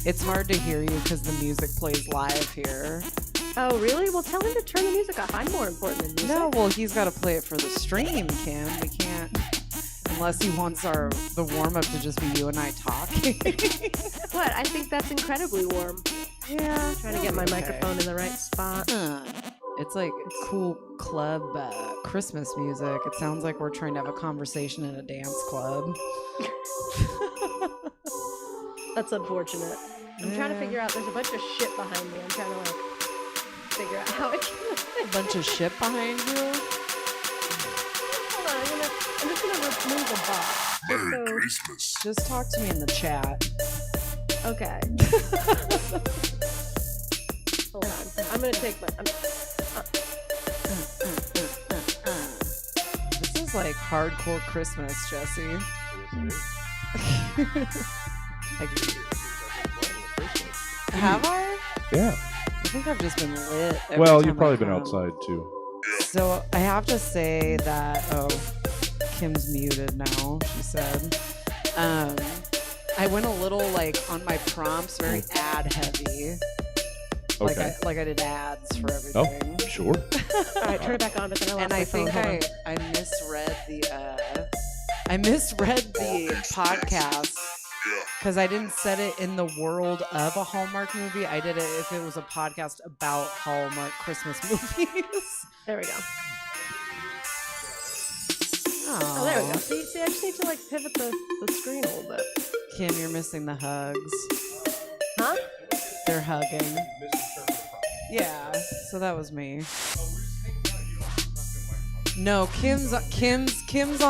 It's hard to hear you because the music plays live here. Oh, really? Well, tell him to turn the music off. I'm more important than music. No, well, he's got to play it for the stream, Kim. We can't, unless he wants the warm-up to just be you and I talking. What? I think that's incredibly warm. Yeah. Trying to get my microphone in the right spot. It's like cool club Christmas music. It sounds like we're trying to have a conversation in a dance club. That's unfortunate. I'm trying to figure out, there's a bunch of shit behind me. I'm trying to figure out how I can... A bunch of shit behind you? Hold on, I'm just gonna remove a box. Merry Christmas. Just talk to me in the chat. Okay. Hold on. I'm gonna take my... This is like hardcore Christmas, Jesse. Have I? Yeah. I think I've just been lit. Well, you've probably been outside too. So I have to say that, Kim's muted now, she said. I went a little like on my prompts, very ad heavy. Okay. Like I did ads for everything. Oh, sure. All right, turn it back on, but then I lost And my I phone. think I misread the podcast because I didn't set it in the world of a Hallmark movie. I did it if it was a podcast about Hallmark Christmas movies. There we go. Oh, Oh, there we go. See, I just need to like pivot the screen a little bit. Kim, you're missing the hugs. Huh? They're hugging. Yeah, so that was me. No, Kim's on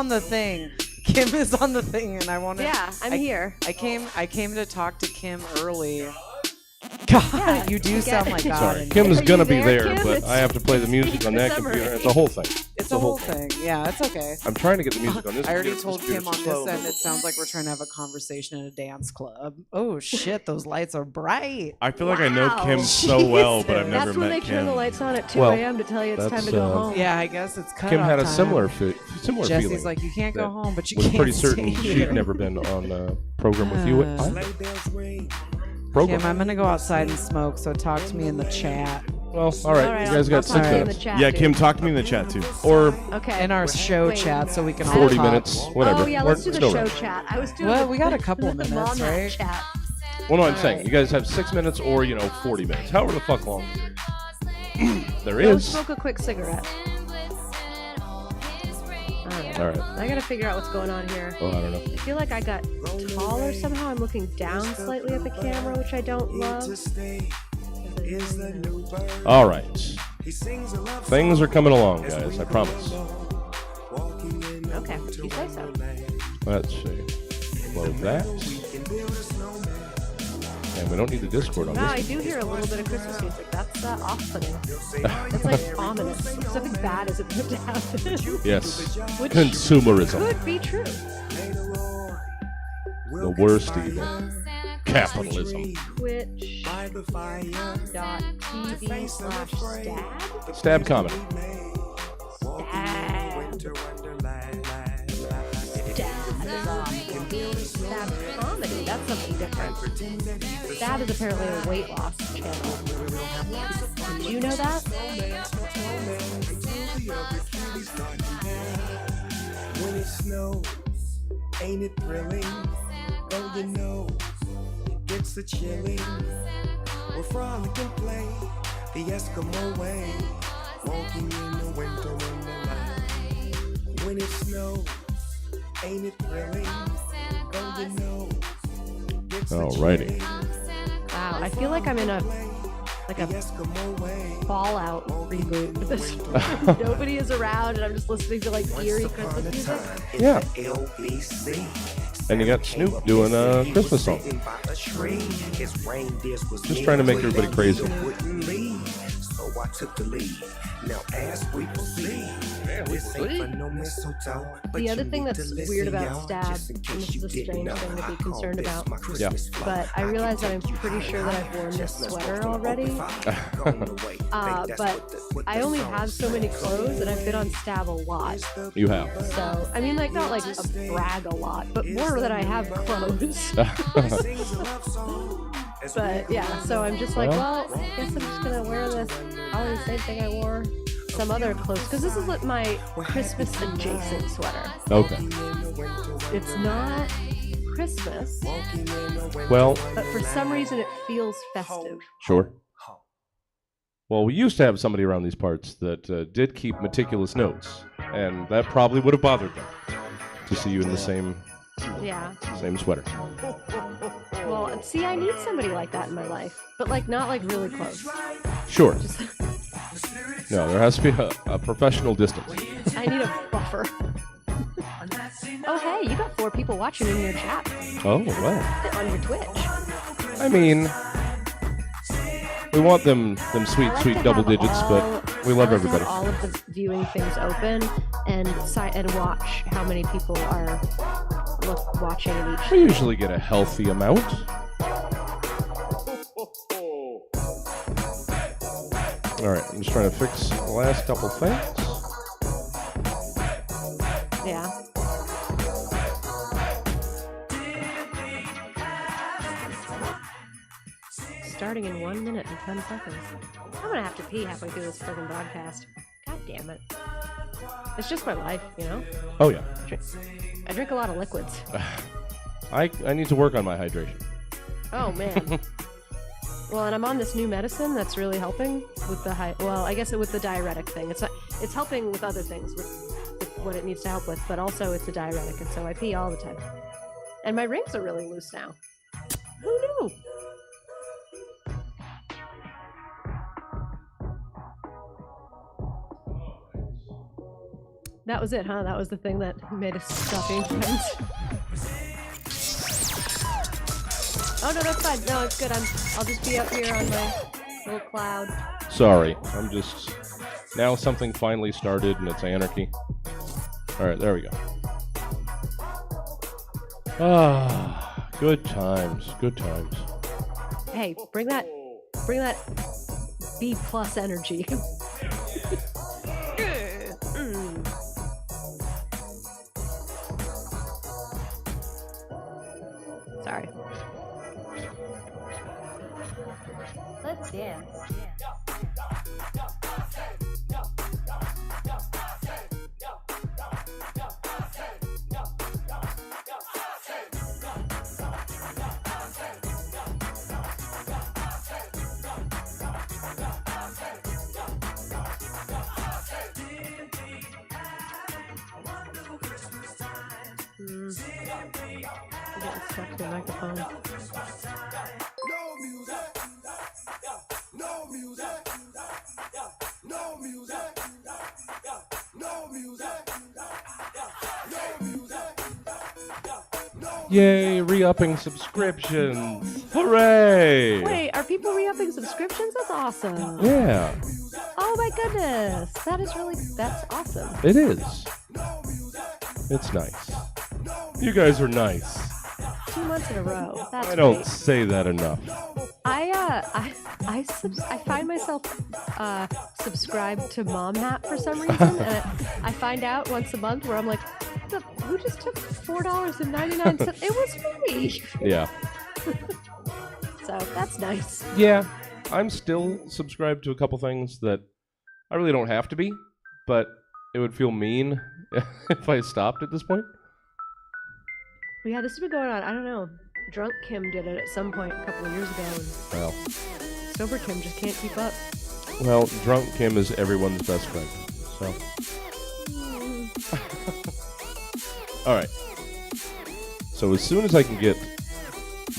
the thing. Kim is on the thing, and I wanted. Yeah, I'm here. I came to talk to Kim early. God, Yeah, you do sound like God. Sorry, and Kim is Are gonna you be there, there, Kim? but It's- I have to play the music on that Chris computer. Emery. It's a whole thing. It's a whole thing. Yeah, it's okay. I'm trying to get the music on this. I already computer. told This Kim on computer's this slow. end. It sounds like we're trying to have a conversation in a dance club. Oh shit, those lights are bright. I feel like I know Wow. Kim so well, but I've Jesus. never That's when met they turn the Kim. lights on at 2 Well, a.m. to tell you it's time that's, to go home. Yeah, I guess it's cut. Kim had a time. similar Jesse's feeling. like, you can't go that home, but you was can't pretty stay certain here. she'd never been on a program with you. Program. Kim, I'm gonna go outside and smoke. So talk to me in the chat. Well, all right. All right, You guys I'll got talk 6 to you in the minutes. chat, Yeah, dude. Kim, talk to me in the chat too. Or Okay. In our show Wait. chat, so we can all 40 talk. minutes, whatever. Oh yeah, We're let's do the still show around. chat. I was doing. Well, the, we got a couple the minutes, Mom right? Chat. Well, no, I'm All saying right. you guys have 6 minutes or 40 minutes, however the fuck long. There Go is. smoke a quick cigarette. All right. I gotta figure out what's going on here. Oh, I don't know. I feel like I got taller somehow. I'm looking down slightly at the camera, which I don't love. All right. Things are coming along, guys. I promise. Okay, you say so. Let's see. Load that. And we don't need the Discord on Wow, I this. do hear a little bit of Christmas music. That's awesome. It's like ominous. Like something bad is about to happen. Yes. Which Consumerism. could be true. The worst evil. Capitalism. Twitch.tv/stab. Stab comedy. Stab comedy. That's something different. Stab is apparently a weight loss channel. Did you know that? When it snows, ain't it thrilling? Oh, you know, it's a chilling. We'll frolic and play the Eskimo way, walking in the winter wonderland. When it snows, ain't it thrilling? Oh, you know, it's a Alrighty. Wow, I feel like I'm in a Eskimo way. Fallout reboot with this. Nobody is around, and I'm just listening to like eerie Christmas music. Yeah. LBC. And you got Snoop doing a Christmas song. Just trying to make everybody crazy. I took the lead. Now as we proceed, this ain't for no mistletoe. The other thing that's weird about Stab, and this is a strange thing to be concerned about, but I realize that I'm pretty sure that I've worn this sweater already. But I only have so many clothes, and I've been on Stab a lot. You have. So, I mean, like, not like a brag a lot, but more that I have clothes. But yeah, so I'm just like, well, I guess I'm just gonna wear this, probably the same thing I wore some other clothes, because this is like my Christmas adjacent sweater. Okay. It's not Christmas, Well, but for some reason it feels festive. sure. Well, we used to have somebody around these parts that did keep meticulous notes, and that probably would have bothered them to see you in the same sweater. Well, see, I need somebody like that in my life, but like not like really close. Sure. Just, No, there has to be a professional distance. I need a buffer. Oh, hey, you got 4 people watching in your chat Oh, well. on your Twitch. I mean, we want them I sweet, like sweet to double have digits, all- but we love I like to everybody. have all of the viewing things open and watch how many people are watching in each. We usually get a healthy amount. All right, I'm just trying to fix the last couple things. Yeah. Starting in 1 minute and 10 seconds. I'm gonna have to pee halfway through this friggin' broadcast. God damn it. It's just my life, you know? Oh, yeah. I drink a lot of liquids. I need to work on my hydration. Oh, man. Well, and I'm on this new medicine that's really helping with the I guess with the diuretic thing. It's helping with other things, with what it needs to help with, but also it's a diuretic, and so I pee all the time. And my rings are really loose now. Who knew? That was it, huh? That was the thing that made us stop being friends. Oh no, that's fine. No, it's good. I'll just be up here on my little cloud. Sorry, I'm just... Now something finally started and it's anarchy. All right, there we go. Ah, good times, good times. Hey, bring that B+ energy. Sorry. Let's dance. I'm getting stuck to the microphone. No music. No music. No music. No music. No music. Yay, re-upping subscriptions. Hooray! Wait, are people re-upping subscriptions? That's awesome. Yeah, Oh my goodness. That's awesome. it is. It's nice. You guys are nice. 2 months in a row. That's I don't great. say that enough. I find myself subscribed to Mom Hat for some reason, and I find out once a month where I'm like, who just took $4.99? It was me. Yeah. So that's nice. Yeah, I'm still subscribed to a couple things that I really don't have to be, but it would feel mean if I stopped at this point. But yeah, this has been going on. I don't know. Drunk Kim did it at some point a couple of years ago, and Well, sober Kim just can't keep up. Drunk Kim is everyone's best friend. So, all right. So as soon as I can get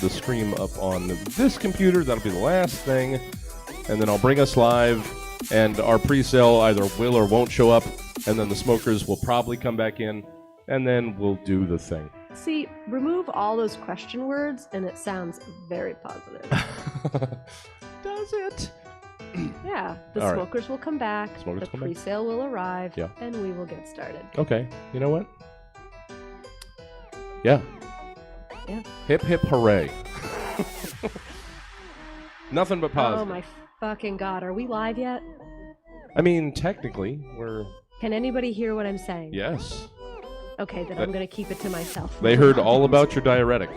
the stream up on this computer, that'll be the last thing, and then I'll bring us live, and our pre-sale either will or won't show up, and then the smokers will probably come back in, and then we'll do the thing. See, remove all those question words, and it sounds very positive. Does it? Yeah, the All right. smokers will come back, Smokers the come back. pre-sale will arrive, Yeah. and we will get started. Okay. You know what? Yeah. Yeah. Hip hip hooray. Nothing but positive. Oh my fucking god, are we live yet? I mean, technically, we're Can anybody hear what I'm saying? yes. Okay, then I'm gonna keep it to myself. They heard all about your diuretic.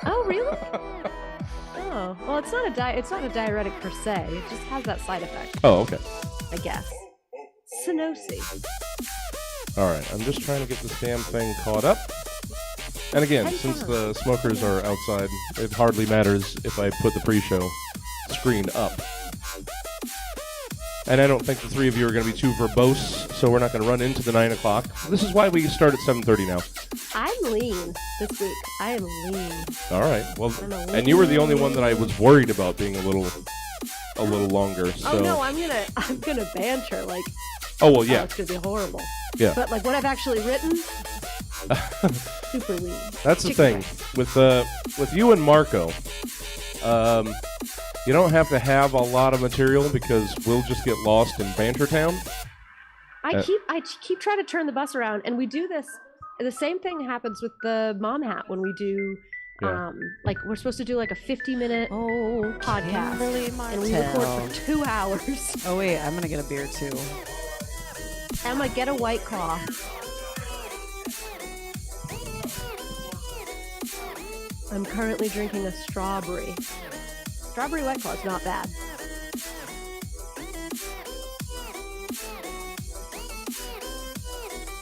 Oh, really? Oh, well, it's not a diuretic per se. It just has that side effect, Oh, okay. I guess. Stenosis. All right. I'm just trying to get this damn thing caught up. And again, Have since fun. the smokers are outside, it hardly matters if I put the pre-show screen up. And I don't think the three of you are going to be too verbose, so we're not going to run into the 9 o'clock. This is why we start at 7:30 now. I'm lean this week. I am lean. All right. Well, I'm a and you were the only little- one that I was worried about being a little longer. So. Oh no, I'm gonna banter like. Oh well, Oh, yeah, it's gonna be horrible. yeah. But like what I've actually written, super lean. That's the Chicken thing with you and Marco. You don't have to have a lot of material because we'll just get lost in Banter Town. I keep trying to turn the bus around, and we do this. The same thing happens with the mom hat when we do. Yeah. Like we're supposed to do like a 50-minute Oh, podcast, Kimberly and we record Martel. for 2 hours. Oh wait, I'm gonna get a beer too. Emma, get a White Claw. I'm currently drinking a strawberry. Strawberry White Claw is not bad.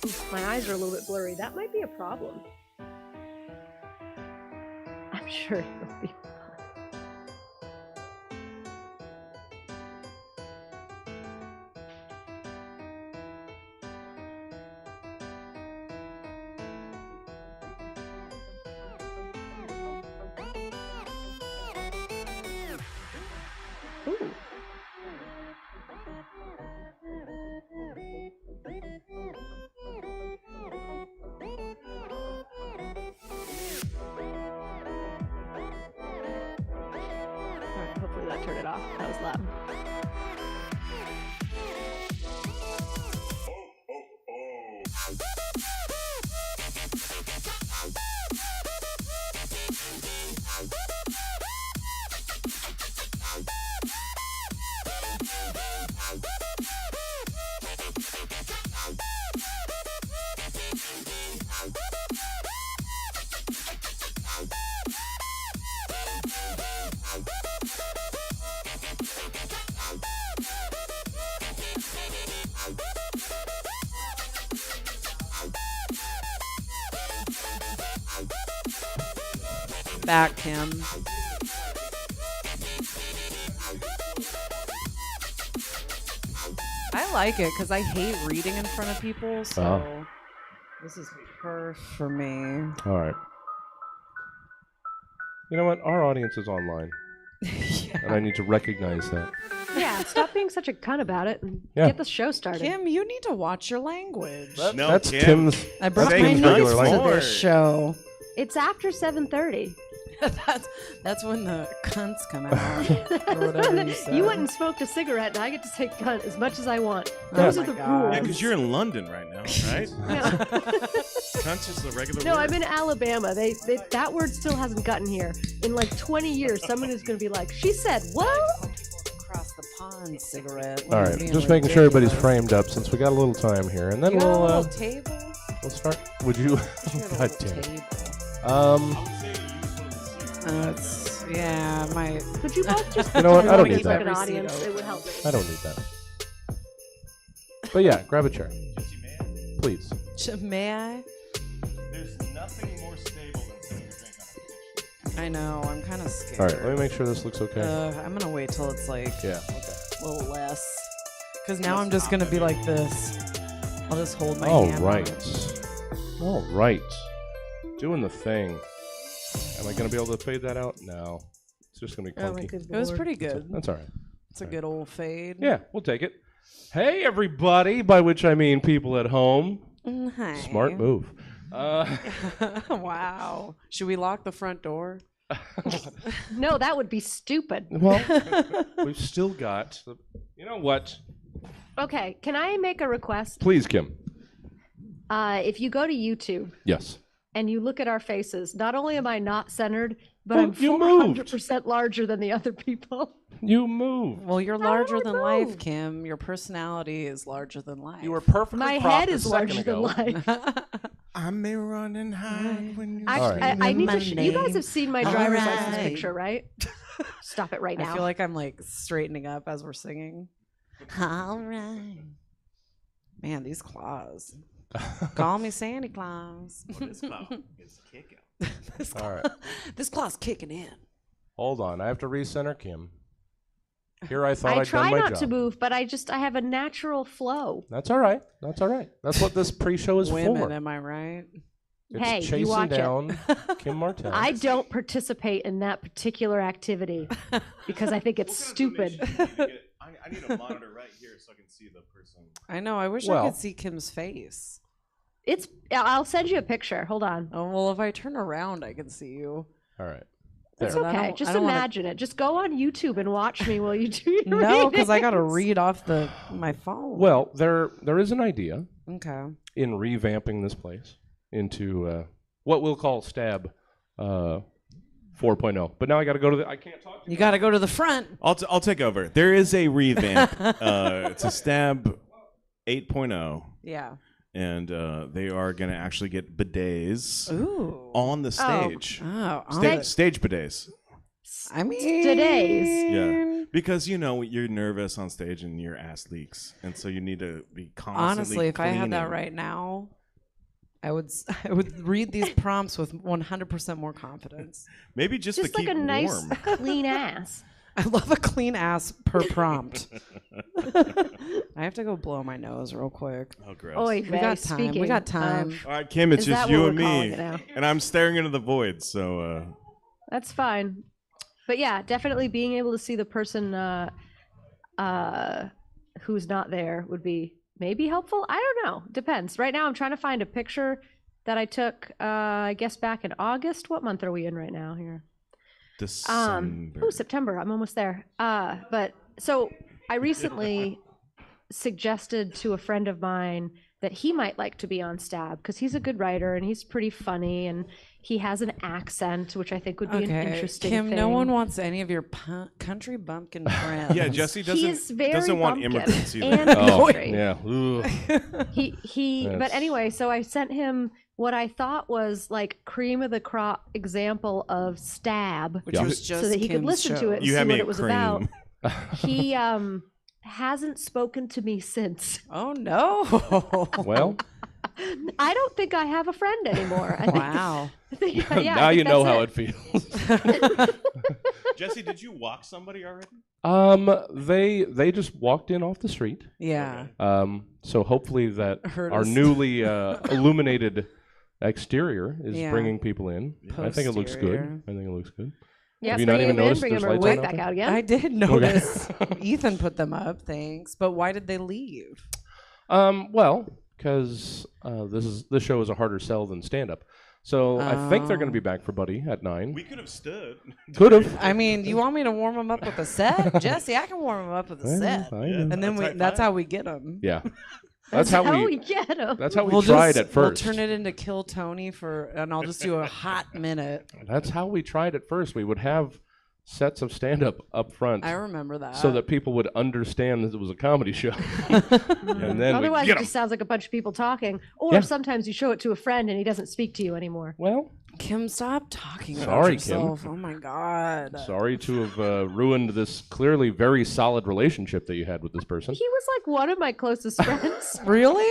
Oof, my eyes are a little bit blurry. That might be a problem. I'm sure it'll be fine. Ooh. Alright, hopefully that turned it off. That was loud. Back, Kim. I like it because I hate reading in front of people, so this is perfect for me. All right. You know what? Our audience is online, and I need to recognize that. Yeah, stop being such a cunt about it and Yeah. get the show started. Kim, you need to watch your language. No, That's Kim. Tim's. I brought Say my Tim's niece regular to language. this show. It's after 7:30. That's when the cunts come out. Or whatever you said. You went and smoked a cigarette, and I get to say cunt as much as I want. Oh Those my are the God. rules. Yeah, because you're in London right now, right? Yeah. Cunt is the regular No, word. I'm in Alabama. They that word still hasn't gotten here. In like 20 years, someone is going to be like, she said, what? Across the pond cigarette. All right, just making sure everybody's framed up since we got a little time here, and then You got a we'll little table? we'll start. Would you? You got a God little damn it. table. Yeah, my. Could you both just You know what? I don't keep need like that. an audience? It would help me. I don't need that. But yeah, grab a chair, please. May I? There's nothing more stable than something you drink on a I know. I'm kind of scared. All right, let me make sure this looks okay. I'm gonna wait till it's like Yeah. Okay. a little less, because now I'm just gonna be like this. I'll just hold my All hand. on right. it. All right. Doing the thing. Am I gonna be able to fade that out? No. It's just gonna be Oh my clunky. good It was lord. pretty good. That's all right. It's a good old fade. Yeah, we'll take it. Hey, everybody, by which I mean people at home. Hi. Smart move. Wow. Should we lock the front door? No, that would be stupid. Well, we've still got. You know what? Okay, can I make a request? Please, Kim. If you go to YouTube Yes. and you look at our faces, not only am I not centered, but Well, I'm you moved. 400% larger than the other people. You moved. Well, you're How larger did I than life, move? Kim. Your personality is larger than life. You were perfectly My propped head a is second larger than ago. life. I may run and hide when you Actually, right. I need My to. You guys name. have seen my All driver's license right. picture, right? Stop it right now. I feel like I'm like straightening up as we're singing. All right. Man, these claws. Call me Santa Claus. This cloud is kicking. All right. This claw's kicking in. Hold on. I have to recenter Kim. Here I thought I I'd try done my not job. to move, but I have a natural flow. That's all right. That's all right. That's what this pre-show is Women, for. am I right? It's Hey, you chasing watch it. down Kim Martel. I don't participate in that particular activity because I think it's stupid. I need a monitor right here so I can see the person. I know. I wish I Well- could see Kim's face. I'll send you a picture. Hold on. Oh, well, if I turn around, I can see you. All right. It's There. But I okay. don't- Just I don't wanna- imagine it. Just go on YouTube and watch me while you do your No, because I got to readings. read off my phone. Well, there is an idea Okay. in revamping this place into what we'll call Stab 4.0. But now I got to go to the. I can't talk to You got to go to the front. I'll take over. There is a revamp. It's a Stab 8.0, Yeah. and they are going to actually get bidets Ooh. on the stage. Oh, Stage bidets. I mean, Today's. Yeah, because you're nervous on stage and your ass leaks, and so you need to be constantly. Honestly, if I had that cleaning. right now, I would read these prompts with 100% more confidence. maybe just Just to like keep a nice, warm. clean ass. I love a clean ass per prompt. I have to go blow my nose real quick. Oh, gross. Oy We got vey, time. We speaking got time. of- All right, Kim, it's Is just that you what and we're calling me, it now? and I'm staring into the void. So That's fine. But yeah, definitely being able to see the person who's not there would be maybe helpful. I don't know. Depends. Right now, I'm trying to find a picture that I took, I guess, back in August. What month are we in right now here? December. September. I'm almost there. But so I recently suggested to a friend of mine that he might like to be on Stab because he's a good writer and he's pretty funny and he has an accent, which I think would be an interesting Kim, thing. no one wants any of your country bumpkin friends. Yeah, Jesse He's very doesn't want bumpkin immigrants either. and Oh, country. yeah. Ugh. He but That's- anyway, so I sent him what I thought was like cream of the crop example of Stab Which Yeah. was just so that he could Kim's listen to show. it and You see had me what at it was cream. about. He hasn't spoken to me since. Oh no! Well, I don't think I have a friend anymore. I think, Wow. I think, yeah, now I think you know that's how it feels. Jesse, did you walk somebody already? They just walked in off the street. Yeah. So hopefully that Heard our us. newly illuminated exterior is Yeah. bringing people in. I think it looks good. Posterior. I think it looks good. Yeah, Have you not bring even him in, noticed bring there's him lights right on out back there? out again. I did notice. Ethan put them up, thanks. But why did they leave? Well, because this show is a harder sell than stand up. So I think they're going to be back for Buddy at 9. We could have stood. Could have. I mean, do you want me to warm them up with a set? Jesse, I can warm them up with a set. And then that's how we get them. Yeah. That's how we get him. That's how we tried at first. We'll turn it into Kill Tony and I'll just do a hot minute. That's how we tried at first. We would have sets of stand up front. I remember that. So that people would understand that it was a comedy show. And then Otherwise, we'd it get 'em. just sounds like a bunch of people talking. Or Yeah. sometimes you show it to a friend and he doesn't speak to you anymore. Well, Kim, stop talking about Sorry, Kim. yourself. Oh my God. sorry to have ruined this clearly very solid relationship that you had with this person. He was like one of my closest friends. Really?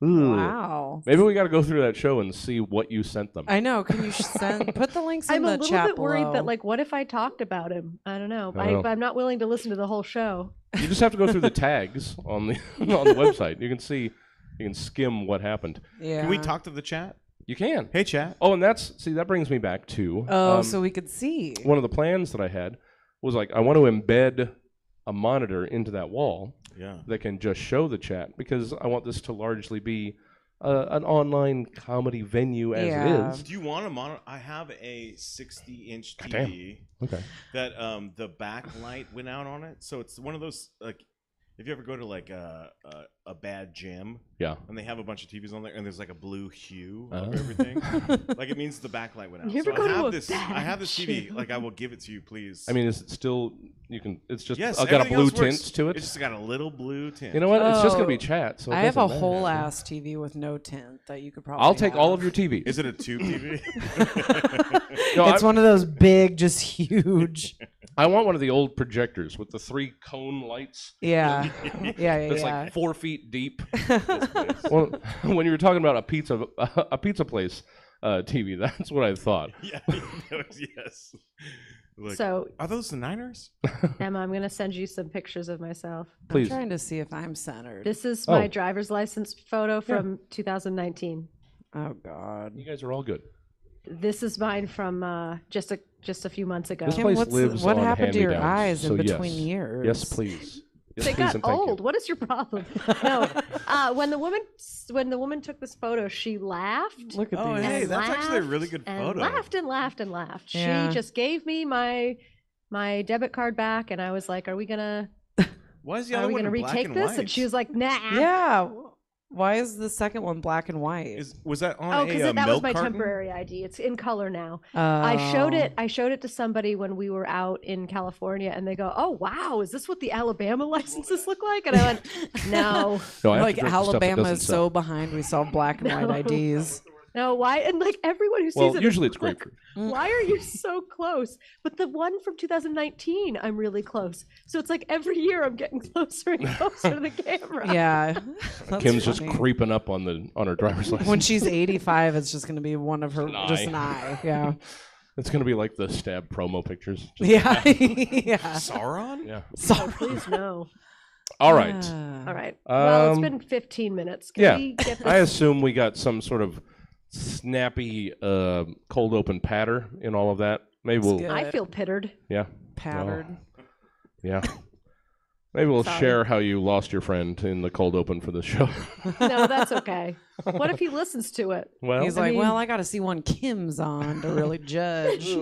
Ooh. Wow. Maybe we got to go through that show and see what you sent them. I know. Can you put the links in I'm the a little chat bit worried below? that, like, what if I talked about him? I don't know. I don't know. I'm not willing to listen to the whole show. You just have to go through the tags on the on the website. You can skim what happened. Yeah. Can we talk to the chat? You can. Hey, chat. Oh, and that brings me back to Oh, so we could see. one of the plans that I had was like I want to embed a monitor into that wall Yeah. that can just show the chat because I want this to largely be an online comedy venue as Yeah. it is. Do you want a mono? I have a 60-inch Goddamn. TV Okay. that the backlight went out on it. So it's one of those like if you ever go to like a bad gym Yeah. and they have a bunch of TVs on there and there's like a blue hue Oh. of everything, like it means the backlight went out. You ever so go I to have a this. bad I have this TV. gym? Like I will give it to you, please. I mean, is it still? You can. It's just yes, got a everything blue else works. tint to it. It's just got a little blue tint. You know what? It's just gonna Oh, be chat. So it I have a doesn't matter. whole ass TV with no tint that you could probably. I'll take all have. of your TVs. Is it a tube TV? No, It's one of those big, just huge. I want one of the old projectors with the 3 cone lights. Yeah, yeah, It's yeah. like 4 feet deep. Well, when you were talking about a pizza place TV, that's what I thought. Yeah. Yes. Look, So, are those the Niners? Emma, I'm going to send you some pictures of myself. Please. I'm trying to see if I'm centered. This is Oh. my driver's license photo from 2019. Oh God. You guys are all good. This is mine from just a few months ago. This Kim, place what's- lives what on happened to your hand-me-downs, eyes in so between yes. years? Yes, please. Yes, They please got and thank you. old. What is your problem? No. When the woman took this photo, she laughed. Look at Oh, these. hey, and that's actually a really laughed good and photo. Laughed and laughed and laughed. Yeah. She just gave me my debit card back, and I was like, "Are we gonna Why is the other one in black retake and this?" white? And she was like, "Nah." Yeah. Why is the second one black and white? Was that on Oh, a because that milk was my carton? temporary ID. It's in color now. Oh. I showed it to somebody when we were out in California, and they go, "Oh wow, is this what the Alabama licenses look like?" And I went, "No, No, I have to Like drink the stuff that Alabama doesn't is sell. so behind. We saw black and white IDs. no, why?" And like everyone who sees Well, it, usually is it's like, grapefruit. "Why are you so close?" But the one from 2019, I'm really close. So it's like every year I'm getting closer and closer to the camera. Yeah. That's Kim's just funny. creeping up on her driver's license. When she's 85, it's just going to be one of her, An just eye. an eye. Yeah. It's gonna be like the stab promo pictures. Just- Yeah. yeah. Sauron? Yeah. Oh, please no. All right. All right. Well, it's Um, been 15 minutes. Can Yeah. we get this? I assume we got some sort of snappy cold open patter in all of that. Maybe we'll. good. I feel pittered. Yeah. Patterned. Yeah. Maybe we'll Sorry. share how you lost your friend in the cold open for the show. No, that's okay. What if he listens to it? Well, He's I like, mean- well, I got to see one Kim's on to really judge.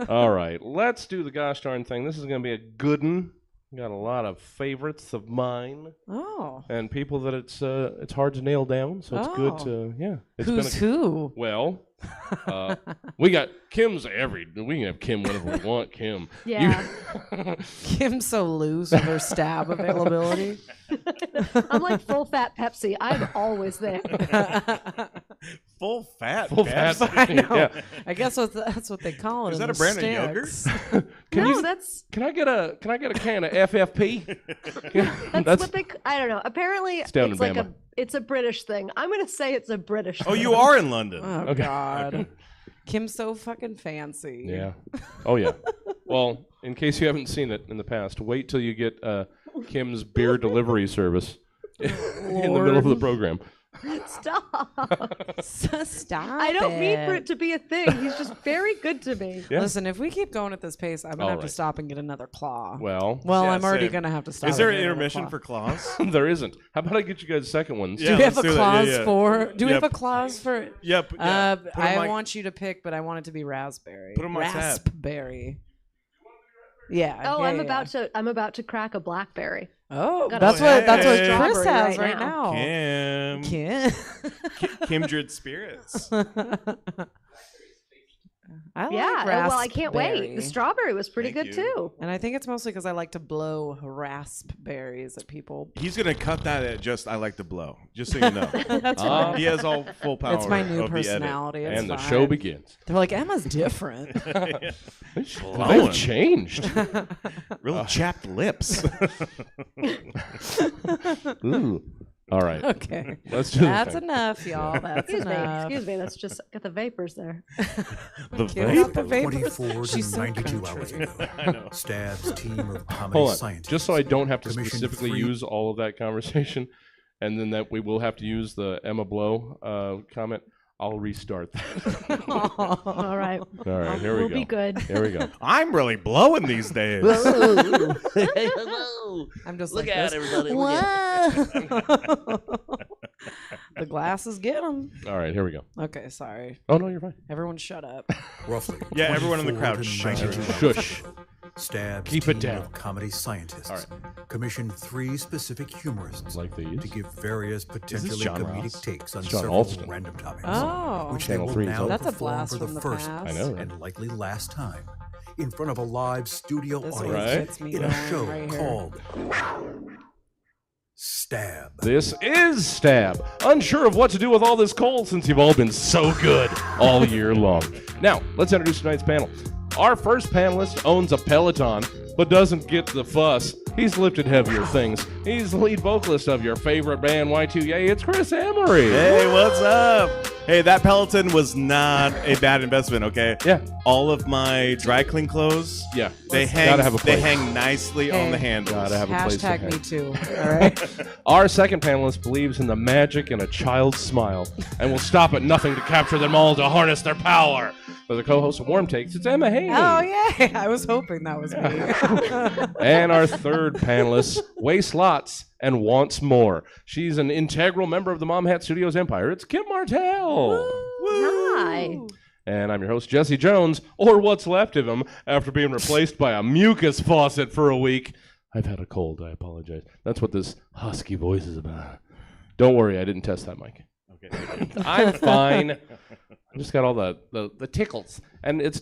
all right. Let's do the gosh darn thing. This is going to be a good one. Got a lot of favorites of mine Oh. and people that it's hard to nail down. So it's good Oh. to It's Who's been who? Well, we got Kim's we can have Kim whenever we want. Kim. Yeah. Kim's so loose with her stab availability. I'm like full fat Pepsi. I'm always there. Full fat. Full Pepsi. fat. I know. Yeah. I guess that's what they call it. Is in that a the brand of yogurt? sticks. No, that's Can I get a can of FFP? that's what they. I don't know. Apparently, it's down in like Bama. it's a British thing. I'm gonna say it's a British. Oh, thing. you are in London. Oh Okay. God. Kim's so fucking fancy. Yeah. Oh yeah. Well, in case you haven't seen it in the past, wait till you get Kim's beer delivery service in the middle of the program. Stop. Stop. I don't mean for it to be a thing. He's just very good to me. Yeah. Listen, if we keep going at this pace, I'm gonna have to Alright. stop and get another claw. Well, Well, Yeah, I'm already same. gonna have to stop. Is there and an get another intermission claw. for claws? there isn't. How about I get you guys second ones? Yeah. Do we have let's a do that. Yeah, clause yeah. for? Do we Yeah, have a clause for? Yep. Yeah, put 'em I like- want you to pick, but I want it to be raspberry. Put 'em on tap. raspberry. Yeah. Oh, yeah, I'm yeah. about to crack a blackberry. Oh, Got that's a what strawberry Chris has right right now. Kim. Kim. Kindred spirits. I like Yeah. raspberry. Well, I can't wait. The strawberry was pretty Thank good you. too. And I think it's mostly because I like to blow raspberries at people. He's gonna cut that at just I like to blow. Just so you know. That's Ah. fine. He has all full power. It's my new of the edit. personality. It's And the fine. show begins. They're like, Emma's different. Blowing. They've changed. Real chapped lips. Ooh. All right. Okay. Let's do this That's thing. enough, y'all. That's Excuse me. enough. Excuse me. That's just got the vapors there. The Kim got the vape. vapors. 24 to She's so 92 country. hours ago, I know. Stab's team of comedy Hold on. scientists. Just so I don't have to commissioned specifically 3 use all of that conversation, and then that we will have to use the Emma Blow comment, I'll restart that. All right. All right, here we we'll go. be good. Here we go. I'm really blowing these days. I'm just Look like out, this. everybody, look Whoa. The glasses get them. All right, here we go. Okay, sorry. Oh, no, you're fine. Everyone shut up. Roughly. Yeah, everyone in the 24 crowd, to shush. 92 Shush. Stab's Keep it team down. of comedy scientists All commissioned 3 specific humorists Like these. to give various potentially John comedic Ross? takes on John several Alston. random topics, Oh. which they Channel will 3 's now open. That's a perform blast for the from the first past. I know. and likely last time in front of a live studio This audience always Right. gets me in a going show right here. called Stab. This is Stab. Unsure of what to do with all this cold since you've all been so good all year long. Now, let's introduce tonight's panel. Our first panelist owns a Peloton, but doesn't get the fuss. He's lifted heavier things. He's the lead vocalist of your favorite band, Y2Yay. It's Chris Emery. Hey, what's up? Hey, that Peloton was not a bad investment, okay? Yeah. All of my dry clean clothes, Yeah. they Gotta have a they place. hang nicely on the handles. Gotta have a place to Hashtag hang. me too. All right. Our second panelist believes in the magic in a child's smile and will stop at nothing to capture them all to harness their power. For the co-host of Warm Takes, it's Emma Haney. Oh yeah. I was hoping that was me. And our third panelist wastes lots and wants more. She's an integral member of the Mom Hat Studios empire. It's Kim Martel. Hi. And I'm your host, Jesse Jones, or what's left of him after being replaced by a mucus faucet for a week. I've had a cold. I apologize. That's what this husky voice is about. Don't worry, I didn't test that mic. Okay. I'm fine. I just got all the tickles. And it's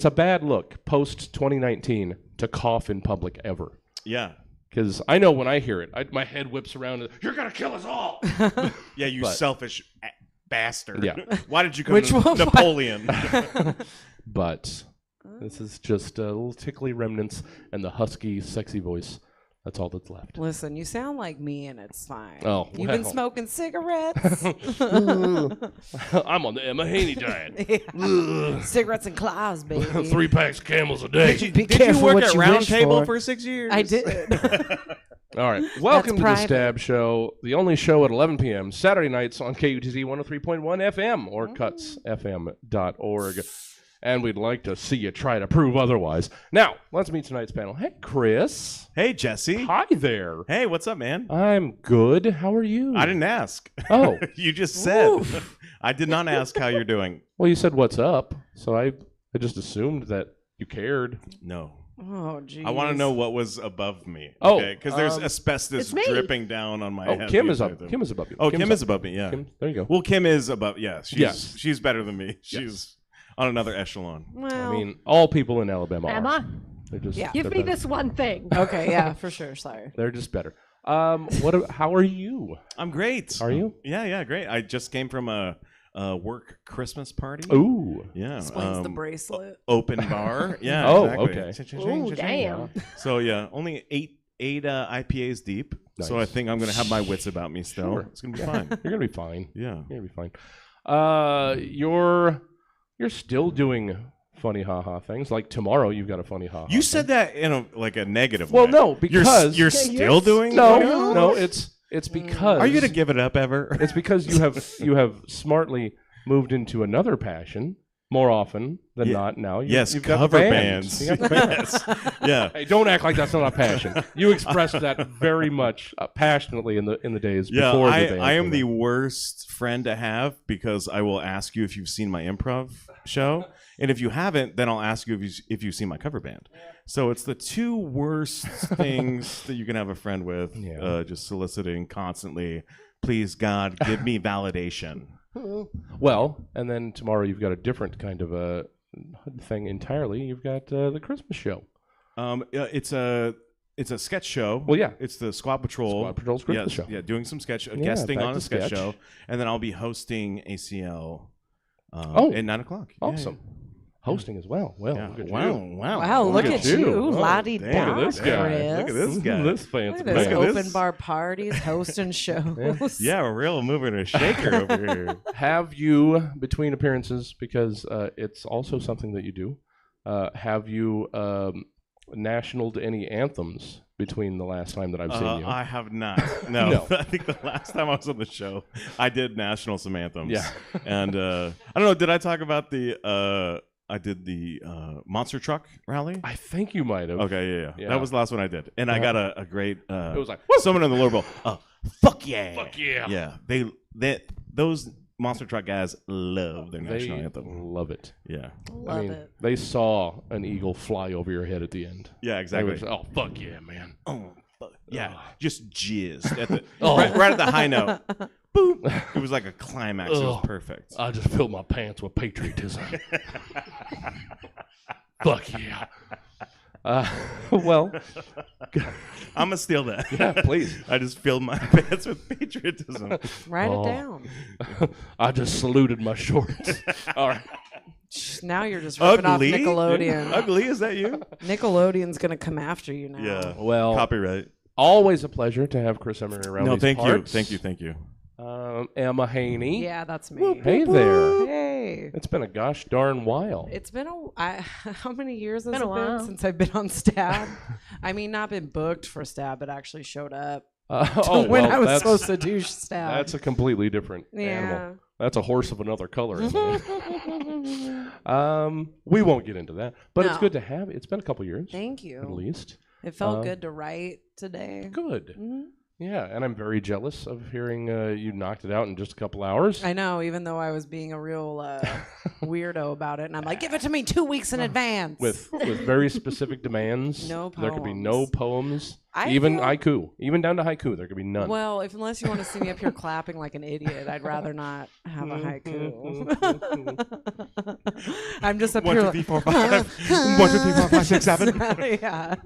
a bad look post 2019 to cough in public ever. Yeah. Because I know when I hear it, my head whips around. And, you're gonna kill us all. Yeah, you But- selfish bastard. Yeah. Why did you come Which to one? Napoleon? But this is just little tickly remnants and the husky, sexy voice. That's all that's left. Listen, you sound like me, and it's fine. Oh, You've been well. smoking cigarettes. I'm on the Emma Haney diet. Cigarettes and claws, baby. 3 packs of Camels a day. Be Did you careful work what at you Round wish Table for. for 6 years? I did. All right. Welcome to the private. Stab Show, the only show at 11 p.m. Saturday nights on KUTZ 103.1 FM or cutsfm.org. And we'd like to see you try to prove otherwise. Now, let's meet tonight's panel. Hey, Chris. Hey, Jesse. Hi there. Hey, what's up, man? I'm good. How are you? I didn't ask. Oh. You just said. I did not ask how you're doing. Well, you said what's up, so I just assumed that you cared. No. Oh, geez. I want to know what was above me. Oh, Because there's asbestos it's me. dripping down on my Oh, head. Kim is up. Kim is above you. Oh, Kim's Kim up. is above me, yeah. Kim, there you go. Well, Kim is above, yeah. She's better than me. She's Yes. on another echelon. Well, I mean, all people in Alabama are. Emma, They're just, Yeah. give they're me better. this one thing. okay, yeah, for sure. Sorry. They're just better. How are you? I'm great. Are you? Yeah, great. I just came from a work Christmas party. Ooh. Yeah. Explains the bracelet. Open bar. Yeah. Oh, exactly. okay. Cha-ching, Ooh, cha-ching. damn. So yeah, only eight IPAs deep. So I Nice. think I'm gonna have my wits about me still. Sure. It's gonna be fine. You're gonna be fine. Yeah. You're gonna be fine. You're still doing funny haha things. Like tomorrow, you've got a funny haha. You said that in a negative Well, way. no, because you're still doing no. It's because Are you gonna give it up ever? It's because you have smartly moved into another passion more often than Yeah. not. Now, Yes, you've got cover the bands. You got the bands. Yes. Yeah. Hey, don't act like that's not a passion. You expressed that very much passionately in the days Yeah, before the band. I am came the out. worst friend to have because I will ask you if you've seen my improv show, and if you haven't, then I'll ask you if you've seen my cover band. So it's the two worst things that you can have a friend with. Yeah. Just soliciting constantly. Please, God, give me validation. Well, and then tomorrow you've got a different kind of a thing entirely. You've got the Christmas show. It's a sketch show. Well, yeah. It's the Squad Patrol. Squad Patrol's Christmas Yes, show. Yeah, doing some sketch, Yeah, guesting back on to a sketch sketch. show, and then I'll be hosting ACL at 9:00. Yeah, Awesome. Hosting as well. Well, Yeah. look at Wow, you. wow. Wow, look at you. Oh, La-di-da, damn, look at this guy. Chris. Look at this guy. This fancy Look at this Look at man. open this. bar parties, hosting shows. Yeah, a real mover and a shaker over here. Have you, between appearances, because it's also something that you do, have you nationaled any anthems between the last time that I've seen you? I have not. No. No. I think the last time I was on the show, I did national some anthems. Yeah. And I don't know, did I talk about I did the monster truck rally? I think you might have. Okay, yeah. Yeah. That was the last one I did. And I got a great It was like, someone in the Lord Bowl. Fuck yeah. Fuck yeah. Yeah. They those monster truck guys love their national They anthem. love it. Yeah. Love it. They saw an eagle fly over your head at the end. Yeah, They exactly. were just, oh, fuck yeah, man. Oh, fuck. Yeah, just jizzed at the Oh. right at the high note. Boom! It was like a climax. It was Ugh. perfect. I just filled my pants with patriotism. Fuck yeah. Well, I'm gonna steal that. yeah, please. I just filled my pants with patriotism. Write Oh. it down. I just saluted my shorts. All right. Now you're just ripping off Ugly? Nickelodeon. Ugly? Is that you? Nickelodeon's gonna come after you now. Yeah. Well, Copyright. always a pleasure to have Chris Emery around. No, these thank you. parts. Thank you. Emma Haney. Yeah, that's me. Hey there. Hey. It's been a gosh darn while. It's been how many years has Been it a while. been since I've been on Stab? I mean, not been booked for Stab, but actually showed up when I was supposed to do Stab. That's a completely different animal. That's a horse of another color. We won't get into that, but it's No. good to have. It's been a couple years, Thank you. at least. It felt good to write today. Good. Mhm. Yeah, and I'm very jealous of hearing you knocked it out in just a couple hours. I know, even though I was being a real weirdo about it, and I'm like, give it to me 2 weeks in advance. with very specific demands. No There could be no poems. I Even feel- haiku. Even down to haiku, there could be none. Well, unless you want to see me up here clapping like an idiot, I'd rather not have a haiku. I'm just up 1, here. 2, 3, 4, 5. 1, 2, 3, 4, 5, 6, 7. Yeah.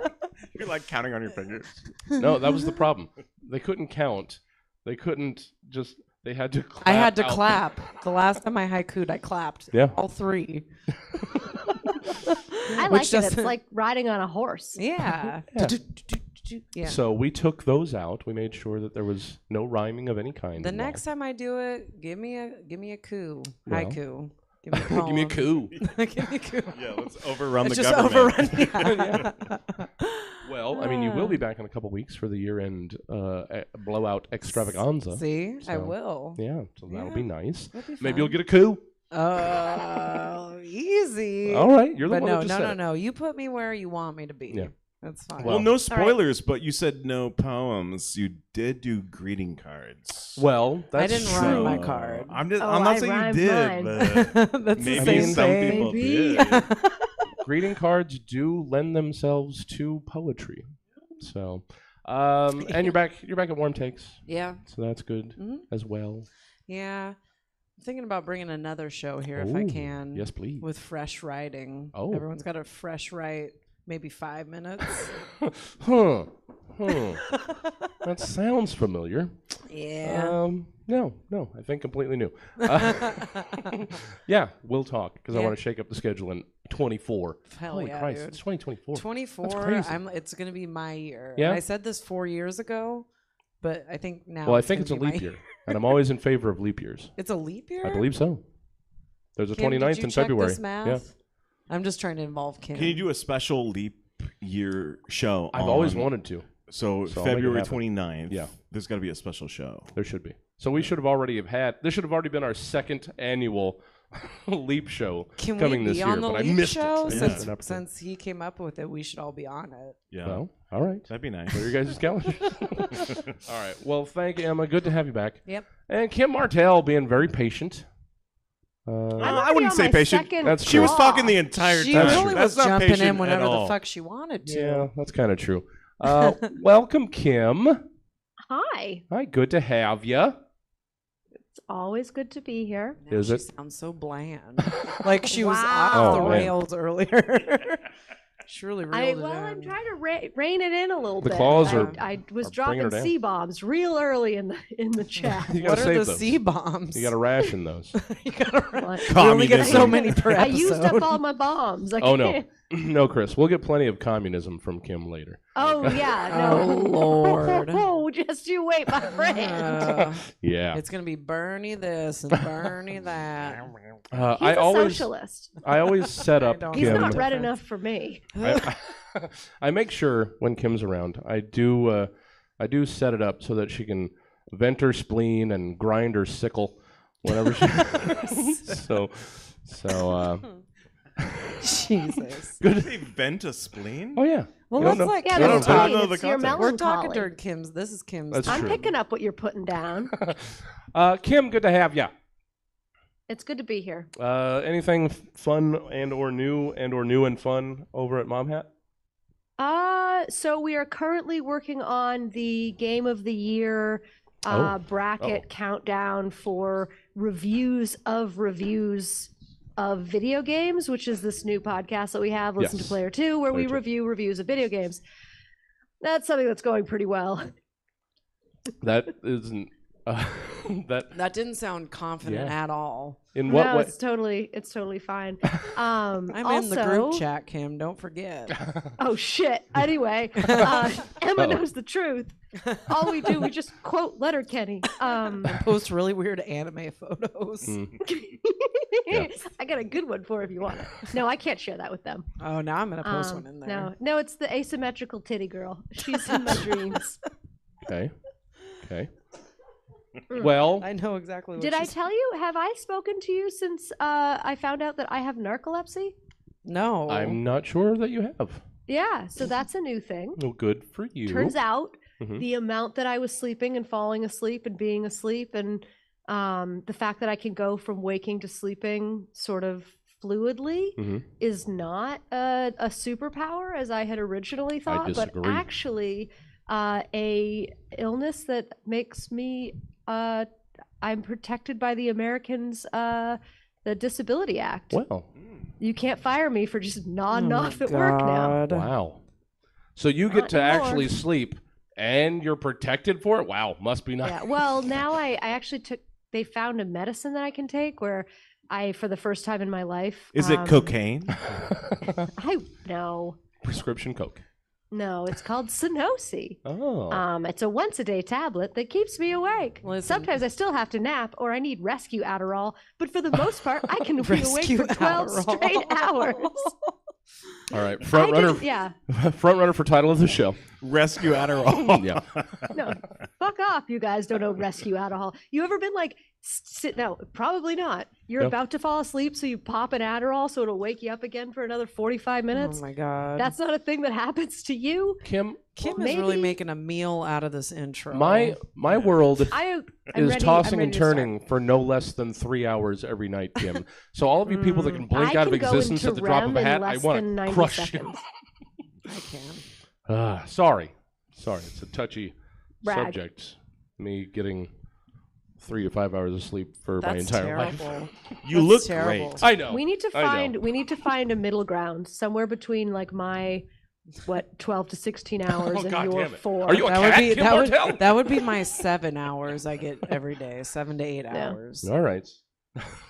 You're like counting on your fingers. No, that was the problem. They couldn't count. They couldn't just. They had to clap. I had to out. clap. The last time I haikued, I clapped. Yeah. All three. I Which like it. It's doesn't- like riding on a horse. Yeah. Yeah. Yeah. So we took those out. We made sure that there was no rhyming of any kind. The involved. next time I do it, give me a coup. Well. Haiku. Give me a Give me a poem. coup. Give me a coup. Yeah, let's overrun It's the just government. overrun. Yeah. Well, I mean, you will be back in a couple weeks for the year-end blowout extravaganza. See, I So, will. Yeah, so that'll be Yeah. nice. That'll be Maybe you'll fun. get a coup. Oh, easy. All right, you're the But one no, that just no, said no, it. no. You put me where you want me to be. Yeah. That's fine. Well, Well, no spoilers, but you said no poems. You did do greeting cards. Well, that's didn't true. rhyme my card. I'm just. Oh, I'm I not saying you rhymed did, mine. but That's maybe the same some thing. people Maybe. did. Greeting cards do lend themselves to poetry. So, and you're back. You're back at Warm Takes, Yeah. so that's good Mhm. as well. Yeah. I'm thinking about bringing another show here if I Ooh, can. yes, please. With fresh writing. Oh. Everyone's got a fresh write, maybe 5 minutes. Huh. That sounds familiar. Yeah. No, I think completely new. Yeah, we'll talk because I Yeah. want to shake up the schedule in 24. Hell Holy yeah, Christ, dude. it's 2024. 24. crazy. It's going to be my year. Yeah? And I said this 4 years ago, but I think now. Well, I think it's a gonna be leap my year, and I'm always in favor of leap years. It's a leap year? I believe so. There's a Kim, 29th did you in check February. This math? Yeah, I'm just trying to involve Kim. Can you do a special leap year show? I've always on- wanted to. So, So I'll make it February happen. 29th. Yeah. There's got to be a special show. There should be. So we should have already have had. This should have already been our second annual leap show Can coming we be this on year, the but I leap missed show? it. I Yeah. missed an episode. Since he came up with it, we should all be on it. Yeah. Well, all right. That'd be nice. What are your guys' calendars? All right. Well, thank you, Emma. Good to have you back. Yep. And Kim Martel being very patient. I'm I already wouldn't on say my patient. second That's She was claw. talking the entire She time. really That's was not jumping patient in whenever at the all. fuck she wanted to. Yeah, that's kind of true. Welcome, Kim. Hi. Hi, good to have you. It's always good to be here. Now Is she it? sounds so bland. Like she was Wow. off the Oh, man. rails earlier. She really reeled it I'm in. trying to rein it in a little The bit. claws I, are- I was are bringing her dropping down. C bombs real early in the chat. You What gotta are save the those. C bombs? You got to ration those. You gotta. What? We only get so Communism. many per I episode. used up all my bombs. I Oh no, can't- no, Chris. We'll get plenty of communism from Kim later. Oh yeah. No. Oh, Lord. Oh, just you wait, my friend. Yeah. It's gonna be Bernie this and Bernie that. He's I a always, socialist. I always set up don't He's Kim. not red Different. enough for me. I make sure when Kim's around, I do set it up so that she can vent her spleen and grind her sickle whenever she. so Jesus. Good. They vent a spleen? Oh yeah. Well, You don't let's know? like Yeah, You that's don't I don't fine. know the It's your context. we're talking melancholy. during Kim's. This is Kim's. That's I'm true. picking up what you're putting down. Kim, good to have you. It's good to be here. Anything fun and/or new and fun over at Mom Hat? So we are currently working on the Game of the Year bracket countdown for reviews of video games, which is this new podcast that we have, Listen to Yes. Player 2, where we Player 2. review reviews of video games. That's something that's going pretty well. That isn't. That didn't sound confident Yeah. at all. In what No, way? it's totally fine. I'm in the group chat, Kim. Don't forget. Oh shit. Anyway, Emma Uh-oh. knows the truth. All we do, we just quote Letterkenny. Post really weird anime photos. Yeah. I got a good one for if you want it. No, I can't share that with them. Oh, now I'm gonna post one in there. No, it's the asymmetrical titty girl. She's in my dreams. Okay. Well, I know exactly what Did I she's- tell you? Have I spoken to you since I found out that I have narcolepsy? No. I'm not sure that you have. Yeah, so that's a new thing. Well, good for you. Turns out Mhm. the amount that I was sleeping and falling asleep and being asleep, and the fact that I can go from waking to sleeping sort of fluidly Mhm. is not a superpower as I had originally thought, but disagree. actually a illness that makes me I'm protected by the Americans the Disability Act. Well, You can't fire me for just nodding Oh off my at work now. God. wow. So you get Not to anymore. actually sleep and you're protected for it? Wow, must be nice. Yeah. Well, now I actually they found a medicine that I can take where I, for the first time in my life. Is it cocaine? No, Prescription Coke. no, it's called Sunosi. Oh. It's a once-a-day tablet that keeps me awake. Listen. Sometimes I still have to nap or I need rescue Adderall, but for the most part, I can be awake Rescue for 12 Adderall. straight hours. All right, front runner. Yeah. Front runner for title of the show. Rescue Adderall. Yeah. No, fuck off. You guys don't know rescue Adderall. You ever been like, no, probably not. You're No. about to fall asleep, so you pop an Adderall so it'll wake you up again for another 45 minutes. Oh my God. That's not a thing that happens to you. Kim, Kim Well, is really maybe- making a meal out of this intro. my world I'm is ready, tossing I'm and ready to start. turning for no less than 3 hours every night, Kim. So all of you people that can blink I out of can go existence into at the drop of REM a in hat, I less want than to 90 crush seconds. I can. you. Sorry. It's a touchy Brag. subject. Me getting 3 to 5 hours of sleep for my That's entire life. terrible. You That's look terrible. great. I know. We need to I know. find a middle ground somewhere between like my 12 to 16 hours Oh, and God your damn it. 4. Are you a That would cat, be Kim that Martel? would, that would be my 7 hours I get every day. 7 to 8 Yeah. hours. All right.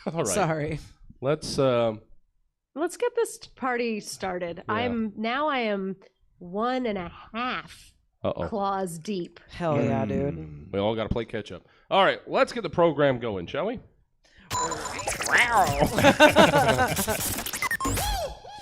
All right. Sorry. Let's Let's get this party started. Yeah. I am 1.5 uh-oh. claws deep. Hell yeah, dude. We all got to play catch up. All right, let's get the program going, shall we?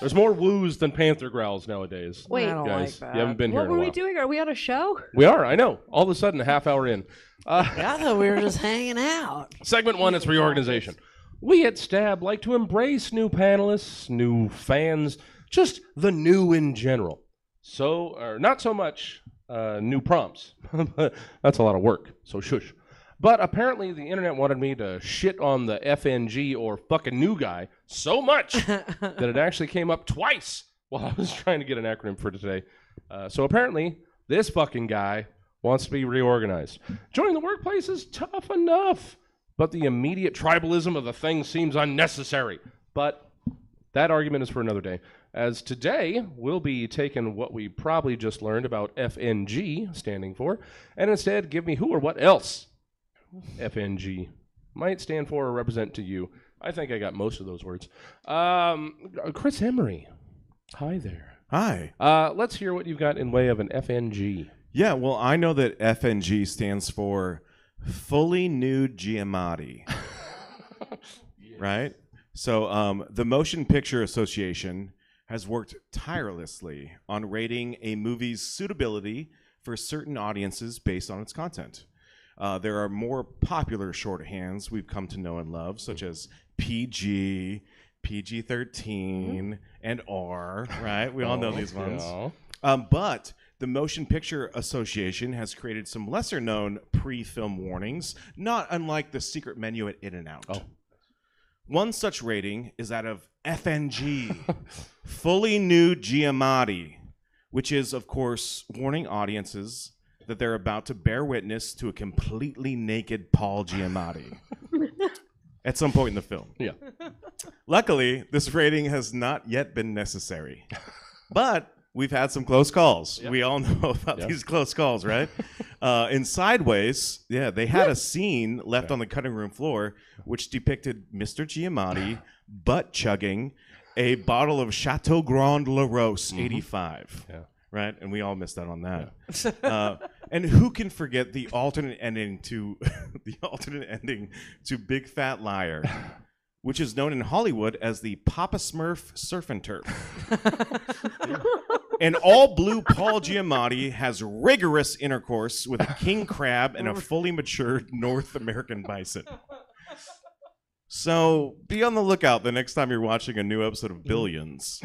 There's more woos than panther growls nowadays. Wait, I don't Guys, like that. you haven't been here what in a were while. we doing? Are we on a show? We are, I know. All of a sudden, a half hour in. I thought we were just hanging out. Segment 1 is reorganization. We at Stab like to embrace new panelists, new fans, just the new in general. So, or not so much new prompts. That's a lot of work, so shush. But apparently the internet wanted me to shit on the FNG or fucking new guy so much that it actually came up twice while I was trying to get an acronym for today. So apparently this fucking guy wants to be reorganized. Joining the workplace is tough enough, but the immediate tribalism of the thing seems unnecessary. But that argument is for another day. As today, we'll be taking what we probably just learned about FNG standing for, and instead give me who or what else FNG might stand for or represent to you. I think I got most of those words. Chris Emery, hi there. Hi. Let's hear what you've got in way of an FNG. Yeah, well, I know that FNG stands for Fully Nude Giamatti. Right? So the Motion Picture Association has worked tirelessly on rating a movie's suitability for certain audiences based on its content. There are more popular shorthands we've come to know and love, such as PG, PG-13 and R, right? We all know these ones. Yeah. But the Motion Picture Association has created some lesser-known pre-film warnings, not unlike the secret menu at In-N-Out. Oh. One such rating is that of FNG, fully nude Giamatti, which is, of course, warning audiences that they're about to bear witness to a completely naked Paul Giamatti at some point in the film. Yeah. Luckily, this rating has not yet been necessary, but we've had some close calls. Yep. We all know about Yep. these close calls, right? In Sideways, they had a scene left on the cutting room floor which depicted Mr. Giamatti butt chugging a bottle of Chateau Grand La Rose 85. Yeah. Right? And we all missed out on that. And who can forget the alternate ending to Big Fat Liar, which is known in Hollywood as the Papa Smurf Surf and Turf. An all-blue Paul Giamatti has rigorous intercourse with a king crab and a fully matured North American bison. So be on the lookout the next time you're watching a new episode of Billions.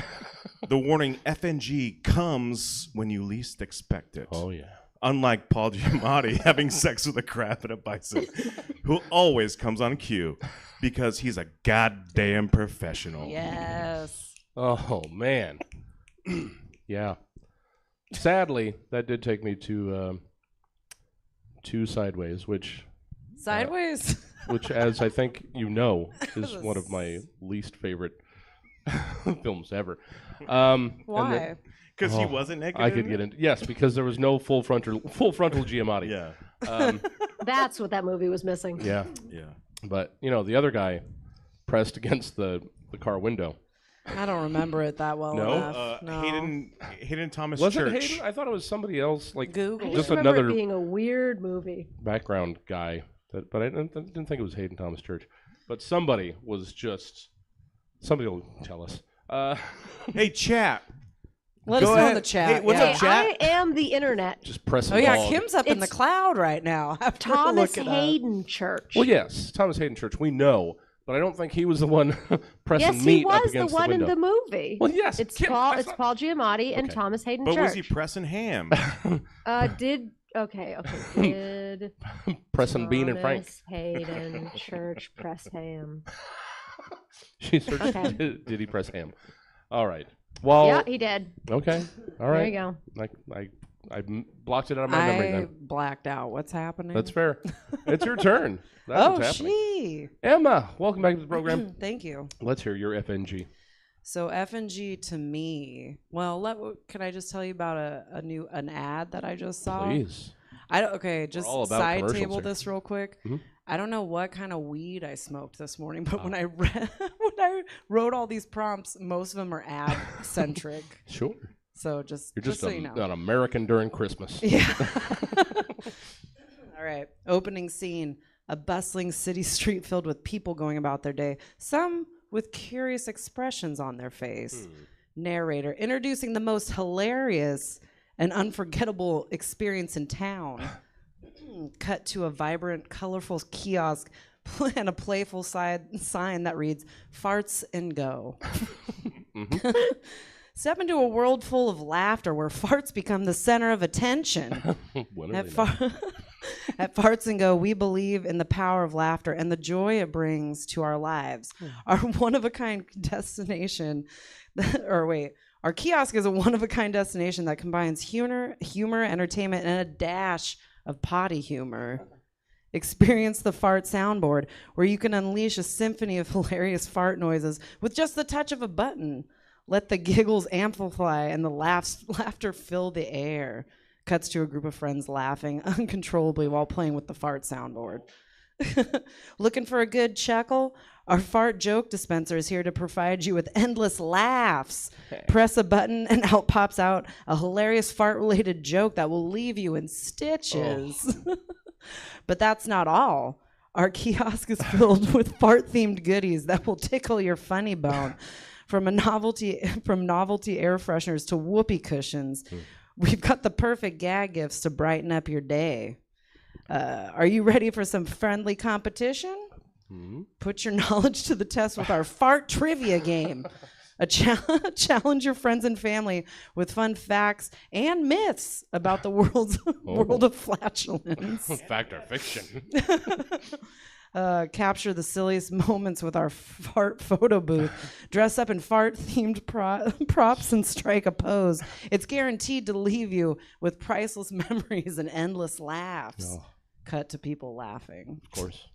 The warning FNG comes when you least expect it. Oh, yeah. Unlike Paul Giamatti having sex with a crab and a bison, who always comes on cue because he's a goddamn professional. Yes. Oh, man. Yeah. Sadly, that did take me to Sideways, which, Sideways. as I think you know, is one of my least favorite films ever. Why? Because he wasn't naked. I could get into because there was no full frontal Giamatti. Yeah. That's what that movie was missing. Yeah. Yeah. But the other guy pressed against the car window. I don't remember it that well No? enough. No. Hayden Thomas Was Church. it Hayden? I thought it was somebody else, like Google. I just just remember another it being a weird movie. background guy. But I didn't think it was Hayden Thomas Church. But somebody was just. Somebody will tell us. Hey, chat. Let Go us know in ahead. the chat. Hey, what's yeah. up, chat? I am the internet. Just press. Oh yeah, ball. Kim's up in the It's cloud right now. I have to Thomas look it up. Hayden Church. Well, yes, Thomas Hayden Church. We know, but I don't think he was the one pressing yes, meat he up was the against one in window. the movie. Well, yes, It's Kim, Paul. I It's saw- Paul Giamatti and Okay. Thomas Hayden But Church. was he pressing ham? Did pressing Bean and Frank. Thomas Hayden Church press ham? She searched. Okay. Did he press ham? All right. Well. Yeah, he did. Okay. All right. There you go. I blocked it out of my memory. I Then blacked out. What's happening? that's fair. It's your turn. That's Oh, what's happening. she. Emma, welcome back to the program. Thank you. Let's hear your FNG. So FNG to me. Well, could I just tell you about an ad that I just saw? Please. Just all about side commercials table here. this real quick. Mhm. I don't know what kind of weed I smoked this morning, but when I wrote all these prompts, most of them are ad centric. Sure. So just You're just so you know. an American during Christmas. Yeah. All right. Opening scene. A bustling city street filled with people going about their day, some with curious expressions on their face. Narrator introducing the most hilarious and unforgettable experience in town. Cut to a vibrant, colorful kiosk and a playful sign that reads, "Farts and go." Step into a world full of laughter where farts become the center of attention. When are At, they not? At Farts and Go, we believe in the power of laughter and the joy it brings to our lives. Our one-of-a-kind destination, our kiosk is a one-of-a-kind destination that combines humor, entertainment, and a dash of potty humor. Experience the fart soundboard, where you can unleash a symphony of hilarious fart noises with just the touch of a button. Let the giggles amplify and the laughter fill the air. Cuts to a group of friends laughing uncontrollably while playing with the fart soundboard. Looking for a good chuckle? Our fart joke dispenser is here to provide you with endless laughs. Press a button and out pops out a hilarious fart-related joke that will leave you in stitches. But that's not all. Our kiosk is filled with fart-themed goodies that will tickle your funny bone. From novelty air fresheners to whoopee cushions. We've got the perfect gag gifts to brighten up your day. Are you ready for some friendly competition? Put your knowledge to the test with our fart trivia game. Challenge your friends and family with fun facts and myths about the world of flatulence. Fact or fiction? Capture the silliest moments with our fart photo booth. Dress up in fart-themed props and strike a pose. It's guaranteed to leave you with priceless memories and endless laughs. Oh. Cut to people laughing. Of course.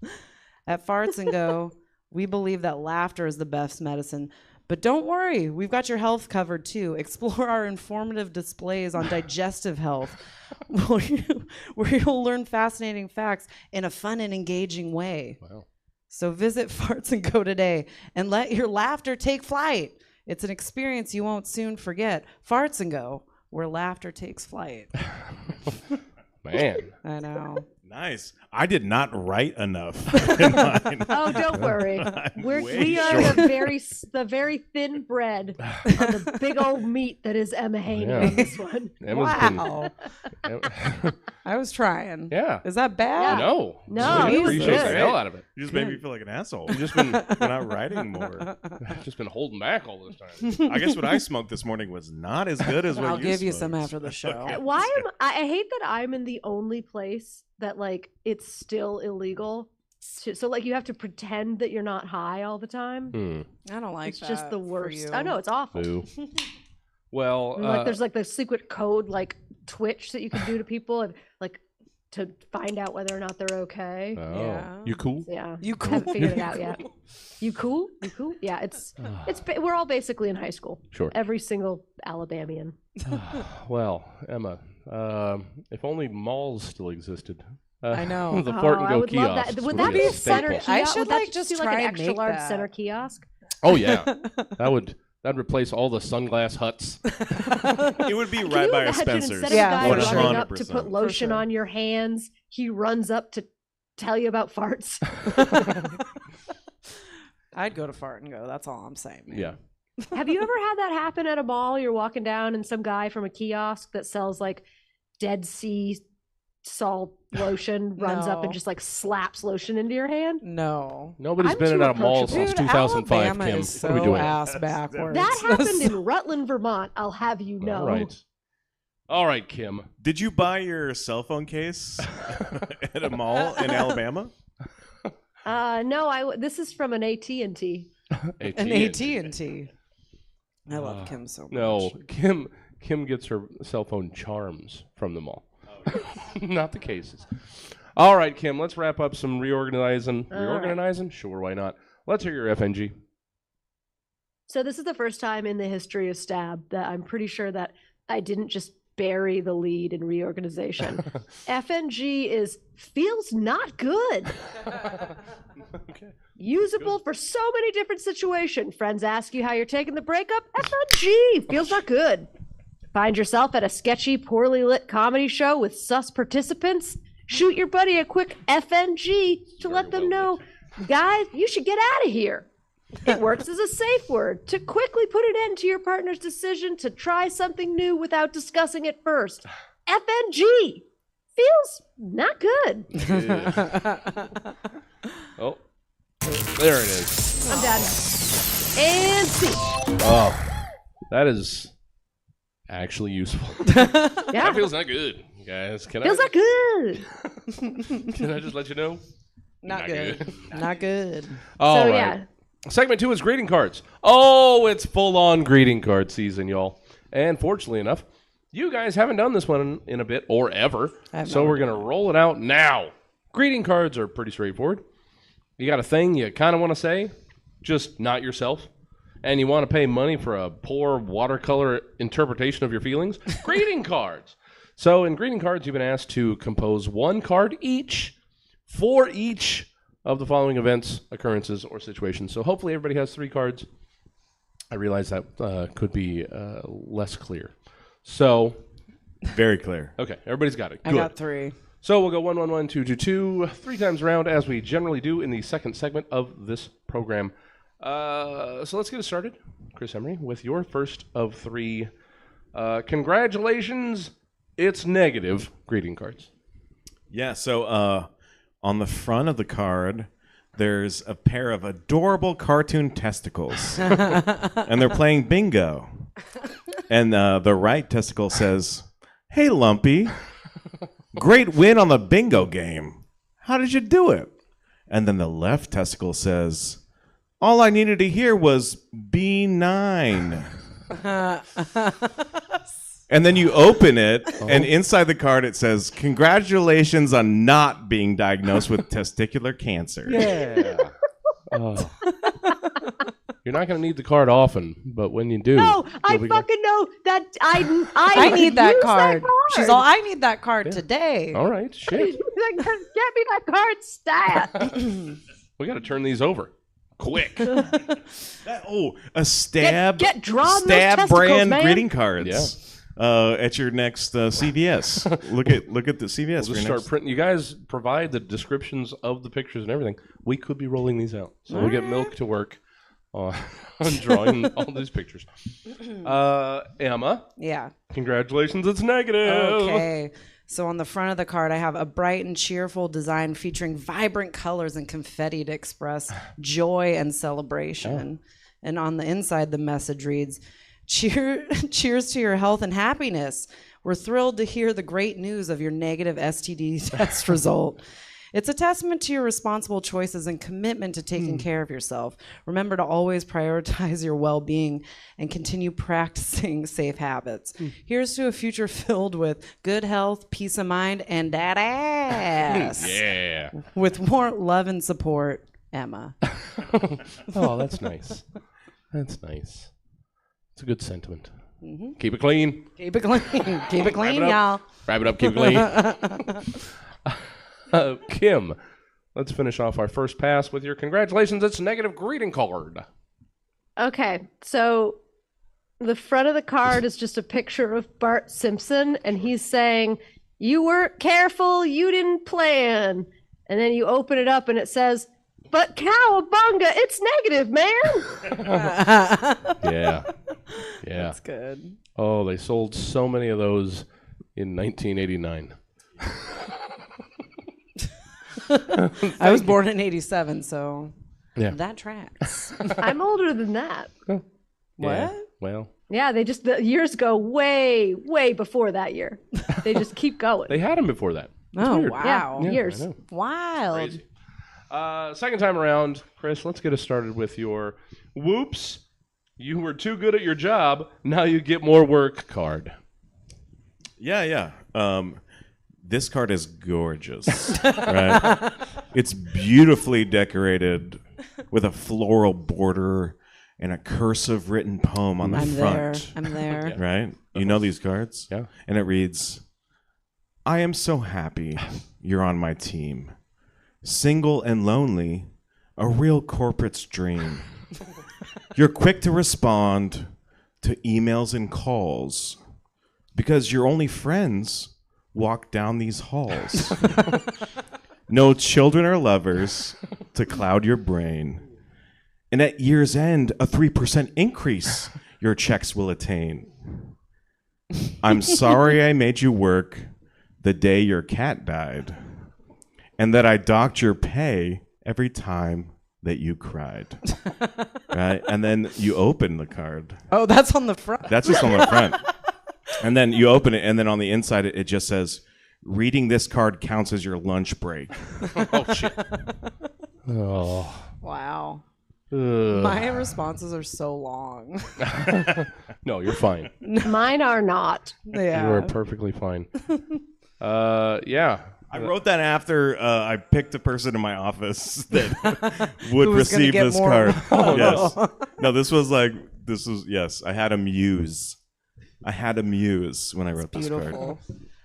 At Farts and Go, we believe that laughter is the best medicine. But don't worry, we've got your health covered too. Explore our informative displays on digestive health, where you'll learn fascinating facts in a fun and engaging way. Wow. So visit Farts and Go today and let your laughter take flight. It's an experience you won't soon forget. Farts and Go, where laughter takes flight. Man. I know. Nice. I did not write enough in mine. Oh, don't worry. We are the very thin bread on the big old meat that is Emma Haney on this one. Wow. I was trying. Yeah. Is that bad? No. No, We it was appreciate the good. hell out of it. You just made me feel like an asshole. You've just been We're not writing more. just been holding back all this time. I guess what I smoked this morning was not as good as what I'll give you smoked. some after the show. Okay. I hate that I'm in the only place that like it's still illegal. So like you have to pretend that you're not high all the time. I don't like It's that. just the for worst. you. I know, it's awful. Boo. Well, And, like there's like the secret code like Twitch that you can do to people and like to find out whether or not they're okay. Yeah. You cool? Yeah. You I cool? haven't figured it out yet. You cool? You cool? Yeah, we're all basically in high school. Sure. Every single Alabamian. Well, Emma, if only malls still existed. I know. The fart and I go would love kiosks that. Would that be a center staple. kiosk? I should, Would that like, just be like try an and extra make large that. center kiosk? Oh yeah, that'd replace all the sunglass huts. It would be Can right you by a imagine Spencer's. instead of Yeah, a guy for running sure. up to put 100%. lotion sure. on your hands, he runs up to tell you about farts? I'd go to Fart and Go. That's all I'm saying. Man. Yeah. Have you ever had that happen at a mall? You're walking down and some guy from a kiosk that sells like Dead Sea salt lotion runs up No. and just like slaps lotion into your hand? No. Nobody's I'm been too in a mall approachable. since Dude, 2005. Alabama Kim, is so what are we doing? ass backwards. That happened in Rutland, Vermont. I'll have you know. All right, Kim. Did you buy your cell phone case at a mall in Alabama? No, this is from an AT&T. An AT&T. I love Kim so much. No, Kim gets her cell phone charms from the mall. Not the cases. All right, Kim, let's wrap up some reorganizing. Reorganizing? Sure, why not? Let's hear your FNG. So this is the first time in the history of Stab that I'm pretty sure that I didn't just bury the lead in reorganization. FNG is feels not good. Okay. Usable for so many different situations. Friends ask you how you're taking the breakup. FNG feels not good. Find yourself at a sketchy, poorly lit comedy show with sus participants. Shoot your buddy a quick FNG to let them know, guys, you should get out of here. It works as a safe word to quickly put an end to your partner's decision to try something new without discussing it first. FNG feels not good. Oh, there it is. I'm done. And see. Oh, that is actually useful. That Yeah, feels not good, guys. feels not good. Can I just let you know? Not good. Not good. All So right. yeah, Segment 2 is greeting cards. Oh, it's full-on greeting card season, y'all. And fortunately enough, you guys haven't done this one in a bit or ever, so we're going to roll it out now. Greeting cards are pretty straightforward. You got a thing you kind of want to say, just not yourself, and you want to pay money for a poor watercolor interpretation of your feelings? Greeting cards. So in greeting cards, you've been asked to compose one card each for each of the following events, occurrences, or situations. So hopefully everybody has 3 cards. I realize that could be less clear. So, Very clear. okay, everybody's got it. I Good. got 3. So we'll go 1, 1, 1, 2, 2, 2, 3 times around, as we generally do in the second segment of this program. So let's get it started. Chris Emery, with your first of 3. Congratulations, it's negative greeting cards. Yeah, so on the front of the card, there's a pair of adorable cartoon testicles, and they're playing bingo. And the right testicle says, "Hey, Lumpy, great win on the bingo game. How did you do it?" And then the left testicle says, "All I needed to hear was B9." And then you open it, and inside the card it says, "Congratulations on not being diagnosed with testicular cancer." Yeah. Oh. You're not going to need the card often, but when you do, No, I you'll be fucking know that I need that use card. She's all, I need that card today. all right. Shit, Like, get me that card stat. we got to turn these over quick. A stab, Get drawn those stab testicles, brand man. greeting cards. At your next CVS. look at the CVS. We'll for just your start next- printing. You guys provide the descriptions of the pictures and everything. We could be rolling these out, so we'll get Milk to work on drawing all these pictures. Emma, Yeah. congratulations. It's negative. Okay. So on the front of the card, I have a bright and cheerful design featuring vibrant colors and confetti to express joy and celebration. And on the inside, the message reads, cheers to your health and happiness. We're thrilled to hear the great news of your negative STD test result. It's a testament to your responsible choices and commitment to taking care of yourself. Remember to always prioritize your well-being and continue practicing safe habits. Here's to a future filled with good health, peace of mind, and that ass. Yeah. With more love and support, Emma. Oh, that's nice. That's nice. It's a good sentiment. Keep it clean. Keep it clean. Keep it clean, it up. y'all. Wrap it up. Keep it clean. Kim, let's finish off our first pass with your congratulations. It's a negative greeting card. Okay, so the front of the card is just a picture of Bart Simpson, and he's saying, "You weren't careful, you didn't plan." And then you open it up, and it says, "But cowabunga, it's negative, man." Yeah. Yeah. That's good. Oh, they sold so many of those in 1989. I was born in 87, so Yeah. that tracks. I'm older than that. What? Yeah. Well, Yeah, the years go way, way before that year. They just keep going. they had them before that. It's Oh, weird. wow. Yeah, years. I know. Wild. Crazy. Second time around, Chris, let's get us started with your whoops. You were too good at your job. Now you get more work card. Yeah. This card is gorgeous. Right? It's beautifully decorated with a floral border and a cursive written poem on the I'm there. front. I'm there. Right? You know these cards? Yeah. And it reads, "I am so happy you're on my team. Single and lonely, a real corporate's dream. You're quick to respond to emails and calls because your only friends walk down these halls. No children or lovers to cloud your brain. And at year's end, a 3% increase your checks will attain. I'm sorry I made you work the day your cat died, and that I docked your pay every time that you cried." Right? And then you open the card. Oh, that's on the front. That's just on the front. And then you open it, and then on the inside, it just says, "Reading this card counts as your lunch break." Oh, shit. Oh. Wow. Ugh. My responses are so long. No, you're fine. Mine are not. Yeah. You are perfectly fine. Yeah. I wrote that after I picked a person in my office that would Who was gonna receive get this more? card. Oh, Yes. no. No, yes. I had a muse. I had a muse when I wrote this card. Beautiful.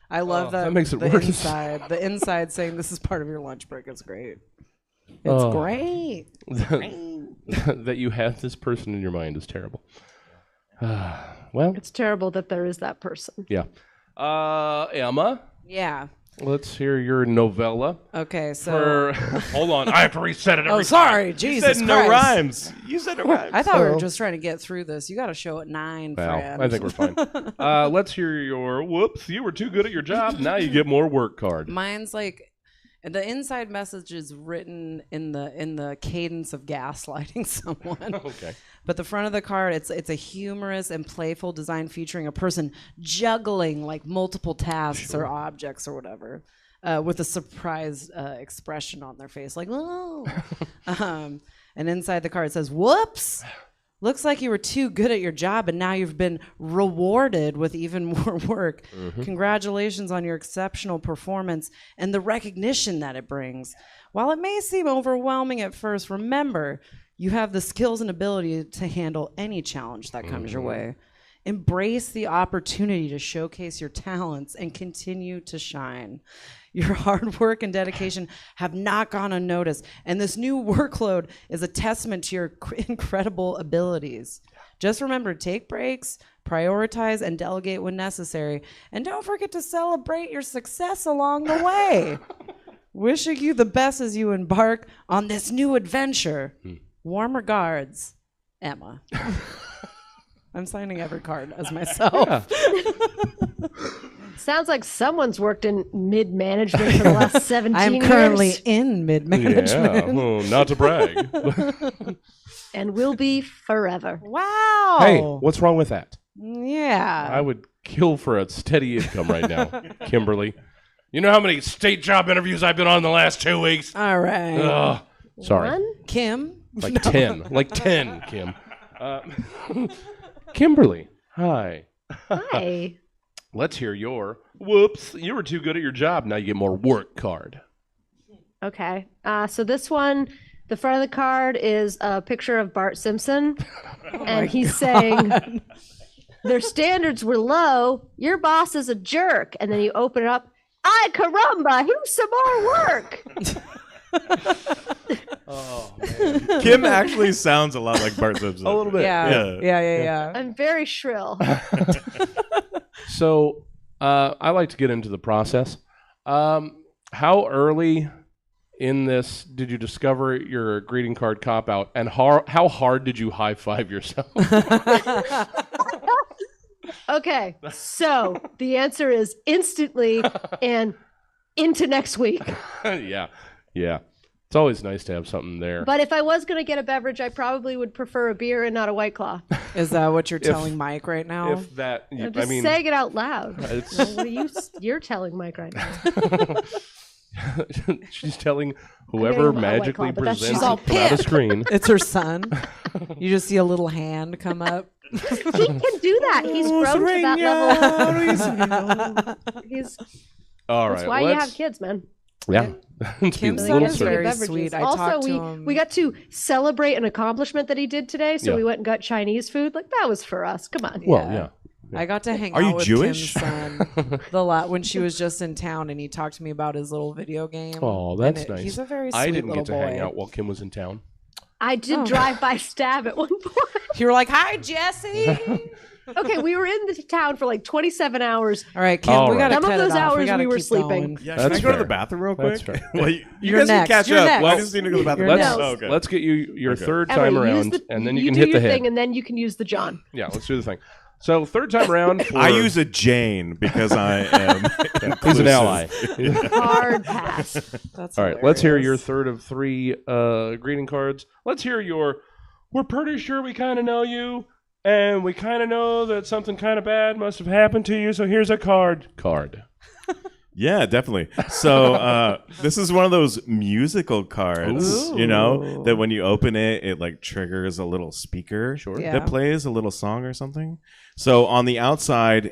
I love that. that makes it the worse. Inside, the inside saying this is part of your lunch break is great. It's Oh. great. That you had this person in your mind is terrible. Well, It's terrible that there is that person. yeah. Emma, Yeah. let's hear your novella. Okay. So. Hold on, I have to reset it every Oh, sorry. Jesus You said Christ. no rhymes. You said no rhymes. I thought we were just trying to get through this. You got to show at 9, Well, friend. I think we're fine. Let's hear your whoops. You were too good at your job. Now you get more work card. Mine's like, And the inside message is written in the cadence of gaslighting someone. Okay. But the front of the card, it's a humorous and playful design featuring a person juggling like multiple tasks or objects or whatever, with a surprised expression on their face, like oh. And inside the card it says, "Whoops! Looks like you were too good at your job, and now you've been rewarded with even more work. Congratulations on your exceptional performance and the recognition that it brings. While it may seem overwhelming at first, remember, you have the skills and ability to handle any challenge that comes your way. Embrace the opportunity to showcase your talents and continue to shine. Your hard work and dedication have not gone unnoticed, and this new workload is a testament to your incredible abilities. Just remember, take breaks, prioritize, and delegate when necessary, and don't forget to celebrate your success along the way. Wishing you the best as you embark on this new adventure. Warm regards, Emma." I'm signing every card as myself. Sounds like someone's worked in mid-management for the last 17 years. I'm currently in mid-management. Yeah, not to brag. And will be forever. Wow. Hey, what's wrong with that? Yeah. I would kill for a steady income right now, Kimberly. You know how many state job interviews I've been on the last 2 weeks? All right. Ugh. Sorry. One? Kim? Like 10. Like 10, Kim. Kimberly, hi. Hi. Let's hear your, whoops, you were too good at your job. Now you get more work card. Okay. So this one, the front of the card is a picture of Bart Simpson. And he's saying, their standards were low. Your boss is a jerk. And then you open it up. Ay, caramba, here's some more work. Oh, man. Kim actually sounds a lot like Bart Simpson. A little bit. Yeah. I'm very shrill. So I like to get into the process. How early in this did you discover your greeting card cop-out, and how hard did you high-five yourself? Okay, so the answer is instantly and into next week. Yeah. It's always nice to have something there. But if I was going to get a beverage, I probably would prefer a beer and not a White Claw. Is that what you're telling Mike right now? If that, I'm just saying it out loud. What you're telling Mike right now. She's telling whoever Okay, magically White Claw, but that's- presents She's all it without a pissed. screen. It's her son. You just see a little hand come up. He can do that. He's grown to that level. He's All right. That's why you have kids, man. Yeah. Kim's They son get is to get very beverages. sweet. I Also, talked to him. we got to celebrate an accomplishment that he did today. So Yeah. we went and got Chinese food. Like that was for us. Come on. Well, yeah. I got to hang Are out you with Jewish? Kim's son when she was just in town, and he talked to me about his little video game. Oh, that's And nice. He's a very sweet I didn't little get to boy. hang out while Kim was in town. I did drive by stab at one point. You were like, "Hi, Jesse." Okay, we were in the town for like 27 hours. All right, Kim, All we right. gotta Some of cut those it off. hours gotta we were keep sleeping. going. Yeah, That's can I go to fair. the bathroom real quick? That's right. Well, you You're guys next. can catch You're up. next. Well, I just need to go to the bathroom. You're Let's, next. Oh, okay. let's get you your third Emily, time around, use and then you can do hit your the head. thing, and then you can use the John. Yeah, let's do the thing. So third time around. For, I use a Jane because I am He's an ally. Hard pass. That's All right, let's hear your hilarious. third of three greeting cards. Let's hear your, we're pretty sure we kind of know you, and we kind of know that something kind of bad must have happened to you, so here's a card. Yeah, definitely. So this is one of those musical cards, you know, that when you open it, it like triggers a little speaker Yeah. that plays a little song or something. So on the outside,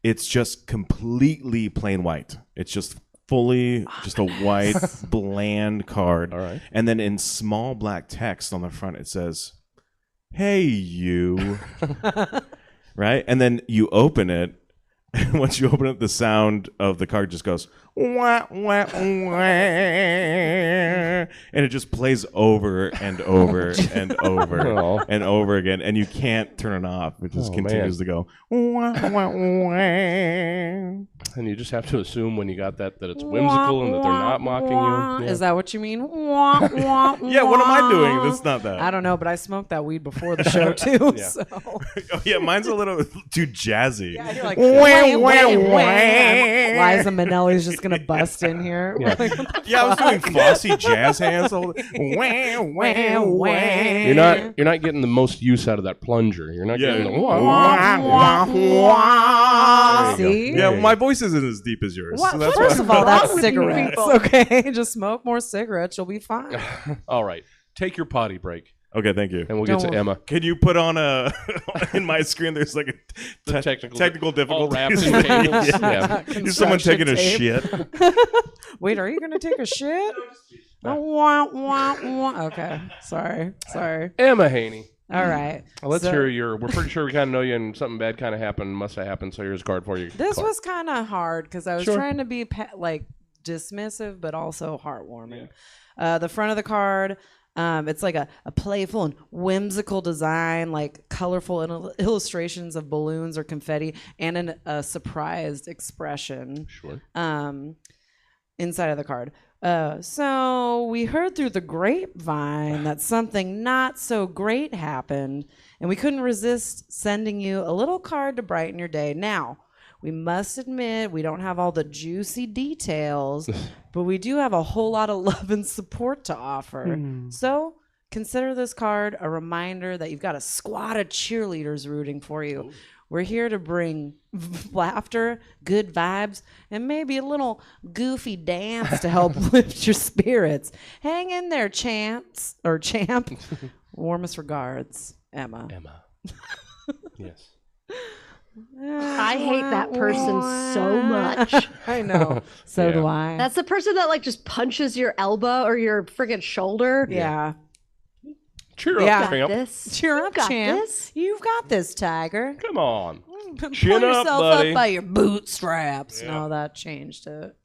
it's just completely plain white. It's just fully just a white, bland card. All right. And then in small black text on the front, it says, "Hey, you." Right? And then you open it. And once you open it, the sound of the card just goes, wah, wah, wah, and it just plays over and over and over Oh. and over again. And you can't turn it off. It just Oh, continues man. to go, wah, wah, wah. And you just have to assume when you got that it's whimsical and that they're not mocking you. Yeah. Is that what you mean? Wah, wah, Yeah, what am I doing? wah. That's not that. I don't know, but I smoked that weed before the show too. Yeah. So Oh, yeah, mine's a little too jazzy. yeah, you're like, Wah, wah, wah, wah, wah. wah. Liza Minnelli's just gonna bust in here. Yeah. Yeah, I was doing flossy jazz hands. All You're not getting the most use out of that plunger. You're not getting the See? Yeah, my voice isn't as deep as yours. So that's First of all, that's Wrong with you cigarettes. people? Okay, just smoke more cigarettes. You'll be fine. All right. Take your potty break, okay, thank you. and we'll get Don't to Emma. Can you put on a in my screen? There's like a technical All difficulty. wrapped in cables. Yeah. Is someone taking a Construction shit? Wait, are you gonna take a shit? Wah, wah, wah. Okay, sorry. Emma Haney. All right. Let's So- hear we're pretty sure we kind of know you, and something bad kind of happened, must have happened, so here's a card for you. This was kind of hard because I was Sure. trying to be dismissive, but also heartwarming. The front of the card, it's like a playful and whimsical design, like colorful illustrations of balloons or confetti, and a surprised expression. Sure. Inside of the card. So we heard through the grapevine that something not so great happened, and we couldn't resist sending you a little card to brighten your day. Now, we must admit we don't have all the juicy details, but we do have a whole lot of love and support to offer. So consider this card a reminder that you've got a squad of cheerleaders rooting for you. We're here to bring laughter, good vibes, and maybe a little goofy dance to help lift your spirits. Hang in there, champ. Warmest regards, Emma. Yes. I hate that person so much. I know. So do I. That's the person that like just punches your elbow or your friggin' shoulder. yeah. Cheer Yeah. up, champ. This. Cheer You up, got champ. this. You've got this, Tiger. Come on. Pull Chin up, yourself buddy. up by your bootstraps. No, that changed it.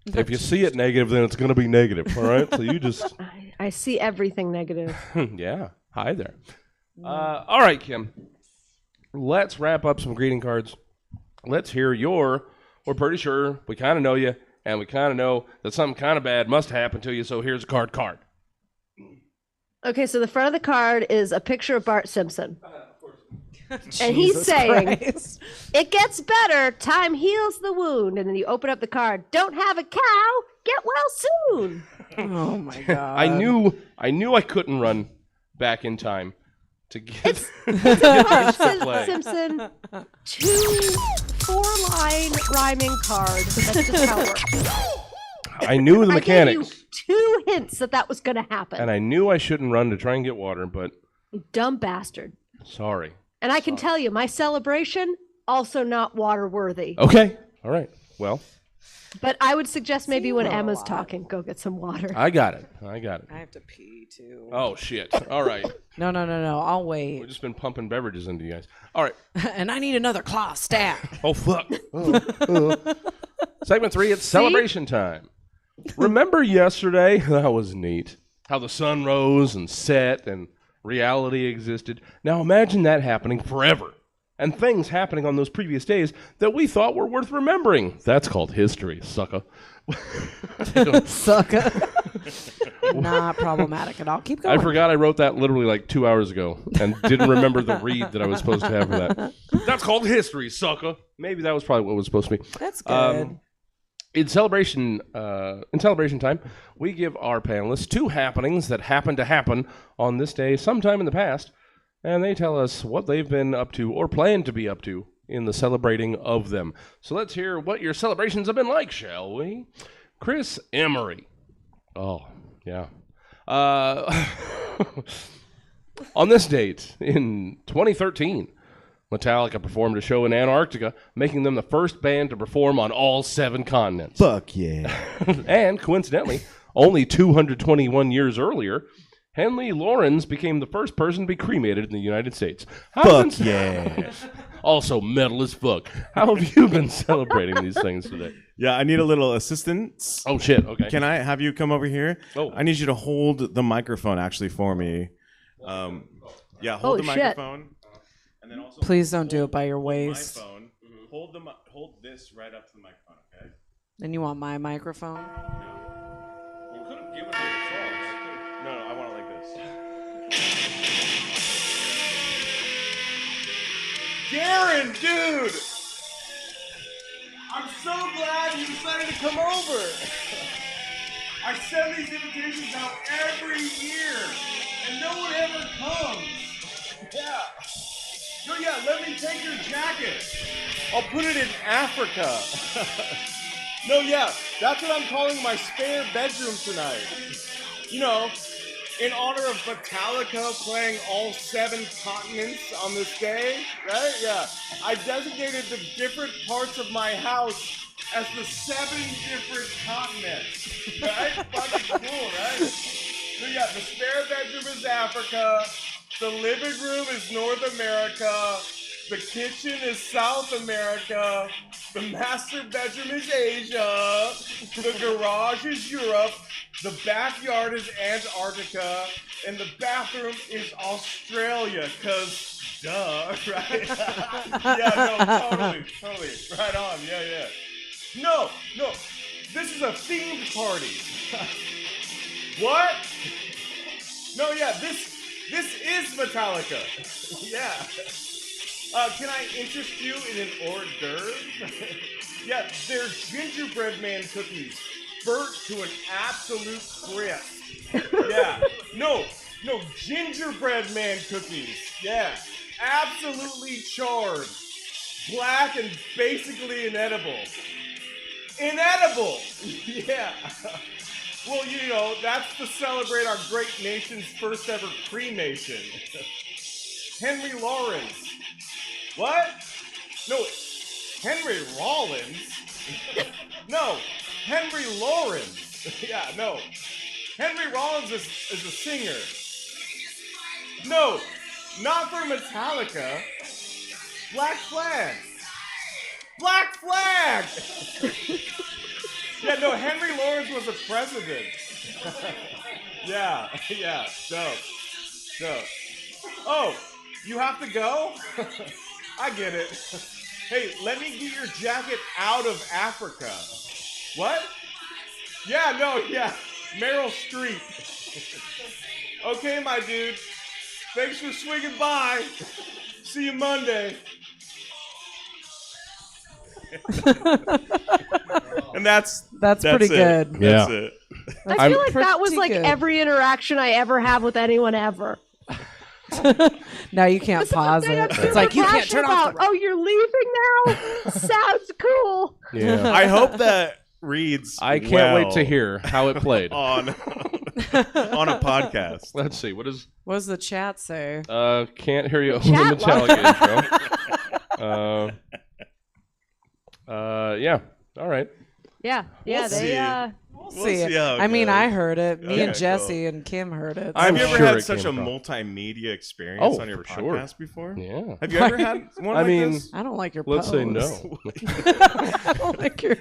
If you see it negative, then it's going to be negative, all right? So you just, I see everything negative. yeah. Hi there. All right, Kim. Let's wrap up some greeting cards. Let's hear we're pretty sure we kind of know you, and we kind of know that something kind of bad must happen to you, so here's a card. Okay, so the front of the card is a picture of Bart Simpson. And he's Jesus saying, Christ. it gets better, time heals the wound. And then you open up the card, don't have a cow, get well soon. Oh my God. I knew I couldn't run back in time to get Bart Simpson, 2 4-line rhyming card. That's just how it works. I knew the I gave you mechanics, 2 hints that was going to happen. and I knew I shouldn't run to try and get water, but You dumb bastard. sorry. And I can tell you, my celebration, also not water worthy. Okay. All right. Well, But I would suggest maybe when a Emma's lot. talking, go get some water. I got it. I have to pee too. Oh, shit. All right. No. I'll We've wait. just been pumping beverages into you guys. All right. And I need another claw stat. Oh, fuck. Segment 3, it's celebration time. Remember yesterday? That was neat. How the sun rose and set and reality existed. Now imagine that happening forever. And things happening on those previous days that we thought were worth remembering. That's called history, sucker. Sucker. Not problematic at all. Keep going. I forgot I wrote that literally like 2 hours ago and didn't remember the read that I was supposed to have for that. That's called history, sucker. Maybe that was probably what it was supposed to be. That's good. In celebration time, we give our panelists 2 happenings that happened to happen on this day sometime in the past, and they tell us what they've been up to or plan to be up to in the celebrating of them. So let's hear what your celebrations have been like, shall we? Chris Emery. Oh, yeah. On this date in 2013, Metallica performed a show in Antarctica, making them the first band to perform on all 7 continents. Fuck yeah. And coincidentally, only 221 years earlier, Henley Lawrence became the first person to be cremated in the United States. Fuck yeah. Also metal as fuck. How have you been celebrating these things today? Yeah, I need a little assistance. Oh, shit. Okay. Can I have you come over here? Oh. I need you to hold the microphone actually for me. Yeah, hold Holy the shit. microphone. And then also Please don't do it by your hold waist. my phone. Hold this right up to the microphone, okay? Then you want my microphone? You could have given me the songs. No, I want it like this. Garen, dude! I'm so glad you decided to come over. I send these invitations out every year, and no one ever comes. Yeah. No, yeah, let me take your jacket. I'll put it in Africa. No, yeah, that's what I'm calling my spare bedroom tonight. You know, in honor of Metallica playing all 7 continents on this day, right? Yeah. I designated the different parts of my house as the 7 different continents. Right? Fucking cool, right? So yeah, the spare bedroom is Africa, the living room is North America, the kitchen is South America, the master bedroom is Asia, the garage is Europe, the backyard is Antarctica, and the bathroom is Australia, cause duh, right? Yeah, no, totally, right on, yeah. No, this is a themed party. What? No, yeah, this is Metallica. Yeah. Can I interest you in an hors d'oeuvre? Yeah, they're gingerbread man cookies, burnt to an absolute crisp. Yeah. No, gingerbread man cookies. Yeah. Absolutely charred. Black and basically inedible. Inedible! Yeah. Well, you know, that's to celebrate our great nation's first ever cremation. Henry Lawrence. What? No, Henry Rollins? No, Henry Lawrence. Yeah, no. Henry Rollins is a singer. No, not for Metallica. Black Flag. Black Flag! Yeah, no, Henry Lawrence was a president. Yeah, dope. Oh, you have to go? I get it. Hey, let me get your jacket out of Africa. What? Yeah, Meryl Streep. Okay, my dude. Thanks for swinging by. See you Monday. And that's pretty good. That's it. I feel like that was pretty like good. every interaction I ever have with anyone ever. Now you can't pause it. It's like you can't turn off. Oh, you're leaving now? Sounds cool. Yeah. I hope that reads. I can't well wait to hear how it played. on a podcast. Let's see. What does the chat say? Can't hear you over Chat the Metallica intro. Yeah. All right. Yeah, We'll they see. We'll see. how it I mean, goes. I heard it. Me Okay, and Jesse and Kim heard it. Have you so- ever sure had it such a came from. multimedia experience on your for sure. podcast before? Yeah. Have you ever had one I like mean, this? I don't like your Let's pose. say no. I don't like your.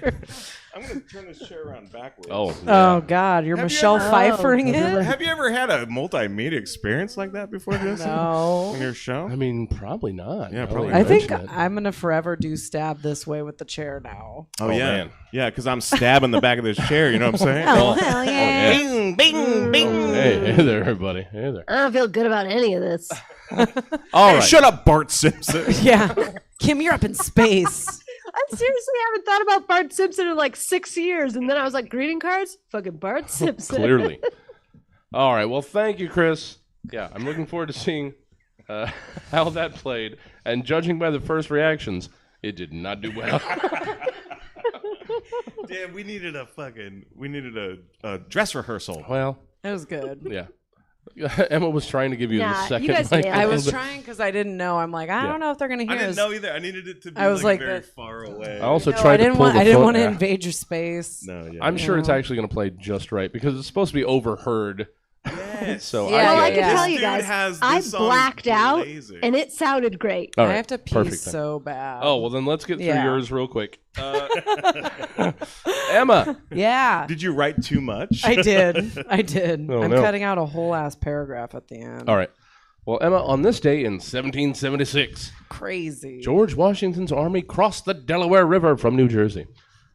I'm going to turn this chair around backwards. Oh. Yeah. Oh God, you're Have you Michelle ever- Pfeiffering it. Have you ever had a multimedia experience like that before, Jesse? No. On your show? I mean, probably not. Yeah, now that probably you not. I think mention it. I'm gonna forever do stab this way with the chair now. Oh, Oh, yeah. man. Yeah, because I'm stabbing the back of this chair, you know what I'm saying? Oh hell yeah! Bing, bing, bing. Hey there, everybody. Hey there. I don't feel good about any of this. All Hey, right. shut up, Bart Simpson. Yeah, Kim, you're up in space. I seriously haven't thought about Bart Simpson in like 6 years, and then I was like, greeting cards? Fucking Bart Simpson. Clearly. All right. Well, thank you, Chris. Yeah, I'm looking forward to seeing how that played. And judging by the first reactions, it did not do well. Damn, we needed a dress rehearsal. Well, It was good. yeah. Emma was trying to give you Nah, the second. you guys mic. nailed I it. was trying because I didn't know. I'm like, I Yeah. don't know if they're gonna hear I didn't us. know either. I needed it to be I was like very the- far away. I also No, tried I to didn't pull want. the I didn't phone- want to Yeah. invade your space. No, yeah. I'm sure it's actually going to play just right because it's supposed to be overheard. Yes. So Yeah, Well, I I get can it. yeah. tell you This dude guys, has I this song blacked out, blazing. and it sounded great. All I right, have to pee perfect then. so bad. Oh, well, then let's get through Yeah. yours real quick. Emma. Yeah, Did you write too much? I did. I did. Oh, I'm no. cutting out a whole ass paragraph at the end. All right. Well, Emma, on this day in 1776, Crazy. George Washington's army crossed the Delaware River from New Jersey.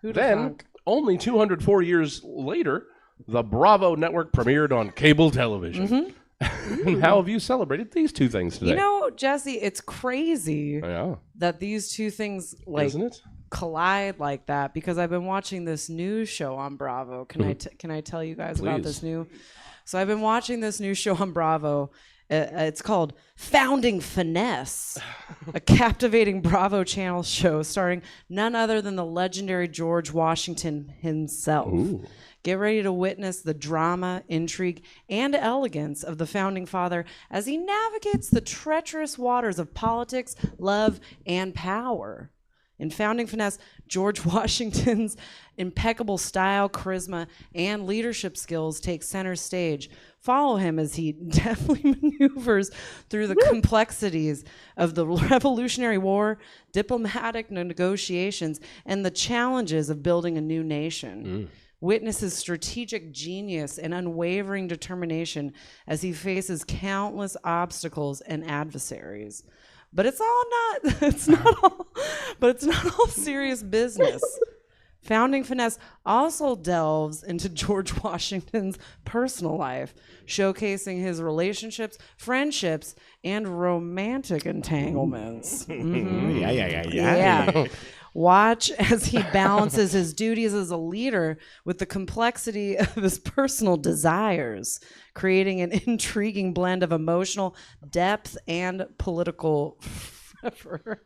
Who'da Then, thunk? only 204 years later, the Bravo network premiered on cable television. And how have you celebrated these two things today? You know, Jesse, it's crazy that these two things Isn't it? collide like that, because I've been watching this news show on Bravo. Can I tell you guys about this new? So I've been watching this new show on Bravo. It's called Founding Finesse, a captivating Bravo Channel show starring none other than the legendary George Washington himself. Ooh. Get ready to witness the drama, intrigue, and elegance of the Founding Father as he navigates the treacherous waters of politics, love, and power. In Founding Finesse, George Washington's impeccable style, charisma, and leadership skills take center stage. Follow him as he deftly maneuvers through the complexities of the Revolutionary War, diplomatic negotiations, and the challenges of building a new nation. Witness his strategic genius and unwavering determination as he faces countless obstacles and adversaries. But it's not all serious business. Founding Finesse also delves into George Washington's personal life, showcasing his relationships, friendships, and romantic entanglements. Yeah. Watch as he balances his duties as a leader with the complexity of his personal desires, creating an intriguing blend of emotional depth and political fervor.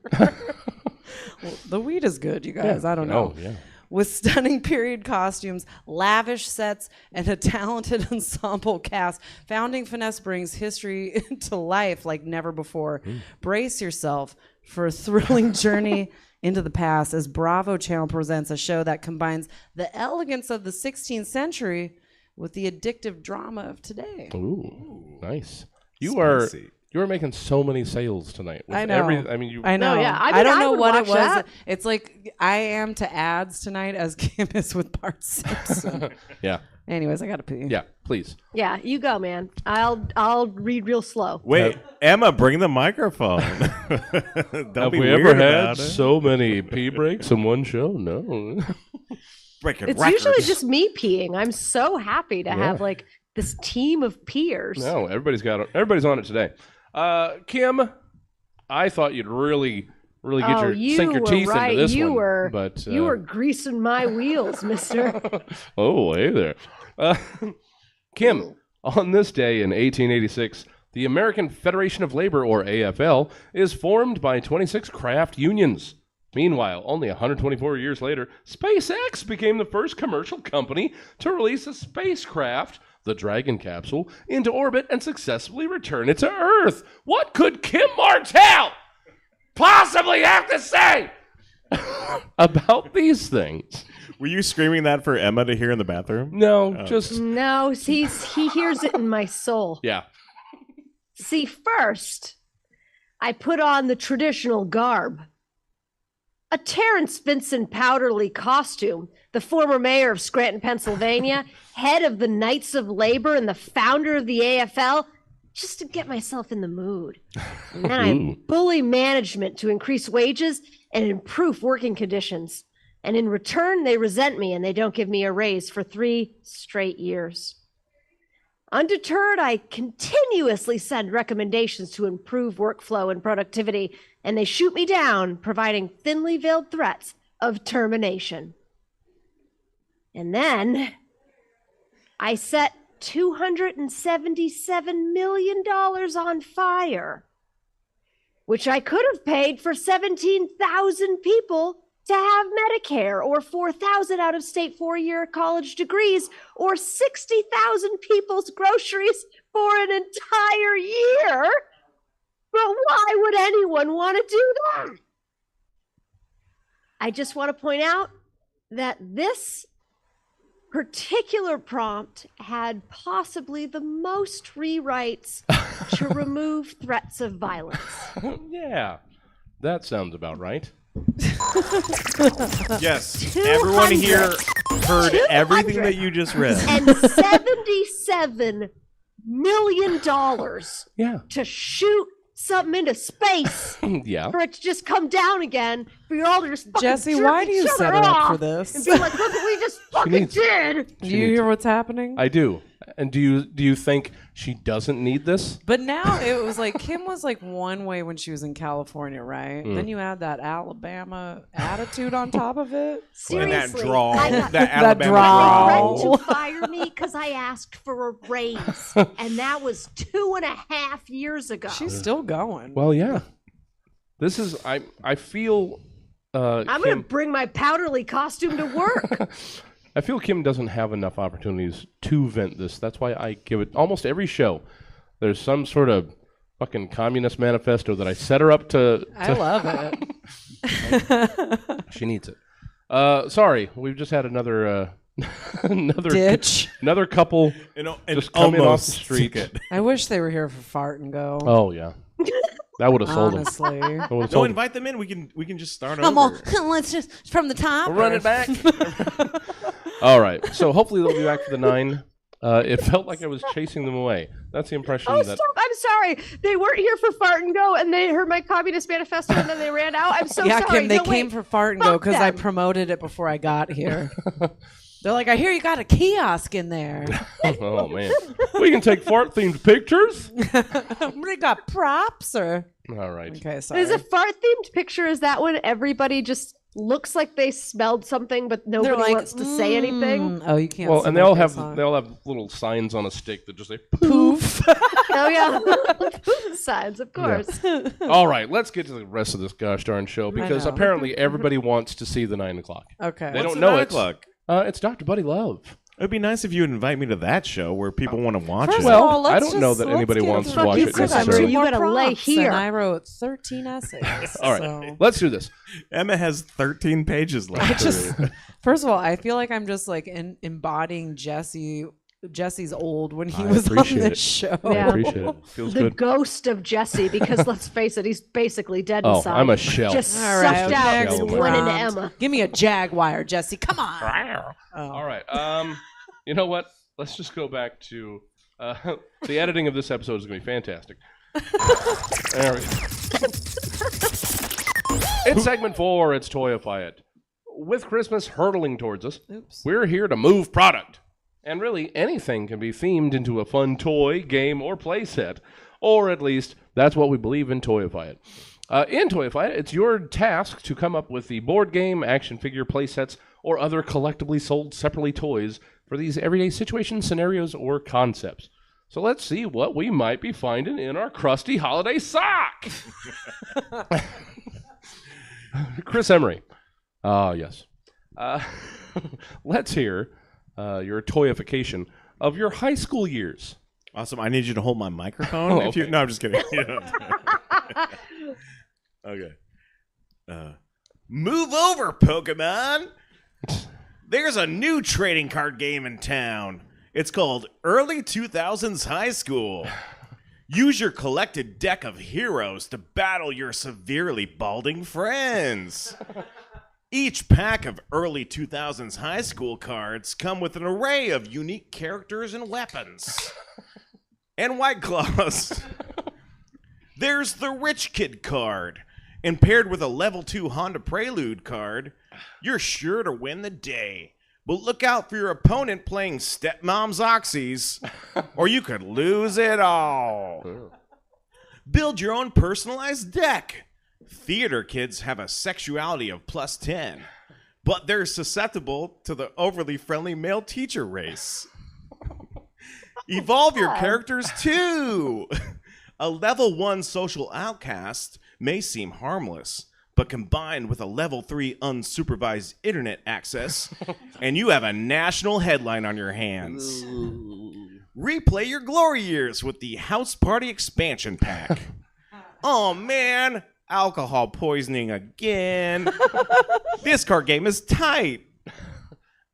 Well, the weed is good, you guys. I don't know. Oh, yeah. With stunning period costumes, lavish sets, and a talented ensemble cast, Founding Finesse brings history to life like never before. Brace yourself for a thrilling journey into the past as Bravo Channel presents a show that combines the elegance of the 16th century with the addictive drama of today. Ooh, nice. You Spicy. are making so many sales tonight. With I know. I know. No, yeah. I don't know would what it watch was. that. It's like I am to ads tonight as Kim is with Bart Simpson. Yeah. Anyways, I gotta pee. Yeah, please. Yeah, you go, man. I'll read real slow. Wait, Emma, bring the microphone. Don't Have be we weird ever had about it. so many pee breaks in one show? No. Breaking It's records. usually just me peeing. I'm so happy to have like this team of peers. No, everybody's on it today. Kim, I thought you'd really get sink your teeth into this one. But you were greasing my wheels, mister. Oh, hey there. Kim, on this day in 1886, the American Federation of Labor, or AFL, is formed by 26 craft unions. Meanwhile, only 124 years later, SpaceX became the first commercial company to release a spacecraft, the Dragon capsule, into orbit and successfully return it to Earth. What could Kim Martel possibly have to say about these things? Were you screaming that for Emma to hear in the bathroom? No, just... No, he hears it in my soul. Yeah. See, first, I put on the traditional garb. A Terrence Vincent Powderly costume, the former mayor of Scranton, Pennsylvania, head of the Knights of Labor, and the founder of the AFL, just to get myself in the mood. And then I bully management to increase wages and improve working conditions. And in return, they resent me and they don't give me a raise for 3 straight years. Undeterred, I continuously send recommendations to improve workflow and productivity, and they shoot me down, providing thinly veiled threats of termination. And then I set $277 million on fire, which I could have paid for 17,000 people to have Medicare, or 4,000 out-of-state 4-year college degrees, or 60,000 people's groceries for an entire year. But why would anyone want to do that? I just want to point out that this particular prompt had possibly the most rewrites to remove threats of violence. Yeah, that sounds about right. Yes, everyone here heard everything that you just read. And $77 million Yeah. to shoot something into space Yeah. for it to just come down again We all just fucking Jesse, jerk why do you each set other her up for off this? And be like, look what we just fucking needs- did. Do you hear what's happening? I do. And do you think she doesn't need this? But now it was like Kim was like one way when she was in California, right? Then you add that Alabama attitude on top of it. And that Seriously, drawl, I got that Alabama drawl. drawl. threatened to fire me because I asked for a raise, and that was 2.5 years ago. She's still going. Well, yeah. This is I feel I'm going Kim, to bring my powderly costume to work. I feel Kim doesn't have enough opportunities to vent this. That's why I give it almost every show. There's some sort of fucking communist manifesto that I set her up to I love it. she needs it. Sorry, we've just had another another Ditch. another couple And just come in off the almost street. took it. I wish they were here for fart and go. Oh yeah. That would have sold them. Honestly. That would've No, sold 'em. invite them in. We can just start Come on, over. let's just from the top. We'll run it back. All right. So hopefully they'll be back for the 9. It felt like I was chasing them away. That's the impression Oh, that. stop. I'm sorry. They weren't here for fart and go, and they heard my communist manifesto, and then they ran out. I'm so Yeah, sorry. Kim, they No, came wait. for fart and go Fuck because I them. promoted it before I got here. They're like, I hear you got a kiosk in there. Oh man, we can take fart-themed pictures. They got props or All right. okay, sorry. Is a fart-themed picture, is that when everybody just looks like they smelled something, but nobody They're like, wants to say anything? Oh, you can't. Well, see and they my all face have on it. they all have little signs on a stick that just say poof. Oh, yeah. Signs, of course. All right, let's get to the rest of this gosh darn show because know. apparently everybody wants to see the 9 o'clock. Okay. They What's don't the know 9 it's o'clock? It's Dr. Buddy Love. It'd be nice if you would invite me to that show where people want to watch First it. Well, of all, I let's don't know just- that let's anybody get wants to to watch you, it Chris Emery. necessarily. You gotta lay props, here. And I wrote 13 essays. All right, so. let's do this. Emma has 13 pages left. First of all, I feel like I'm just like embodying Jesse's old when he I was on appreciate this it. show. I Yeah. appreciate it. Feels The good. ghost of Jesse, because let's face it, he's basically dead Oh, inside. I'm a shell. Just All right, sucked out next and shell, went into prompt. Emma. Give me a Jaguar, Jesse. Come on. All right. You know what? Let's just go back to the editing of this episode is going to be fantastic. There we go. It's segment 4. It's Toyify It. With Christmas hurtling towards us, we're here to move product. And really, anything can be themed into a fun toy, game, or play set. Or at least, that's what we believe in Toyify It. In Toyify It, it's your task to come up with the board game, action figure, play sets, or other collectively sold separately toys for these everyday situations, scenarios, or concepts. So let's see what we might be finding in our crusty holiday sock. Chris Emery. Yes. Let's hear your toyification of your high school years. Awesome. I need you to hold my microphone. Oh, if you, okay. no, I'm just kidding. Okay. Move over, Pokemon. There's a new trading card game in town. It's called Early 2000s High School. Use your collected deck of heroes to battle your severely balding friends. Each pack of Early 2000s High School cards come with an array of unique characters and weapons. And White Claws. There's the Rich Kid card. And paired with a level 2 Honda Prelude card, you're sure to win the day. But look out for your opponent playing Stepmom's Oxys, or you could lose it all. Build your own personalized deck. Theater kids have a sexuality of +10, but they're susceptible to the overly friendly male teacher race. Evolve your characters too. A level 1 social outcast may seem harmless, but combined with a level 3 unsupervised internet access, and you have a national headline on your hands. Replay your glory years with the House Party Expansion Pack. Oh man, alcohol poisoning again. This card game is tight.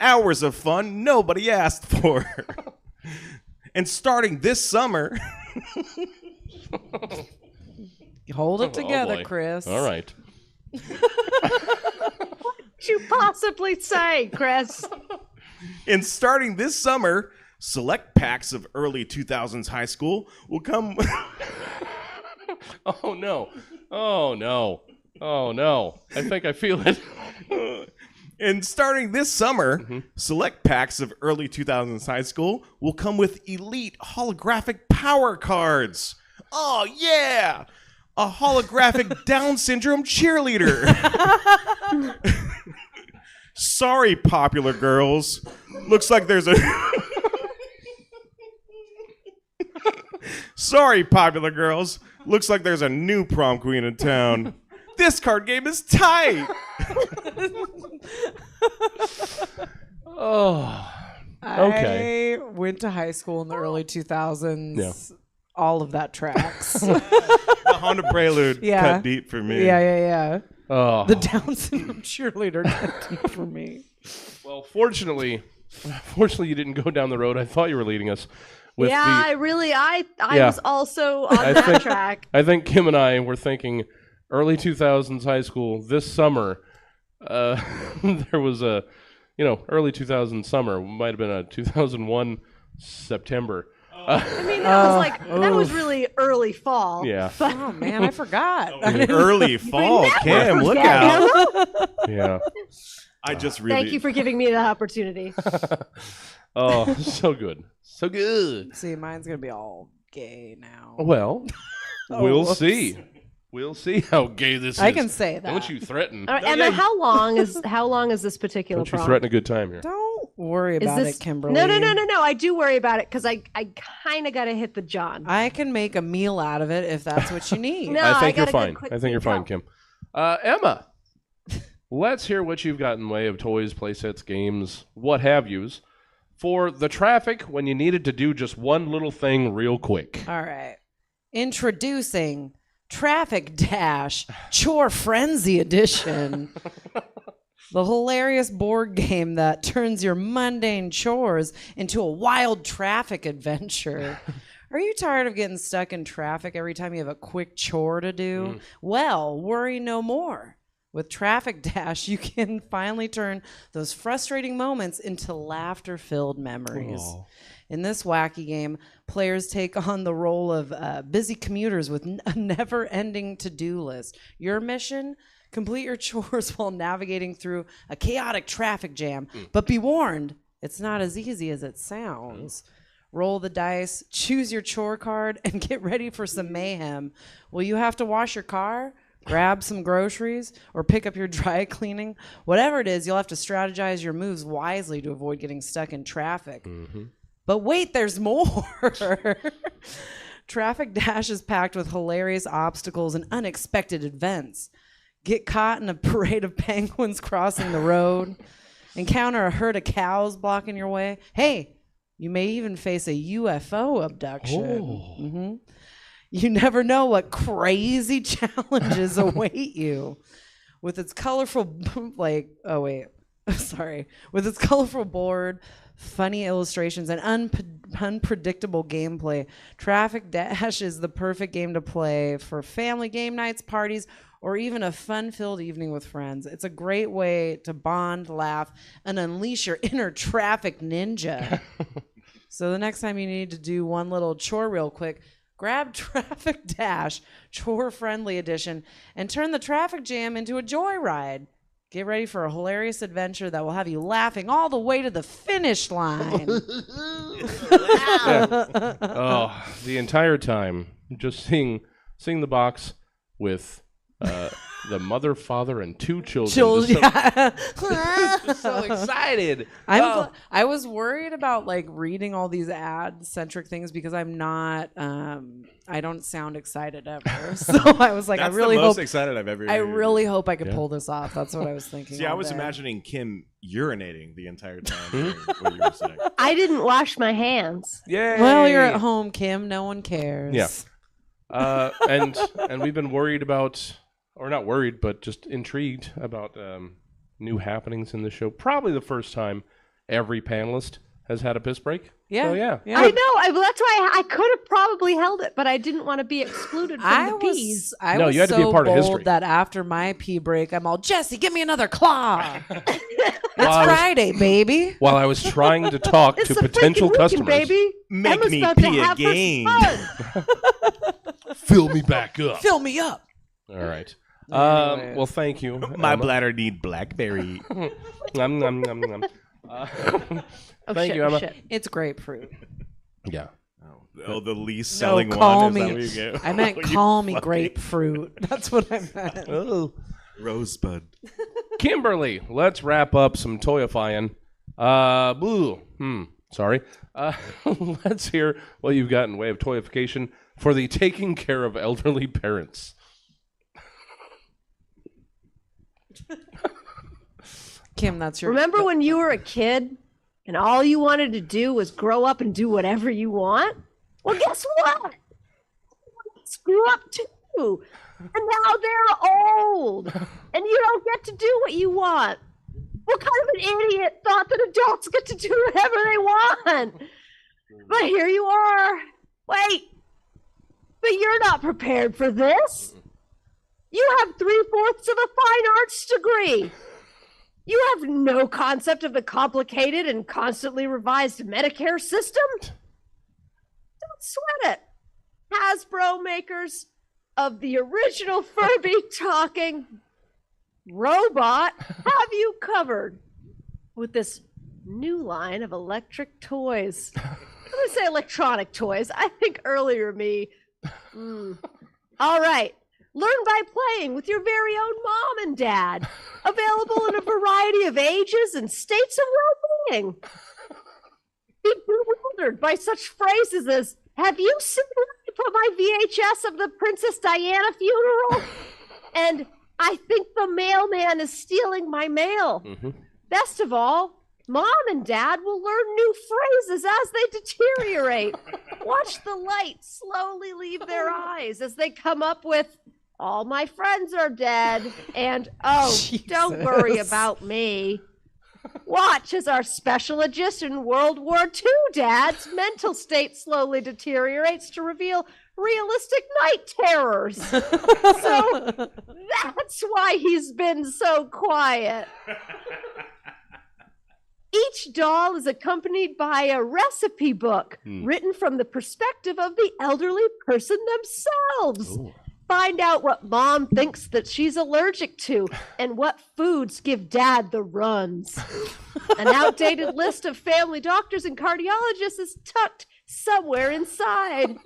Hours of fun nobody asked for. And starting this summer... Hold it together, boy. Chris. All right. What did you possibly say, Chris? And starting this summer, select packs of Early 2000s High School will come... Oh, no. Oh, no. Oh, no. I think I feel it. And starting this summer, select packs of early 2000s high school will come with elite holographic power cards. Oh, yeah! A holographic Down syndrome cheerleader. Sorry, popular girls. Looks like there's a... Sorry, popular girls. Looks like there's a new prom queen in town. This card game is tight. Oh, okay. I went to high school in the early 2000s. Yeah. All of that tracks. The Honda Prelude cut deep for me. Yeah. Oh. The Down syndrome cheerleader cut deep for me. Well, fortunately, you didn't go down the road I thought you were leading us. With I was also on that track. I think Kim and I were thinking early 2000s high school this summer. There was a, early 2000 summer. Might have been a 2001 September. I mean, that was really early fall. Yeah. Oh, man, I forgot. Early fall, Kim, look out. Yeah. I just really... Thank you for giving me that opportunity. Oh, so good. So good. See, mine's going to be all gay now. Well, we'll see. We'll see how gay this is. I can say that. Don't you threaten. Emma, how long is this particular Don't you prom? threaten a good time here. Don't worry about it, Kimberly. No. I do worry about it because I kind of got to hit the John. I can make a meal out of it if that's what you need. No, I think got you're a fine. good quick I think you're fine, Kim. Emma, let's hear what you've got in the way of toys, playsets, games, what have yous, for the traffic when you needed to do just one little thing real quick. All right. Introducing Traffic Dash Chore Frenzy Edition. The hilarious board game that turns your mundane chores into a wild traffic adventure. Are you tired of getting stuck in traffic every time you have a quick chore to do? Well, worry no more. With Traffic Dash, you can finally turn those frustrating moments into laughter-filled memories. Oh. In this wacky game, players take on the role of busy commuters with a never-ending to-do list. Your mission? Complete your chores while navigating through a chaotic traffic jam. But be warned, it's not as easy as it sounds. Roll the dice, choose your chore card, and get ready for some mayhem. Will you have to wash your car, grab some groceries, or pick up your dry cleaning? Whatever it is, you'll have to strategize your moves wisely to avoid getting stuck in traffic. But wait, there's more. Traffic Dash is packed with hilarious obstacles and unexpected events. Get caught in a parade of penguins crossing the road. Encounter a herd of cows blocking your way. Hey, you may even face a UFO abduction. You never know what crazy challenges await you. With its colorful, with its colorful board, funny illustrations, and unpredictable gameplay, Traffic Dash is the perfect game to play for family game nights, parties, or even a fun-filled evening with friends. It's a great way to bond, laugh, and unleash your inner traffic ninja. So the next time you need to do one little chore real quick, grab Traffic Dash, chore-friendly edition, and turn the traffic jam into a joyride. Get ready for a hilarious adventure that will have you laughing all the way to the finish line. Oh, the entire time, just seeing the box with the mother, father, and two children. Just so excited. I was worried about reading all these ad-centric things because I'm not. I don't sound excited ever. So I was like, That's I really the most hope. excited I've ever. I really hope I could pull this off. That's what I was thinking. See, I was imagining Kim urinating the entire time when you were sitting. I didn't wash my hands. Yeah. Well, you're at home, Kim. No one cares. Yeah. And we've been worried about, or not worried, but just intrigued about new happenings in the show. Probably the first time every panelist has had a piss break. Yeah. So, yeah. I know. That's why I could have probably held it, but I didn't want to be excluded from the peas. I was you had to be a part of history. That after my pee break, I'm all, Jesse, give me another claw. It's Friday, baby. While I was trying to talk to potential customers. Baby. Make Emma's me about pee to have again. her fun. Fill me back up. Fill me up. All right. Anyways. Well, thank you. My Emma. bladder need blackberry. Nom, nom, nom, nom. Thank you, Emma. It's grapefruit. Yeah. Oh, the least selling call one. me. Is that what you get? I meant You call me fucking grapefruit. That's what I meant. Oh. Rosebud. Kimberly, let's wrap up some toyifying. Sorry. Let's hear what you've got in way of toyification for the taking care of elderly parents. Kim, that's your. Remember when you were a kid and all you wanted to do was grow up and do whatever you want? Well, guess what? Screw up too. And now they're old and you don't get to do what you want. What kind of an idiot thought that adults get to do whatever they want? But here you are. Wait, but you're not prepared for this. You have 3/4 of a fine arts degree. You have no concept of the complicated and constantly revised Medicare system. Don't sweat it. Hasbro, makers of the original Furby talking robot, have you covered with this new line of electric toys. I'm going to say electronic toys. I think earlier me. All right. Learn by playing with your very own mom and dad. Available in a variety of ages and states of well-being. Be bewildered by such phrases as, have you seen where I put my VHS of the Princess Diana funeral? And I think the mailman is stealing my mail. Best of all, mom and dad will learn new phrases as they deteriorate. Watch the light slowly leave their eyes as they come up with, all my friends are dead, and don't worry about me. Watch as our special edition in World War II dad's mental state slowly deteriorates to reveal realistic night terrors. So that's why he's been so quiet. Each doll is accompanied by a recipe book written from the perspective of the elderly person themselves. Ooh. Find out what mom thinks that she's allergic to and what foods give dad the runs. An outdated list of family doctors and cardiologists is tucked somewhere inside.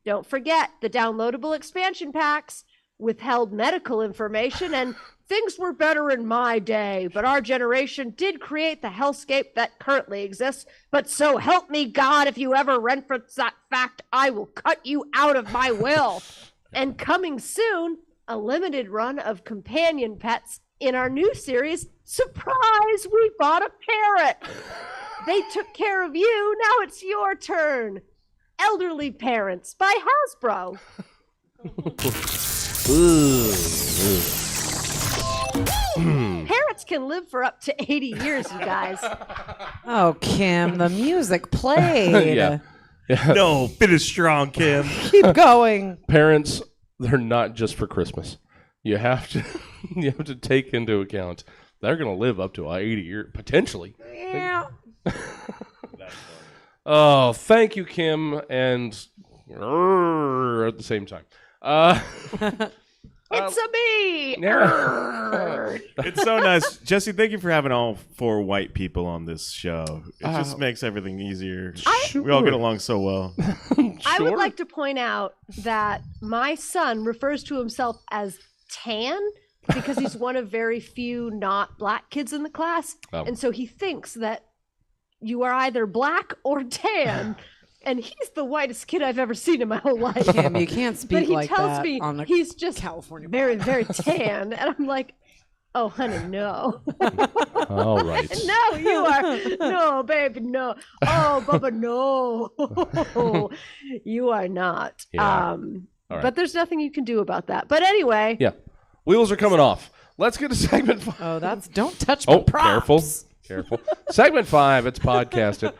Don't forget the downloadable expansion packs, withheld medical information, and things were better in my day, but our generation did create the hellscape that currently exists. But so help me God, if you ever reference that fact, I will cut you out of my will. And coming soon, a limited run of companion pets in our new series, Surprise, we bought a parrot. They took care of you, now it's your turn. Elderly Parents by Hasbro. Parrots can live for up to 80 years, you guys. Oh, Kim, the music played. Yeah. No, finish strong, Kim. Keep going. Parents, they're not just for Christmas. You have to take into account they're going to live up to 80 years, potentially. Yeah. Oh, thank you, Kim, and at the same time. It's a me. It's so nice. Jesse, thank you for having all 4 white people on this show. It just makes everything easier. We all get along so well. I would like to point out that my son refers to himself as tan because he's one of very few not black kids in the class. And so he thinks that you are either black or tan. And he's the whitest kid I've ever seen in my whole life. Kim, you can't speak like that. But he tells me on he's just California very, very tan. And I'm like, oh, honey, no. All right. No, you are. No, baby, no. Oh, Bubba, no. You are not. Yeah. Right. But there's nothing you can do about that. But anyway. Yeah. Wheels are coming off. Let's get to segment 5. Oh, don't touch my props. Careful. Segment 5, it's podcasting.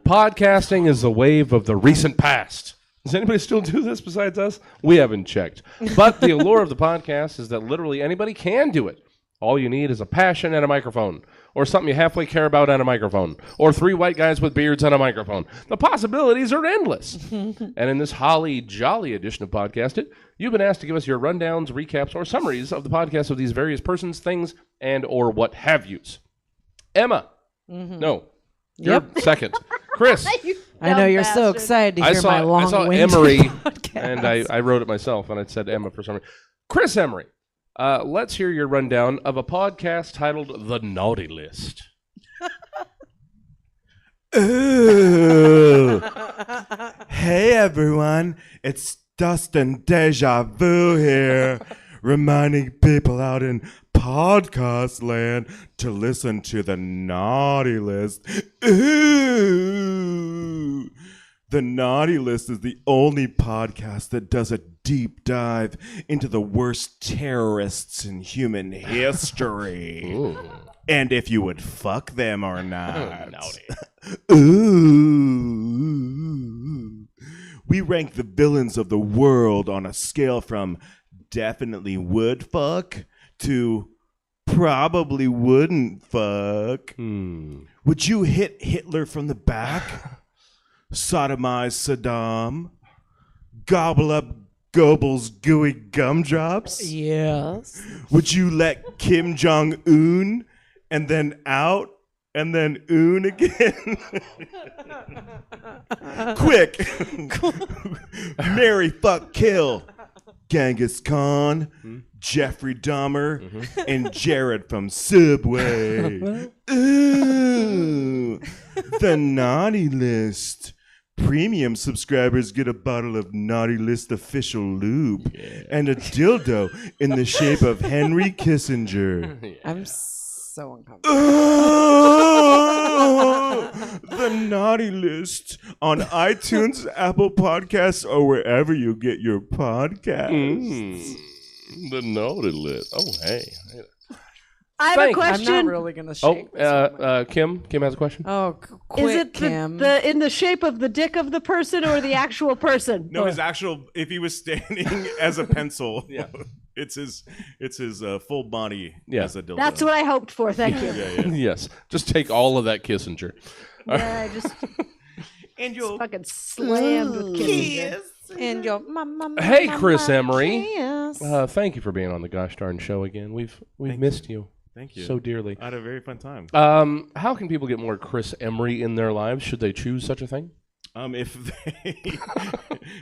Podcasting is the wave of the recent past. Does anybody still do this besides us? We haven't checked. But the allure of the podcast is that literally anybody can do it. All you need is a passion and a microphone, or something you halfway care about and a microphone, or 3 white guys with beards and a microphone. The possibilities are endless. And in this holly jolly edition of Podcast It, You've been asked to give us your rundowns, recaps, or summaries of the podcast of these various persons, things, and or what have yous. Emma. No. You're second. Chris. I know you're so excited to hear my I saw long-winded Emery, podcast. and I wrote it myself, and I said Emma for some reason. Chris Emery. Let's hear your rundown of a podcast titled The Naughty List. Ooh. Hey everyone, it's Dustin Deja Vu here, reminding people out in podcast land to listen to the Naughty List. Ooh. The Naughty List is the only podcast that does a deep dive into the worst terrorists in human history. Ooh. And if you would fuck them or not. Naughty. Ooh. We rank the villains of the world on a scale from definitely would fuck to probably wouldn't fuck. Would you hit Hitler from the back? Sodomize Saddam? Gobble up Goebbels' gooey gumdrops? Yes. Would you let Kim Jong-un and then out and then un again? Quick! Marry, fuck, kill. Genghis Khan, Jeffrey Dahmer, and Jared from Subway. Ooh, the Naughty List. Premium subscribers get a bottle of Naughty List official lube and a dildo in the shape of Henry Kissinger. I'm so uncomfortable. The Naughty List on iTunes, Apple Podcasts, or wherever you get your podcasts. The Naughty List. Oh, hey. I have a question. I'm not really going to shake Kim has a question. Oh, quick, Is it Kim. the in the shape of the dick of the person or the actual person? No, his actual. If he was standing as a pencil, it's his full body as a dildo. That's what I hoped for. Thank you. Yes. Just take all of that Kissinger. Yeah, I just and you'll fucking slammed with Kissinger. And your Hey, Chris Emery. Yes. Thank you for being on the gosh darn show again. We've missed you. Thank you So dearly. I had a very fun time. How can people get more Chris Emery in their lives? Should they choose such a thing? If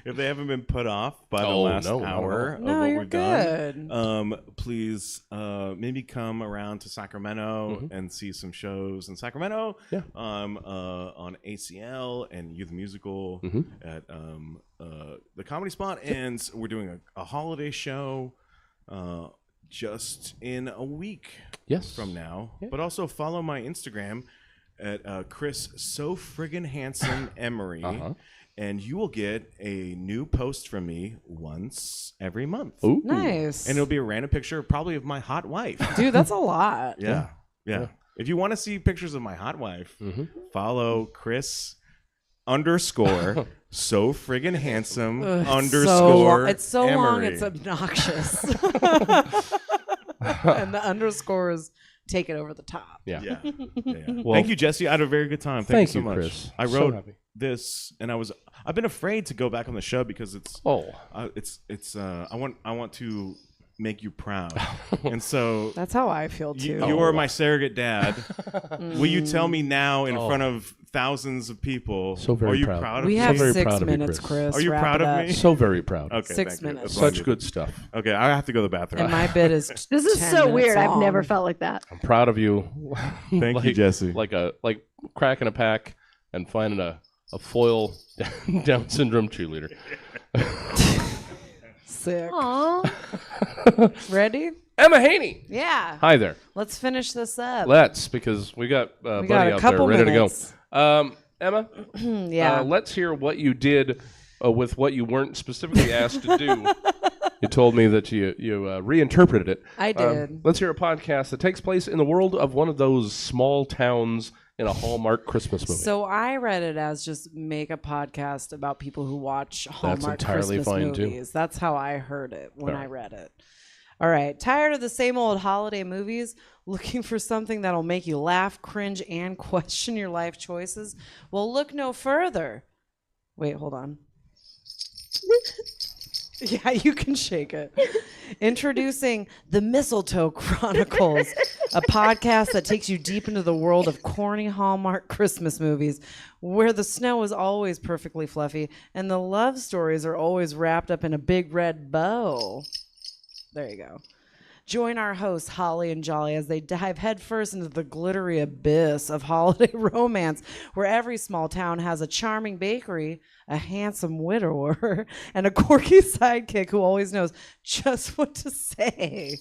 they haven't been put off by the last hour of what we've done, please maybe come around to Sacramento and see some shows in Sacramento. On ACL and Youth Musical at the Comedy Spot, and we're doing a holiday show just in a week from now. But also follow my Instagram at Chris So Friggin' Handsome Emery, and you will get a new post from me once every month. Ooh. Nice. And it'll be a random picture, probably of my hot wife. Dude, that's a lot. Yeah. If you want to see pictures of my hot wife, follow Chris _ So Friggin' Handsome _ it's so Emery. long, it's obnoxious. And the underscores take it over the top. Yeah. Well, thank you, Jesse. I had a very good time. Thank you so much. Chris. I So wrote happy. this, and I've been afraid to go back on the show because it's I want to make you proud, and so That's how I feel too. you are my surrogate dad. Will you tell me now in front of thousands of people? So very are you proud. proud of We me? have very 6 proud of you, minutes, Chris. Chris. Are you Wrap proud it of up. me? So very proud. Okay, 6 thank you. minutes. That's all I Such need. good stuff. Okay, I have to go to the bathroom. And my bit is This is 10 so minutes weird. I've long. never felt like that. I'm proud of you. Thank you, Jesse. Like cracking a pack and finding a foil Down syndrome cheerleader. Sick. Aw. Ready? Emma Haney. Yeah. Hi there. Let's finish this up. Because we got We Buddy got a out there couple ready minutes. to go. Emma, Yeah. let's hear what you did with what you weren't specifically asked to do. You told me that you reinterpreted it. I did. Let's hear a podcast that takes place in the world of one of those small towns in a Hallmark Christmas movie. So I read it as just make a podcast about people who watch Hallmark entirely Christmas fine, too. movies. That's how I heard it when All I right. read it. All right. Tired of the same old holiday movies? Looking for something that'll make you laugh, cringe, and question your life choices? Well, look no further. Wait, hold on. Yeah, you can shake it. Introducing the Mistletoe Chronicles, a podcast that takes you deep into the world of corny Hallmark Christmas movies, where the snow is always perfectly fluffy and the love stories are always wrapped up in a big red bow. There you go. Join our hosts, Holly and Jolly, as they dive headfirst into the glittery abyss of holiday romance, where every small town has a charming bakery, a handsome widower, and a quirky sidekick who always knows just what to say.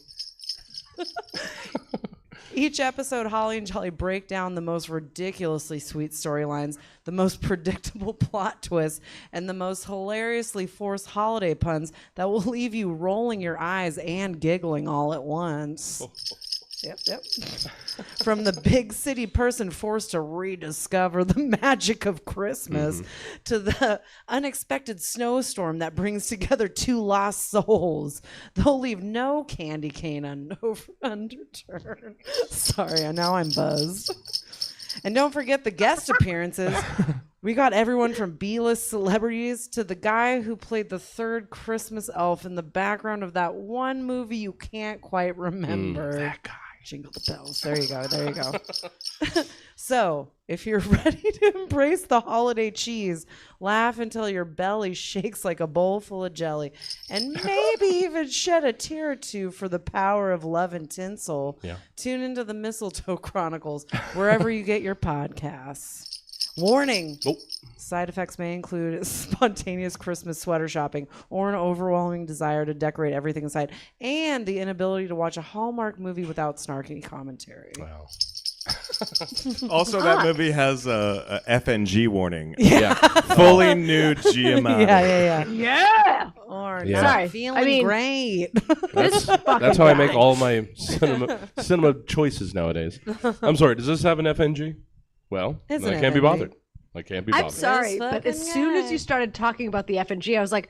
Each episode, Holly and Jolly break down the most ridiculously sweet storylines, the most predictable plot twists, and the most hilariously forced holiday puns that will leave you rolling your eyes and giggling all at once. Yep. From the big city person forced to rediscover the magic of Christmas to the unexpected snowstorm that brings together two lost souls. They'll leave no candy cane underturned. Sorry, now I'm buzzed. And don't forget the guest appearances. We got everyone from B-list celebrities to the guy who played the third Christmas elf in the background of that one movie you can't quite remember. That guy. Jingle the bells. There you go. So, if you're ready to embrace the holiday cheese, laugh until your belly shakes like a bowl full of jelly, and maybe even shed a tear or two for the power of love and tinsel, tune into the Mistletoe Chronicles wherever you get your podcasts. Warning. Side effects may include spontaneous Christmas sweater shopping or an overwhelming desire to decorate everything inside, and the inability to watch a Hallmark movie without snarky commentary. Wow. Also, that movie has a FNG warning. Yeah. Fully nude GMO. Yeah. Or Yeah. not Sorry. feeling great. That's how I make all my cinema choices nowadays. I'm sorry, does this have an FNG? Well, It's I an can't be FNG. bothered. I can't be bothered. I'm sorry, but as soon as you started talking about the FNG, I was like,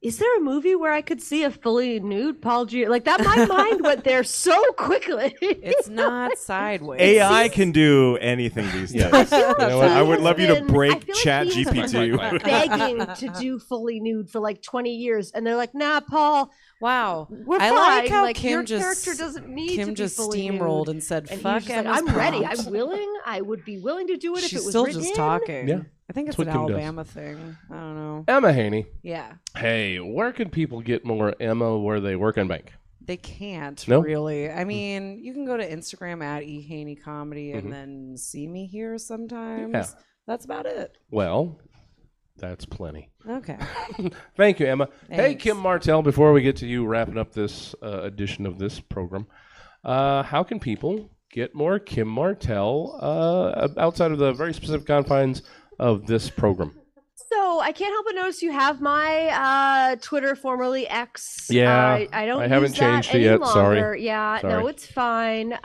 is there a movie where I could see a fully nude Paul G? Like that, my mind went there so quickly. It's not sideways. AI can do anything these days. I would love you to break Chat GPT. Begging to do fully nude for like 20 years, and they're like, "Nah, Paul, Wow, we're I fine. like how like, Kim your just character doesn't need to Kim be just fully steamrolled nude." and said, And he "Fuck was just like, Emma's I'm ready. prompt." I'm willing. I would be willing to do it if She's it was still written just in. talking. Yeah. I think it's That's an what Kim does. Alabama thing. I don't know. Emma Haney. Yeah, Hey, where can people get more Emma where they work and bank? they can't No? really. I mean, you can go to Instagram at @ehaneycomedy and then see me here sometimes. Yeah. That's about it. Well, that's plenty. Okay. Thank you, Emma. Hey, Thanks. Kim Martel, before we get to you wrapping up this edition of this program, how can people get more Kim Martel outside of the very specific confines of this program? So I can't help but notice you have my Twitter, formerly X. Yeah, I don't. I haven't use that changed it any yet, sorry. longer. Yeah, Sorry. no, it's fine.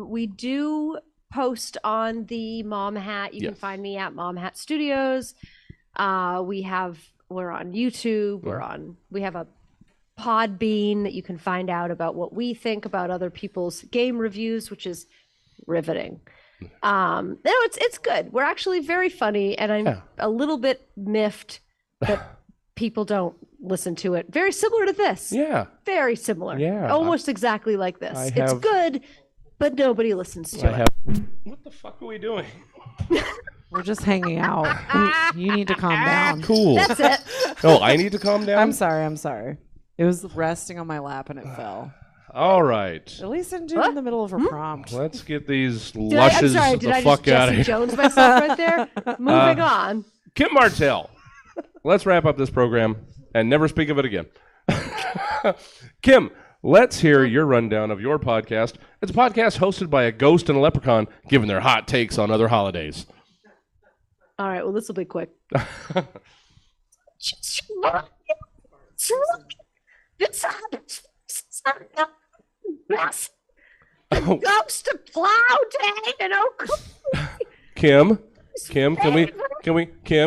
We do post on the Mom Hat. You can Yes. find me at Mom Hat Studios. We're on YouTube. We have a Podbean that you can find out about what we think about other people's game reviews, which is riveting. No, it's good. We're actually very funny, and I'm a little bit miffed that people don't listen to it. Very similar to this. Yeah. Very similar. Yeah. Almost exactly like this. I It's have- good, but nobody listens to it. What the fuck are we doing? We're just hanging out. You need to calm down. Cool. That's it. Oh, I need to calm down? I'm sorry. It was resting on my lap and it fell. All right. At least I didn't do it in the middle of her prompt. Let's get these I'm lushes sorry, the did I fuck just out of Jesse here. Jones myself right there? Moving on. Kim Martel. Let's wrap up this program and never speak of it again. Kim, let's hear your rundown of your podcast. It's a podcast hosted by a ghost and a leprechaun giving their hot takes on other holidays. All right, well, this will be quick. Ghost of plow day and Kim,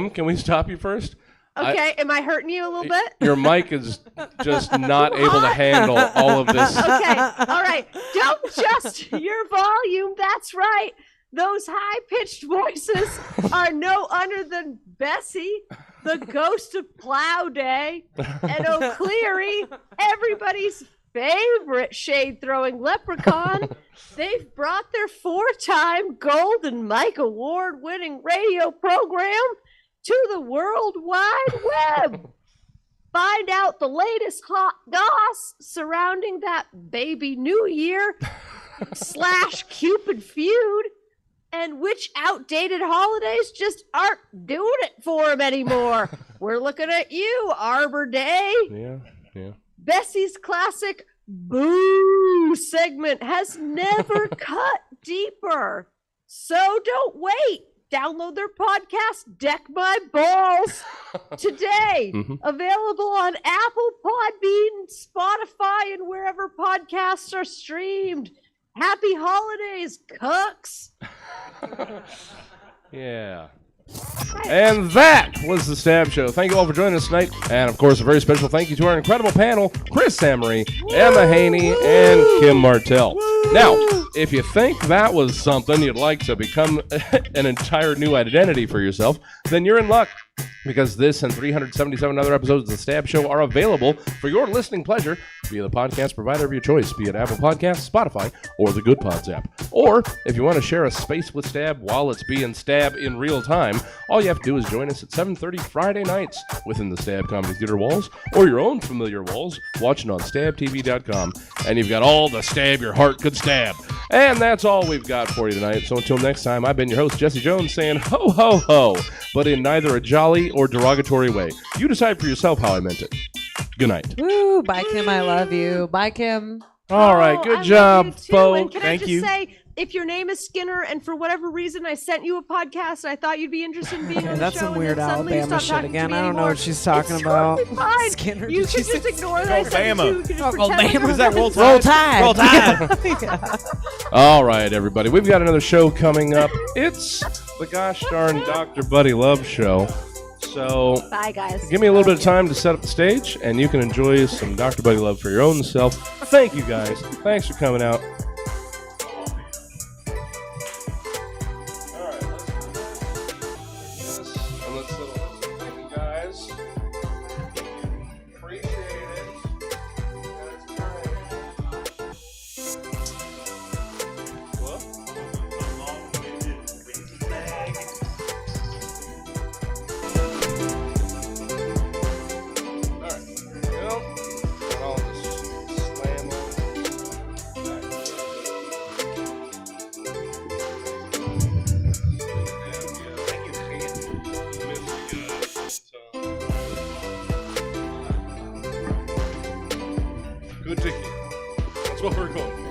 can we stop you first? Okay, am I hurting you a little bit? Your mic is just not able to handle all of this. Okay, all right. Don't adjust your volume. That's right. Those high-pitched voices are no other than Bessie, the ghost of Plow Day, and O'Cleary, everybody's favorite shade-throwing leprechaun. They've brought their 4-time Golden Mike Award-winning radio program to the World Wide Web. Find out the latest hot goss surrounding that baby New Year / Cupid feud, and which outdated holidays just aren't doing it for him anymore. We're looking at you, Arbor Day. Yeah. Bessie's classic Boo segment has never cut deeper. So don't wait. Download their podcast, Deck My Balls, today. Available on Apple, Podbean, Spotify, and wherever podcasts are streamed. Happy holidays, cucks. Yeah. And that was the Stab Show. Thank you all for joining us tonight. And, of course, a very special thank you to our incredible panel, Chris Emery, Emma Haney, and Kim Martel. Now, if you think that was something you'd like to become an entire new identity for yourself, then you're in luck. Because this and 377 other episodes of The Stab Show are available for your listening pleasure via the podcast provider of your choice, be it Apple Podcasts, Spotify, or the Good Pods app. Or, if you want to share a space with Stab while it's being Stab in real time, all you have to do is join us at 7:30 Friday nights within the Stab Comedy Theater walls, or your own familiar walls, watching on StabTV.com. And you've got all the stab your heart could stab. And that's all we've got for you tonight. So until next time, I've been your host, Jesse Jones, saying ho, ho, ho, but in neither a jolly or derogatory way. You decide for yourself how I meant it. Good night. Woo! Bye, Kim. I love you. Bye, Kim. All right. Good job, folks. Can I just say, if your name is Skinner and for whatever reason I sent you a podcast and I thought you'd be interested in being on the That's show, some weird and then suddenly you Alabama stopped shit talking to again. me I don't know anymore, what she's talking it's about. totally fine. Skinner, You did can she just say- ignore that I said it too. You can just Alabama. pretend like Is that Roll Roll Tide? Tide. Roll Tide. All right, everybody. We've got another show coming up. It's the gosh darn Dr. Buddy Love Show. So Bye, guys. give me a little bit of time to set up the stage, and you can enjoy some Dr. Buddy Love for your own self. Thank you, guys. Thanks for coming out. All right, let's do this. Thank you, guys. Appreciate it. Good to hear. That's what we're going for.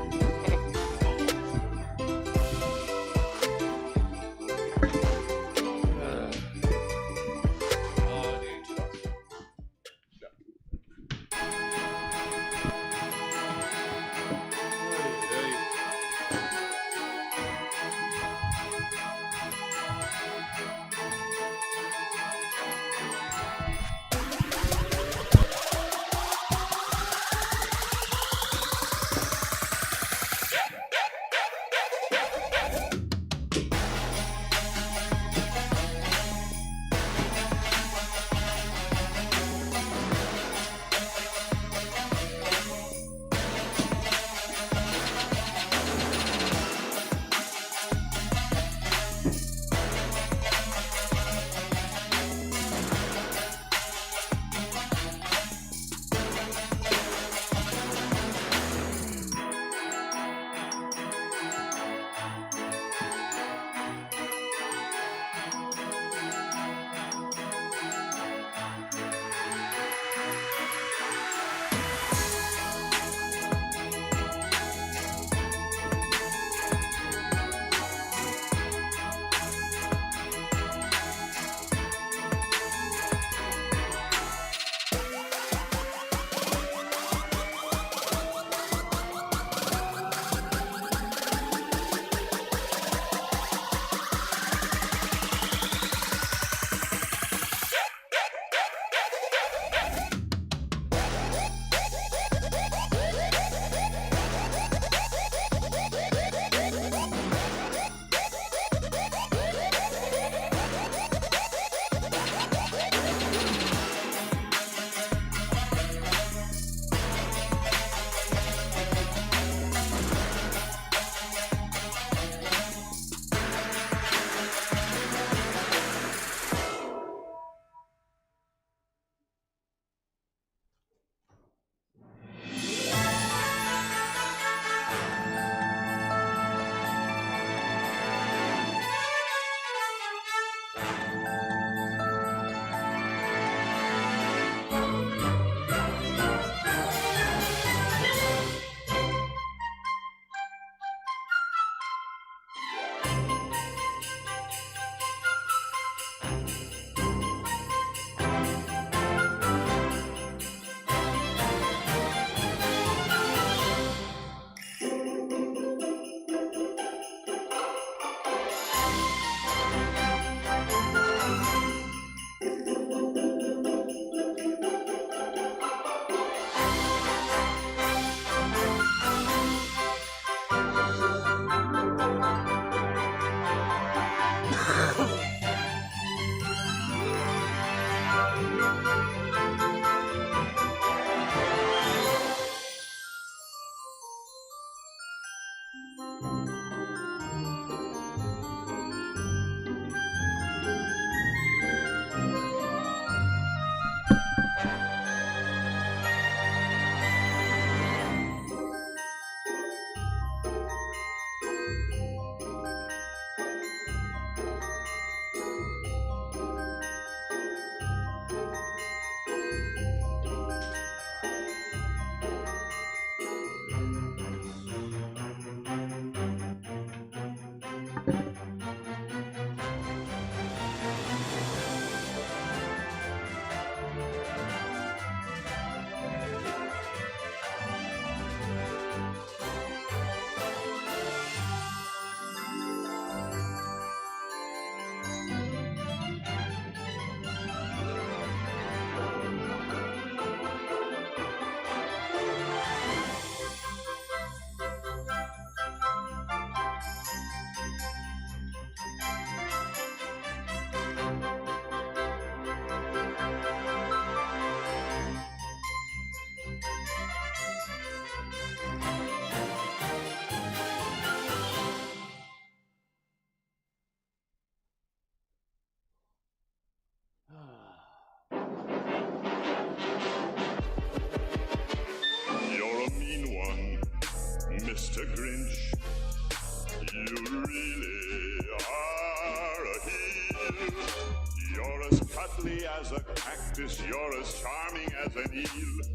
lovely as a cactus, you're as charming as an eel,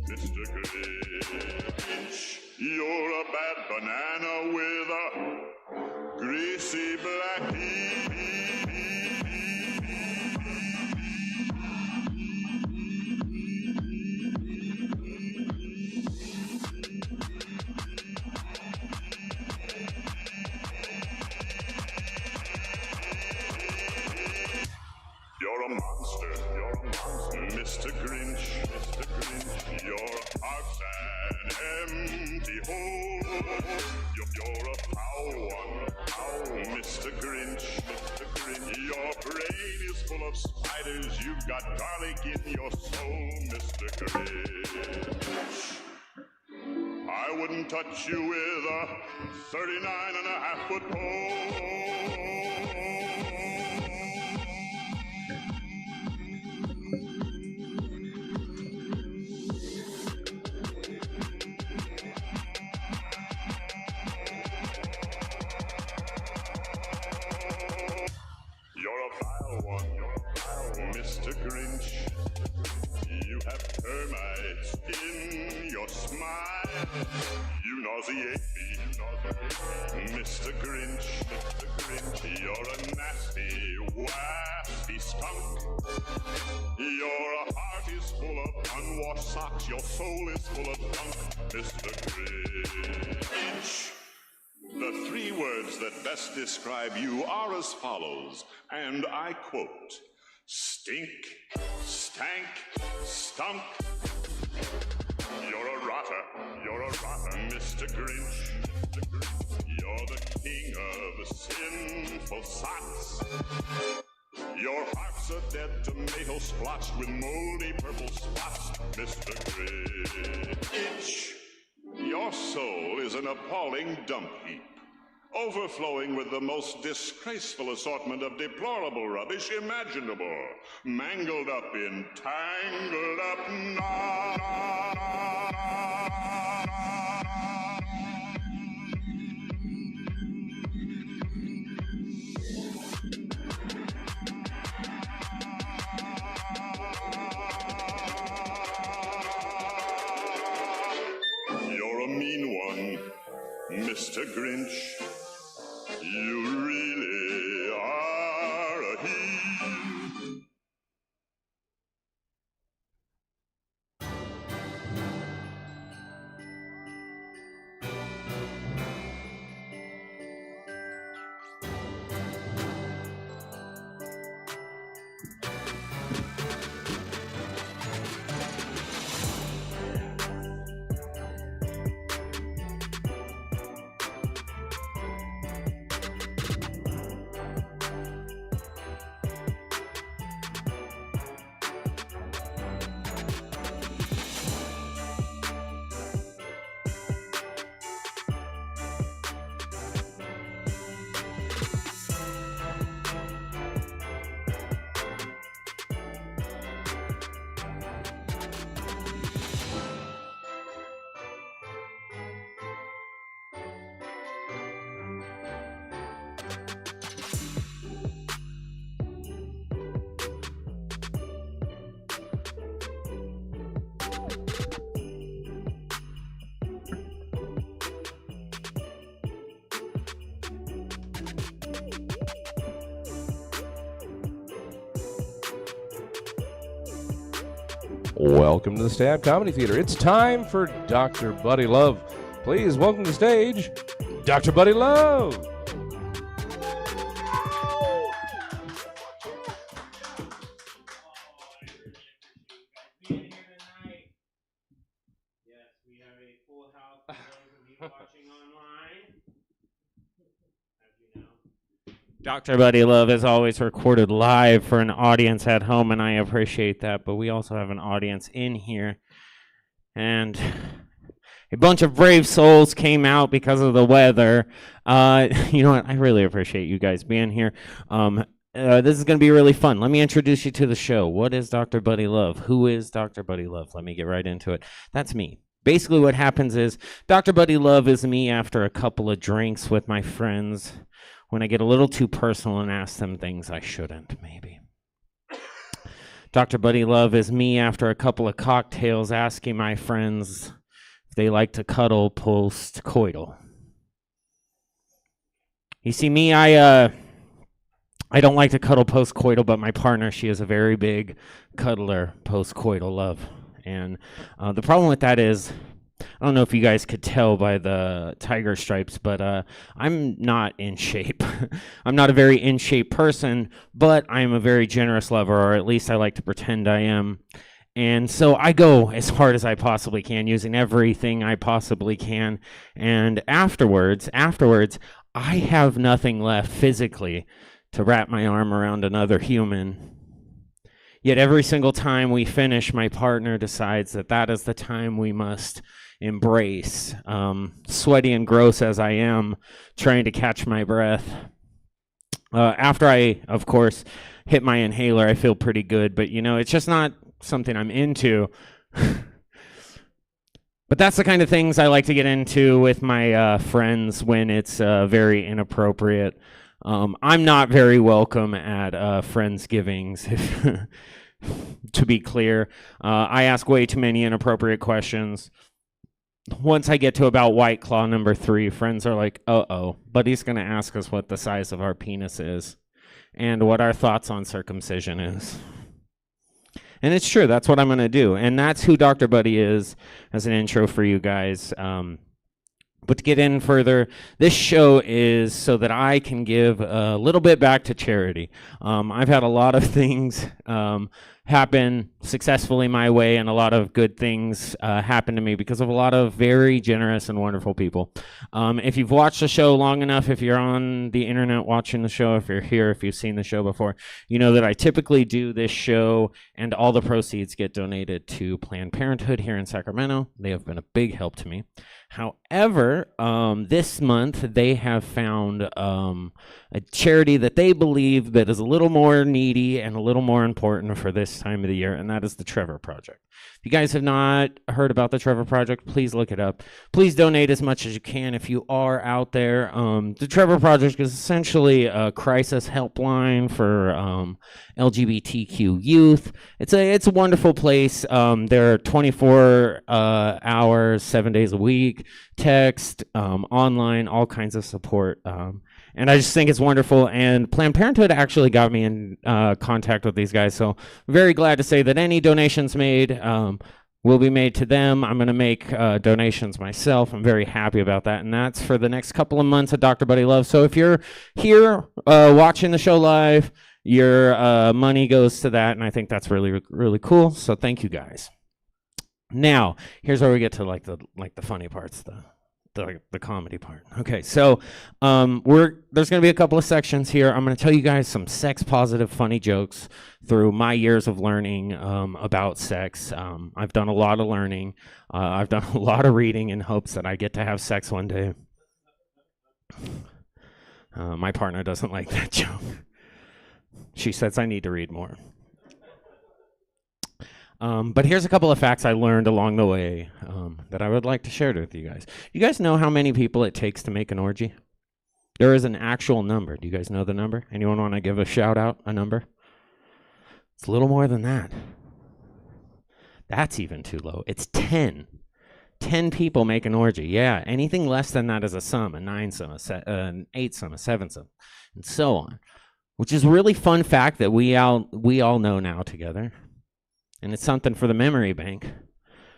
Mr. Grinch. You're a bad banana with a greasy black peel. You're a monster, Mr. Grinch, Your heart's an empty hole. You're a foul one, Mr. Grinch, Your brain is full of spiders, you've got garlic in your soul, Mr. Grinch. I wouldn't touch you with a 39.5-foot pole. You're a vile one, Mr. Grinch. You have termites in your smile. You nauseate me, Mr. Grinch. You're a nasty, wasty skunk. Your heart is full of unwashed socks. Your soul is full of gunk, Mr. Grinch. The 3 words that best describe you are as follows, and I quote: stink, stank, stunk. You're a rotter, Mr. Grinch. You're the king of sinful sots. Your heart's a dead tomato splotched with moldy purple spots, Mr. Grinch. Your soul is an appalling dump heap, overflowing with the most disgraceful assortment of deplorable rubbish imaginable, mangled up in tangled up You're a mean one, Mr. Grinch. You really are a heel. Welcome to the Stab Comedy Theater. It's time for Dr. Buddy Love. Please welcome to the stage, Dr. Buddy Love. Dr. Buddy Love is always recorded live for an audience at home, and I appreciate that, but we also have an audience in here. And a bunch of brave souls came out because of the weather. You know what? I really appreciate you guys being here. This is going to be really fun. Let me introduce you to the show. What is Dr. Buddy Love? Who is Dr. Buddy Love? Let me get right into it. That's me. Basically what happens is Dr. Buddy Love is me after a couple of drinks with my friends, when I get a little too personal and ask them things I shouldn't, maybe. Dr. Buddy Love is me after a couple of cocktails asking my friends if they like to cuddle post-coital. You see, me, I don't like to cuddle post-coital, but my partner, she is a very big cuddler post-coital love. And the problem with that is, I don't know if you guys could tell by the tiger stripes, but I'm not in shape. I'm not a very in shape person, but I'm a very generous lover, or at least I like to pretend I am. And so I go as hard as I possibly can, using everything I possibly can. And afterwards, I have nothing left physically to wrap my arm around another human. Yet every single time we finish, my partner decides that that is the time we must embrace. Sweaty and gross as I am, trying to catch my breath. After I, of course, hit my inhaler, I feel pretty good, but it's just not something I'm into. But that's the kind of things I like to get into with my friends when it's very inappropriate. I'm not very welcome at Friendsgivings, to be clear. I ask way too many inappropriate questions. Once I get to about White Claw number 3, friends are like, uh-oh, Buddy's going to ask us what the size of our penis is and what our thoughts on circumcision is. And it's true, that's what I'm going to do. And that's who Dr. Buddy is as an intro for you guys. But to get in further, this show is so that I can give a little bit back to charity. I've had a lot of things happen successfully my way, and a lot of good things happen to me because of a lot of very generous and wonderful people. If you've watched the show long enough, if you're on the internet watching the show, if you're here, if you've seen the show before, you know that I typically do this show and all the proceeds get donated to Planned Parenthood here in Sacramento. They have been a big help to me. However, this month they have found a charity that they believe that is a little more needy and a little more important for this time of the year, and that is the Trevor Project. If you guys have not heard about the Trevor Project, please look it up. Please donate as much as you can if you are out there. The Trevor Project is essentially a crisis helpline for LGBTQ youth. It's a wonderful place. There are 24 hours, 7 days a week, text, online, all kinds of support. And I just think it's wonderful. And Planned Parenthood actually got me in contact with these guys. So I'm very glad to say that any donations made will be made to them. I'm going to make donations myself. I'm very happy about that. And that's for the next couple of months of Dr. Buddy Love. So if you're here watching the show live, your money goes to that. And I think that's really, really cool. So thank you guys. Now, here's where we get to the funny parts, the comedy part. Okay, so there's going to be a couple of sections here. I'm going to tell you guys some sex positive funny jokes through my years of learning about sex. I've done a lot of learning. I've done a lot of reading in hopes that I get to have sex one day. My partner doesn't like that joke. She says I need to read more. But here's a couple of facts I learned along the way that I would like to share with you guys. You guys know how many people it takes to make an orgy? There is an actual number. Do you guys know the number? Anyone want to give a shout out, a number? It's a little more than that. That's even too low. It's 10. 10 people make an orgy. Yeah, anything less than that is a sum, a 9 sum, an 8 sum, a 7 sum, and so on. Which is a really fun fact that we all know now together. And it's something for the memory bank,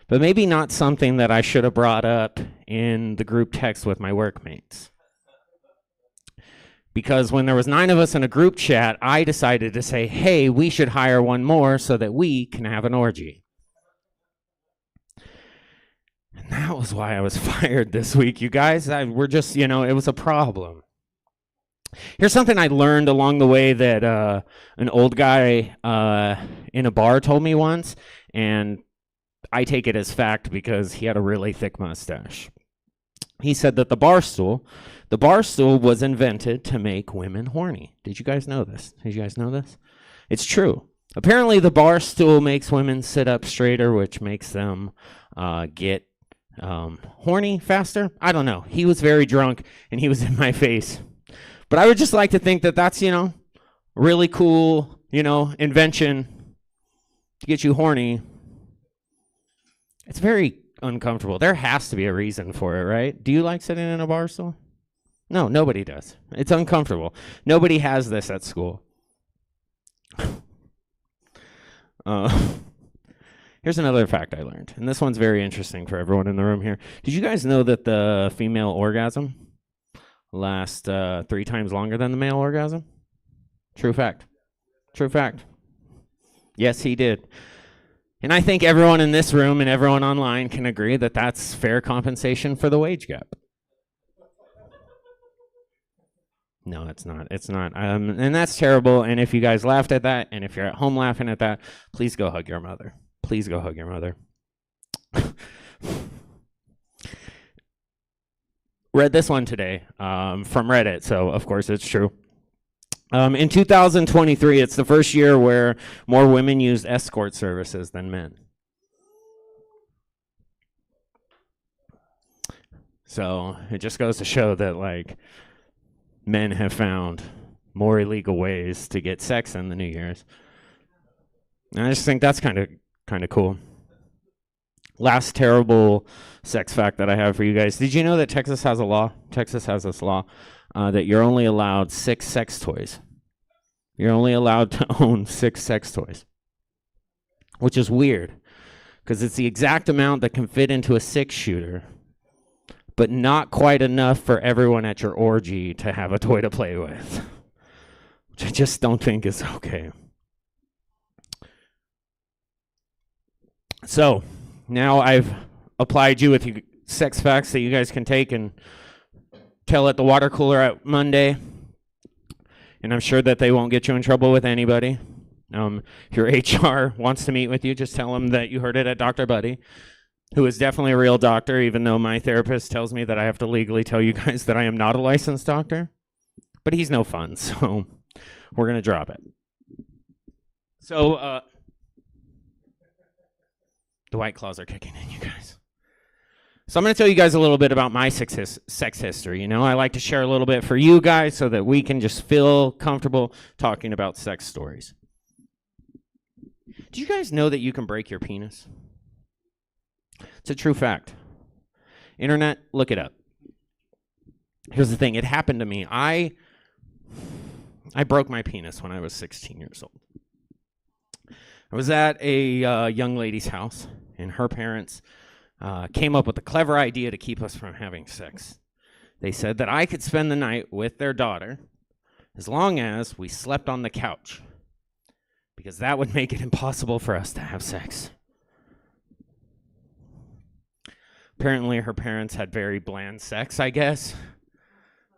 but maybe not something that I should have brought up in the group text with my workmates. Because when there was 9 of us in a group chat, I decided to say, hey, we should hire one more so that we can have an orgy. And that was why I was fired this week, you guys. We're just, it was a problem. Here's something I learned along the way that an old guy in a bar told me once, and I take it as fact because he had a really thick mustache. He said that the bar stool was invented to make women horny. Did you guys know this? Did you guys know this? It's true. Apparently the bar stool makes women sit up straighter, which makes them get horny faster. I don't know. He was very drunk, and he was in my face. But I would just like to think that that's, really cool, invention to get you horny, it's very uncomfortable. There has to be a reason for it, right? Do you like sitting in a bar stool? No, nobody does. It's uncomfortable. Nobody has this at school. Here's another fact I learned, and this one's very interesting for everyone in the room here. Did you guys know that the female orgasm lasts 3 times longer than the male orgasm? True fact. True fact. Yes, he did. And I think everyone in this room and everyone online can agree that that's fair compensation for the wage gap. No, it's not. It's not. And that's terrible. And if you guys laughed at that, and if you're at home laughing at that, please go hug your mother. Please go hug your mother. Read this one today from Reddit, so of course it's true. In 2023, it's the first year where more women used escort services than men. So it just goes to show that, like, men have found more illegal ways to get sex in the New Year's. And I just think that's kind of cool. Last terrible sex fact that I have for you guys. Did you know that Texas has a law? Texas has this law that you're only allowed 6 sex toys. You're only allowed to own 6 sex toys, which is weird because it's the exact amount that can fit into a 6-shooter, but not quite enough for everyone at your orgy to have a toy to play with, which I just don't think is okay. So now I've applied you with sex facts that you guys can take and tell at the water cooler at Monday. And I'm sure that they won't get you in trouble with anybody. If your HR wants to meet with you, just tell them that you heard it at Dr. Buddy, who is definitely a real doctor, even though my therapist tells me that I have to legally tell you guys that I am not a licensed doctor. But he's no fun, so we're going to drop it. So, the White Claws are kicking in, you guys. So I'm going to tell you guys a little bit about my sex history. You know, I like to share a little bit for you guys so that we can just feel comfortable talking about sex stories. Do you guys know that you can break your penis? It's a true fact. Internet, look it up. Here's the thing. It happened to me. I broke my penis when I was 16 years old. I was at a young lady's house, and her parents came up with a clever idea to keep us from having sex. They said that I could spend the night with their daughter as long as we slept on the couch, because that would make it impossible for us to have sex. Apparently, her parents had very bland sex, I guess,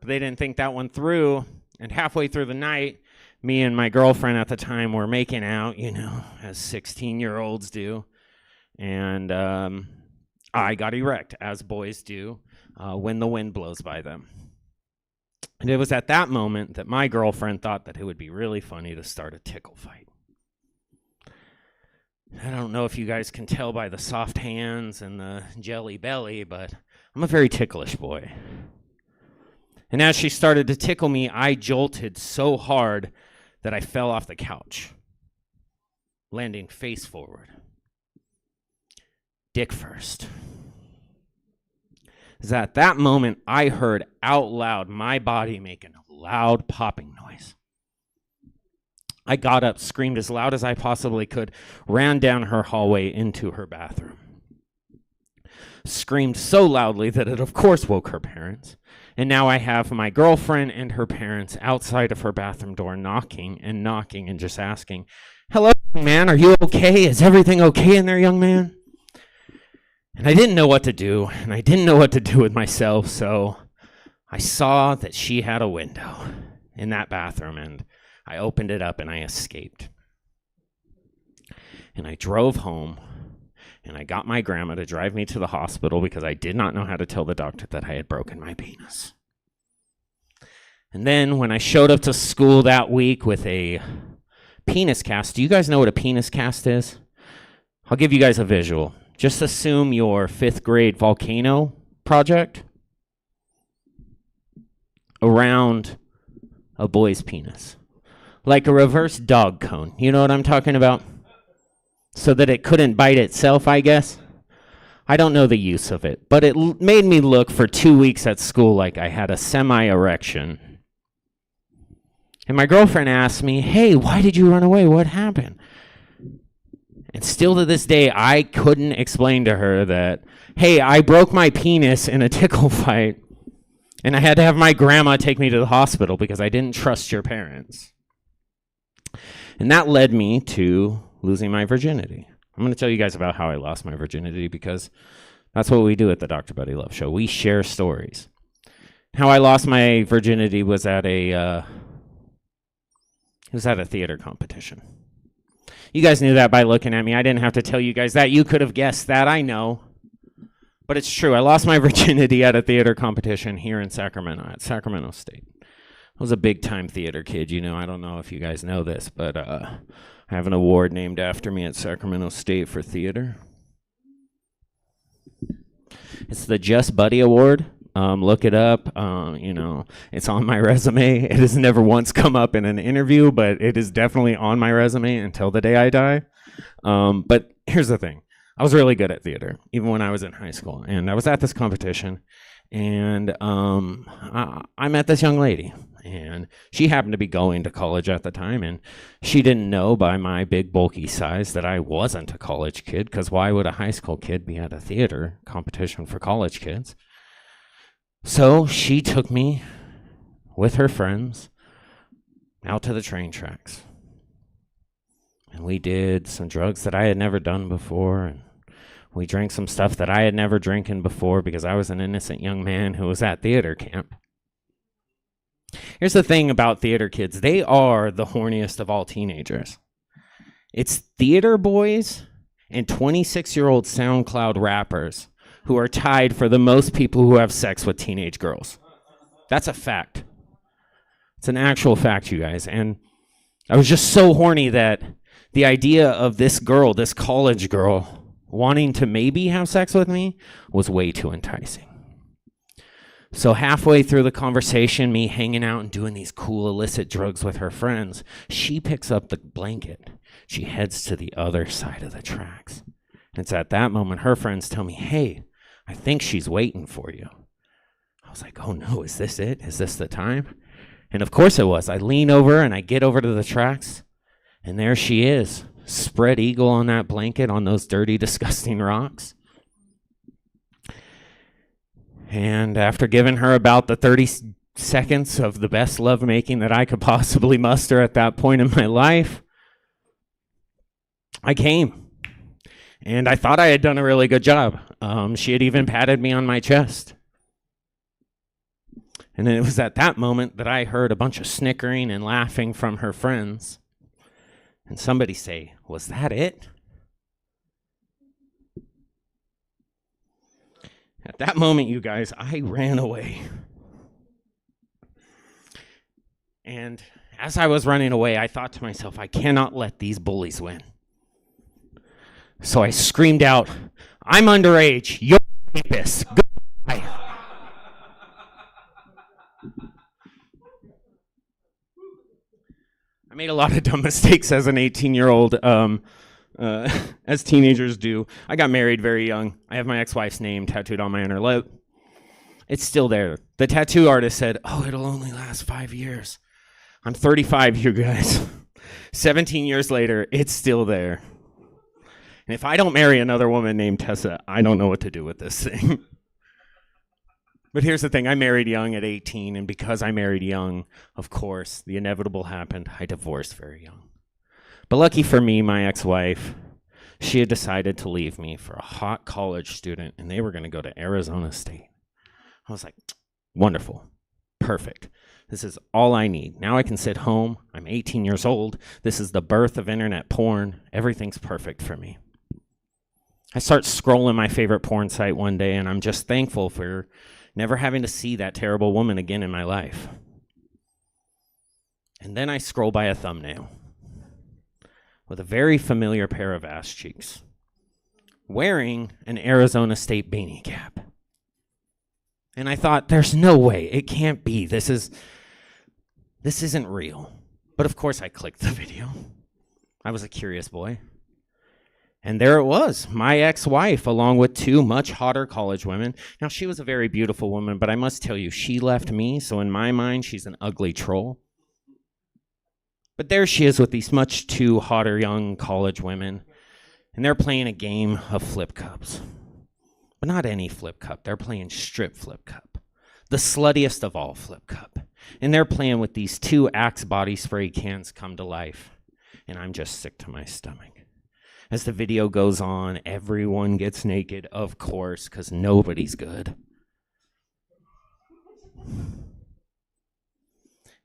but they didn't think that one through, and halfway through the night, me and my girlfriend at the time were making out, you know, as 16-year-olds do. And I got erect, as boys do, when the wind blows by them. And it was at that moment that my girlfriend thought that it would be really funny to start a tickle fight. I don't know if you guys can tell by the soft hands and the jelly belly, but I'm a very ticklish boy. And as she started to tickle me, I jolted so hard that I fell off the couch, landing face forward. Dick first. Is at that moment I heard out loud my body making a loud popping noise. I got up, screamed as loud as I possibly could, ran down her hallway into her bathroom. Screamed so loudly that it of course woke her parents. And now I have my girlfriend and her parents outside of her bathroom door knocking and just asking, "Hello, young man, are you okay? Is everything okay in there, young man?" And I didn't know what to do, and I didn't know what to do with myself, so I saw that she had a window in that bathroom, and I opened it up and I escaped. And I drove home, and I got my grandma to drive me to the hospital because I did not know how to tell the doctor that I had broken my penis. And then when I showed up to school that week with a penis cast, do you guys know what a penis cast is? I'll give you guys a visual. Just assume your 5th grade volcano project around a boy's penis. Like a reverse dog cone. You know what I'm talking about? so that it couldn't bite itself, I guess. I don't know the use of it, but it made me look for 2 weeks at school like I had a semi-erection. And my girlfriend asked me, hey, why did you run away? What happened? And still to this day, I couldn't explain to her that, hey, I broke my penis in a tickle fight, and I had to have my grandma take me to the hospital because I didn't trust your parents. And that led me to losing my virginity. I'm going to tell you guys about how I lost my virginity because that's what we do at the Dr. Buddy Love Show. We share stories. How I lost my virginity was at a theater competition. You guys knew that by looking at me. I didn't have to tell you guys that. You could have guessed that. I know. But it's true. I lost my virginity at a theater competition here in Sacramento, at Sacramento State. I was a big-time theater kid, you know. I don't know if you guys know this, but I have an award named after me at Sacramento State for theater. It's the Just Buddy Award. Look it up. You know, it's on my resume. It has never once come up in an interview, but it is definitely on my resume until the day I die. But here's the thing. I was really good at theater, even when I was in high school. And I was at this competition, and I met this young lady. And she happened to be going to college at the time, and she didn't know by my big, bulky size that I wasn't a college kid, because why would a high school kid be at a theater competition for college kids? So she took me with her friends out to the train tracks. And we did some drugs that I had never done before, and we drank some stuff that I had never drinking before because I was an innocent young man who was at theater camp. Here's the thing about theater kids. They are the horniest of all teenagers. It's theater boys and 26-year-old SoundCloud rappers who are tied for the most people who have sex with teenage girls. That's a fact. It's an actual fact, you guys. And I was just so horny that the idea of this girl, this college girl, wanting to maybe have sex with me was way too enticing. So halfway through the conversation, me hanging out and doing these cool illicit drugs with her friends, she picks up the blanket. She heads to the other side of the tracks. It's at that moment her friends tell me, hey, I think she's waiting for you. I was like, oh no, is this it? Is this the time? And of course it was. I lean over and I get over to the tracks, and there she is, spread eagle on that blanket on those dirty, disgusting rocks. And after giving her about the 30 seconds of the best lovemaking that I could possibly muster at that point in my life, I came. And I thought I had done a really good job. She had even patted me on my chest. And it was at that moment that I heard a bunch of snickering and laughing from her friends. And somebody say, was that it? At that moment, you guys, I ran away. And as I was running away, I thought to myself, I cannot let these bullies win. So I screamed out, I'm underage. You're a rapist. Goodbye. I made a lot of dumb mistakes as an 18-year-old. As teenagers do. I got married very young. I have my ex-wife's name tattooed on my inner lip. It's still there. The tattoo artist said, oh, it'll only last 5 years. I'm 35, you guys. 17 years later, it's still there. And if I don't marry another woman named Tessa, I don't know what to do with this thing. But here's the thing. I married young at 18, and because I married young, of course, the inevitable happened. I divorced very young. But lucky for me, my ex-wife, she had decided to leave me for a hot college student, and they were going to go to Arizona State. I was like, wonderful, perfect. This is all I need. Now I can sit home. I'm 18 years old. This is the birth of internet porn. Everything's perfect for me. I start scrolling my favorite porn site one day, and I'm just thankful for never having to see that terrible woman again in my life. And then I scroll by a thumbnail with a very familiar pair of ass cheeks, wearing an Arizona State beanie cap. And I thought, there's no way, it can't be. This isn't real. But of course I clicked the video. I was a curious boy. And there it was, my ex-wife, along with 2 much hotter college women. Now, she was a very beautiful woman, but I must tell you, she left me, so in my mind, she's an ugly troll. But there she is with these much 2 hotter young college women, and they're playing a game of flip cups. But not any flip cup, they're playing strip flip cup, the sluttiest of all flip cup. And they're playing with these 2 Axe body spray cans come to life, and I'm just sick to my stomach. As the video goes on, everyone gets naked, of course, because nobody's good.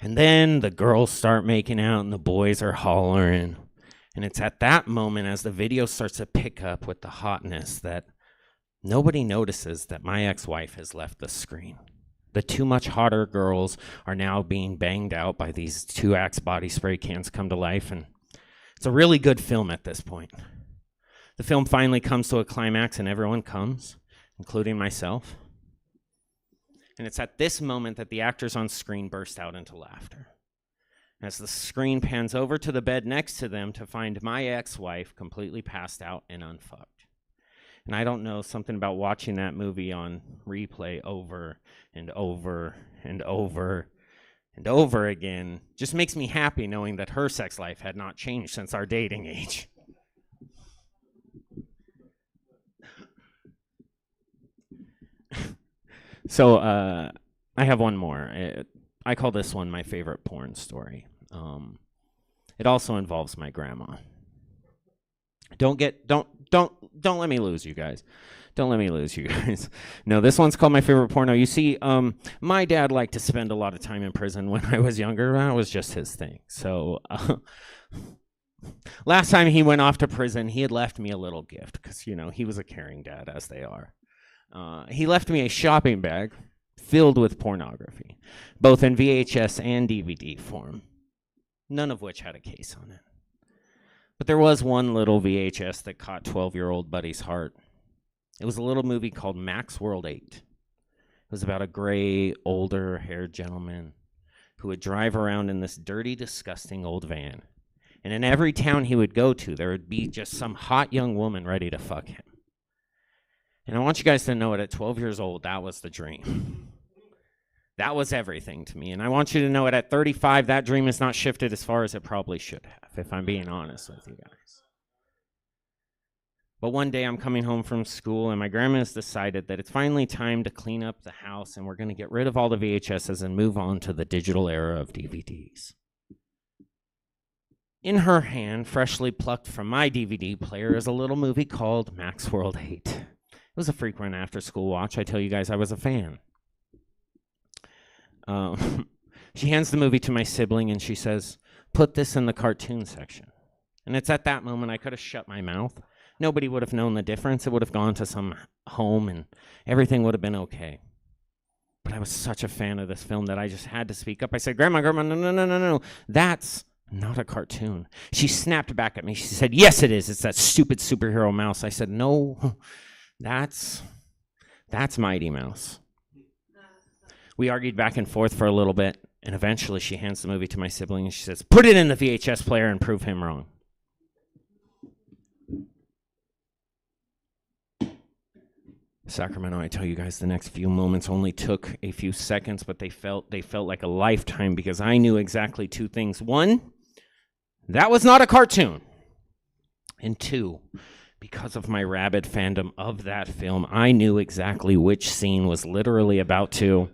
And then the girls start making out and the boys are hollering. And it's at that moment, as the video starts to pick up with the hotness, that nobody notices that my ex-wife has left the screen. The 2 much hotter girls are now being banged out by these 2 Axe body spray cans come to life, and it's a really good film at this point. The film finally comes to a climax and everyone comes, including myself. And it's at this moment that the actors on screen burst out into laughter. As the screen pans over to the bed next to them to find my ex-wife completely passed out and unfucked. And I don't know, something about watching that movie on replay over and over and over and over again just makes me happy knowing that her sex life had not changed since our dating age. So I have one more. I call this one my favorite porn story. It also involves my grandma. Don't let me lose you guys. Don't let me lose you guys. No, this one's called my favorite porno. You see, my dad liked to spend a lot of time in prison when I was younger. That was just his thing. So last time he went off to prison, he had left me a little gift because, you know, he was a caring dad, as they are. He left me a shopping bag filled with pornography, both in VHS and DVD form, none of which had a case on it. But there was one little VHS that caught 12-year-old Buddy's heart. It was a little movie called Max World 8. It was about a gray, older-haired gentleman who would drive around in this dirty, disgusting old van. And in every town he would go to, there would be just some hot young woman ready to fuck him. And I want you guys to know it, at 12 years old, that was the dream. That was everything to me. And I want you to know it, at 35, that dream has not shifted as far as it probably should have, if I'm being honest with you guys. But one day I'm coming home from school, and my grandma has decided that it's finally time to clean up the house, and we're going to get rid of all the VHSs and move on to the digital era of DVDs. In her hand, freshly plucked from my DVD player, is a little movie called Max World 8. It was a frequent after-school watch. I tell you guys, I was a fan. She hands the movie to my sibling, and she says, "Put this in the cartoon section." And it's at that moment I could have shut my mouth. Nobody would have known the difference. It would have gone to some home, and everything would have been okay. But I was such a fan of this film that I just had to speak up. I said, Grandma, no. That's not a cartoon." She snapped back at me. She said, "Yes, it is. It's that stupid superhero mouse." I said, "No. That's Mighty Mouse." We argued back and forth for a little bit, and eventually she hands the movie to my sibling and she says, "Put it in the VHS player and prove him wrong." Sacramento, I tell you guys, the next few moments only took a few seconds, but they felt like a lifetime, because I knew exactly 2 things. 1, that was not a cartoon. And 2, because of my rabid fandom of that film, I knew exactly which scene was literally about to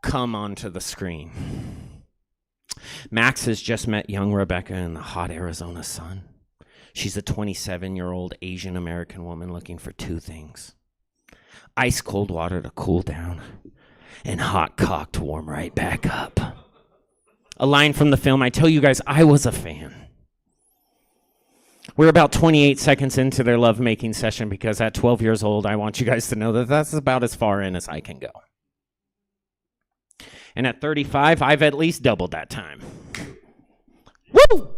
come onto the screen. Max has just met young Rebecca in the hot Arizona sun. She's a 27-year-old Asian American woman looking for 2 things: ice cold water to cool down, and hot cock to warm right back up. A line from the film. I tell you guys, I was a fan. We're about 28 seconds into their lovemaking session, because at 12 years old, I want you guys to know that that's about as far in as I can go. And at 35, I've at least doubled that time. Woo!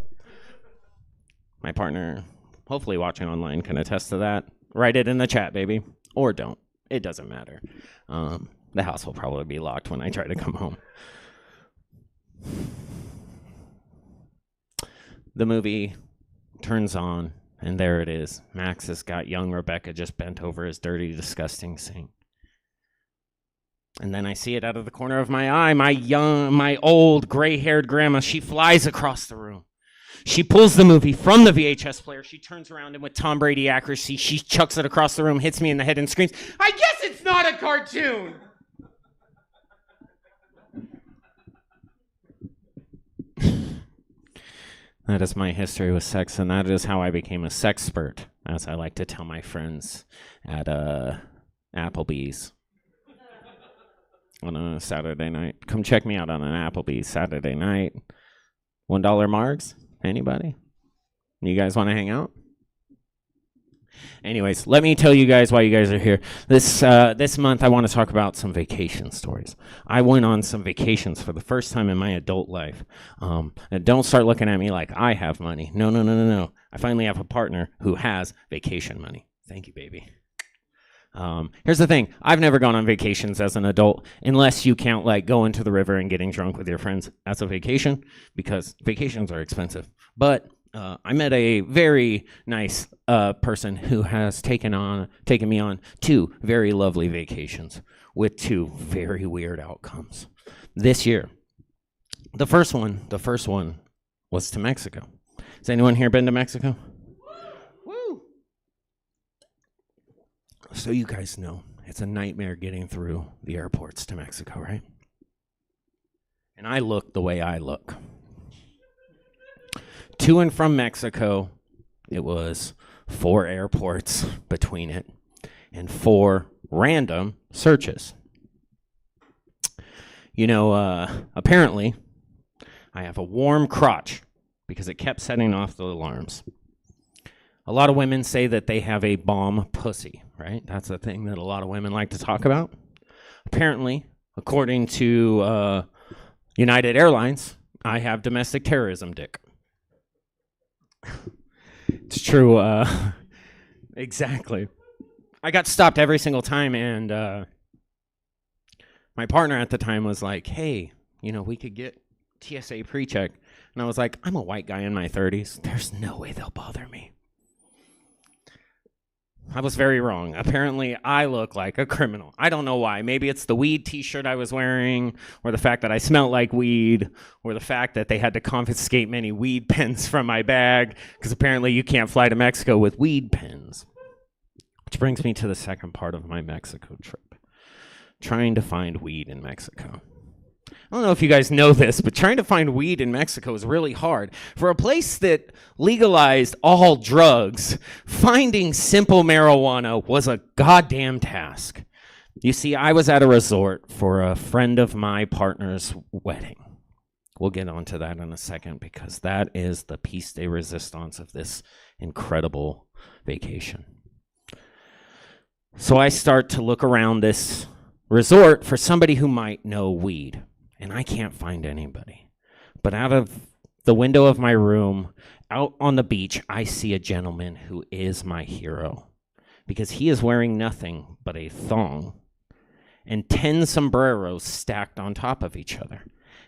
My partner, hopefully watching online, can attest to that. Write it in the chat, baby. Or don't. It doesn't matter. The house will probably be locked when I try to come home. The movie turns on, and there it is. Max has got young Rebecca just bent over his dirty, disgusting sink. And then I see it out of the corner of my eye. My old gray-haired grandma, she flies across the room. She pulls the movie from the VHS player. She turns around, and with Tom Brady accuracy, she chucks it across the room, hits me in the head, and screams, "I guess it's not a cartoon!" That is my history with sex, and that is how I became a sexpert, as I like to tell my friends at Applebee's on a Saturday night. Come check me out on an Applebee's Saturday night. $1 margs? Anybody? You guys want to hang out? Anyways, let me tell you guys why you guys are here. This month, I want to talk about some vacation stories. I went on some vacations for the first time in my adult life. And don't start looking at me like I have money. No. I finally have a partner who has vacation money. Thank you, baby. Here's the thing. I've never gone on vacations as an adult, unless you count like going to the river and getting drunk with your friends as a vacation, because vacations are expensive. But I met a very nice person who has taken me on 2 very lovely vacations with 2 very weird outcomes this year. The first one was to Mexico. Has anyone here been to Mexico? Woo! So you guys know it's a nightmare getting through the airports to Mexico, right? And I look the way I look. To and from Mexico, it was 4 airports between it and 4 random searches. You know, apparently, I have a warm crotch because it kept setting off the alarms. A lot of women say that they have a bomb pussy, right? That's a thing that a lot of women like to talk about. Apparently, according to United Airlines, I have domestic terrorism dick. It's true. Exactly. I got stopped every single time, and my partner at the time was like, "Hey, we could get TSA pre-check." And I was like, "I'm a white guy in my 30s. There's no way they'll bother me." I was very wrong. Apparently, I look like a criminal. I don't know why. Maybe it's the weed t-shirt I was wearing, or the fact that I smelled like weed, or the fact that they had to confiscate many weed pens from my bag, because apparently you can't fly to Mexico with weed pens. Which brings me to the second part of my Mexico trip. Trying to find weed in Mexico. I don't know if you guys know this, but trying to find weed in Mexico is really hard. For a place that legalized all drugs, finding simple marijuana was a goddamn task. You see, I was at a resort for a friend of my partner's wedding. We'll get onto that in a second, because that is the piece de resistance of this incredible vacation. So I start to look around this resort for somebody who might know weed. And I can't find anybody. But out of the window of my room, out on the beach, I see a gentleman who is my hero. Because he is wearing nothing but a thong and 10 sombreros stacked on top of each other.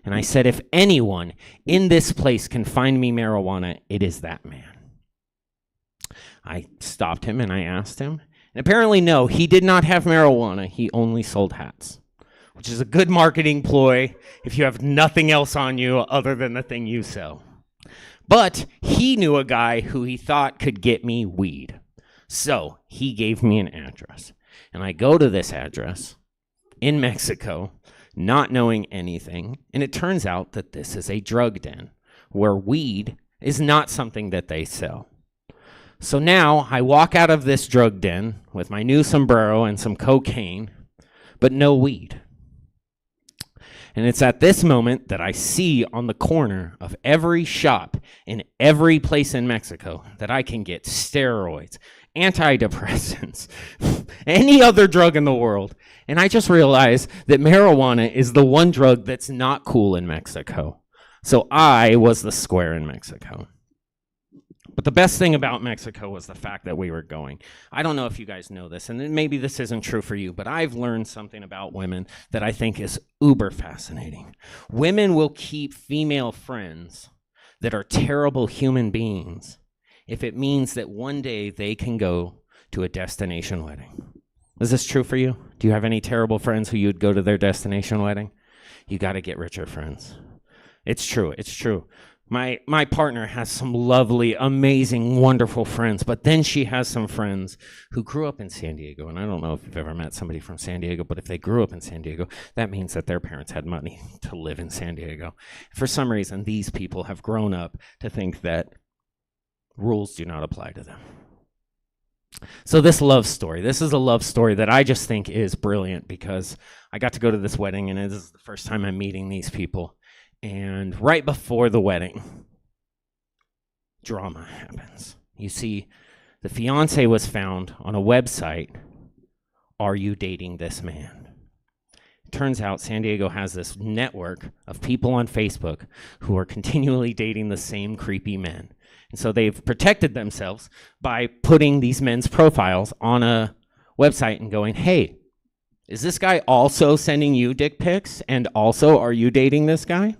And I said, if anyone in this place can find me marijuana, it is that man. I stopped him and I asked him. And apparently, no, he did not have marijuana. He only sold hats. Which is a good marketing ploy if you have nothing else on you other than the thing you sell. But he knew a guy who he thought could get me weed. So he gave me an address. And I go to this address in Mexico, not knowing anything. And it turns out that this is a drug den where weed is not something that they sell. So now I walk out of this drug den with my new sombrero and some cocaine, but no weed. And it's at this moment that I see on the corner of every shop in every place in Mexico that I can get steroids, antidepressants, any other drug in the world. And I just realized that marijuana is the one drug that's not cool in Mexico. So I was the square in Mexico. But the best thing about Mexico was the fact that we were going. I don't know if you guys know this, and maybe this isn't true for you, but I've learned something about women that I think is uber fascinating. Women will keep female friends that are terrible human beings if it means that one day they can go to a destination wedding. Is this true for you? Do you have any terrible friends who you'd go to their destination wedding? You got to get richer friends. It's true. It's true. My partner has some lovely, amazing, wonderful friends, but then she has some friends who grew up in San Diego, and I don't know if you've ever met somebody from San Diego, but if they grew up in San Diego, that means that their parents had money to live in San Diego. For some reason, these people have grown up to think that rules do not apply to them. So this love story, this is a love story that I just think is brilliant because I got to go to this wedding, and this is the first time I'm meeting these people. And right before the wedding, drama happens. You see, the fiance was found on a website, Are You Dating This Man? It turns out San Diego has this network of people on Facebook who are continually dating the same creepy men. And so they've protected themselves by putting these men's profiles on a website and going, hey, is this guy also sending you dick pics? And also, are you dating this guy?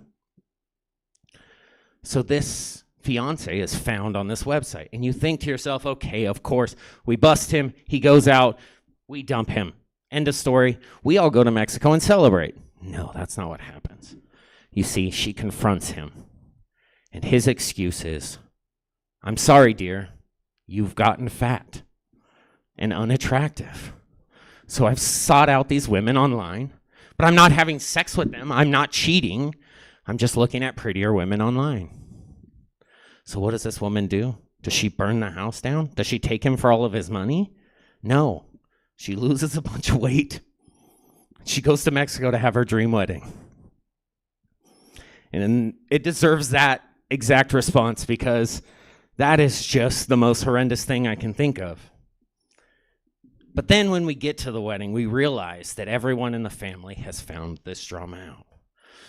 So this fiance is found on this website. And you think to yourself, okay, of course, we bust him, he goes out, we dump him. End of story. We all go to Mexico and celebrate. No, that's not what happens. You see, she confronts him. And his excuse is, I'm sorry, dear, you've gotten fat and unattractive. So I've sought out these women online, but I'm not having sex with them. I'm not cheating. I'm just looking at prettier women online. So what does this woman do? Does she burn the house down? Does she take him for all of his money? No. She loses a bunch of weight. She goes to Mexico to have her dream wedding. And it deserves that exact response because that is just the most horrendous thing I can think of. But then when we get to the wedding, we realize that everyone in the family has found this drama out.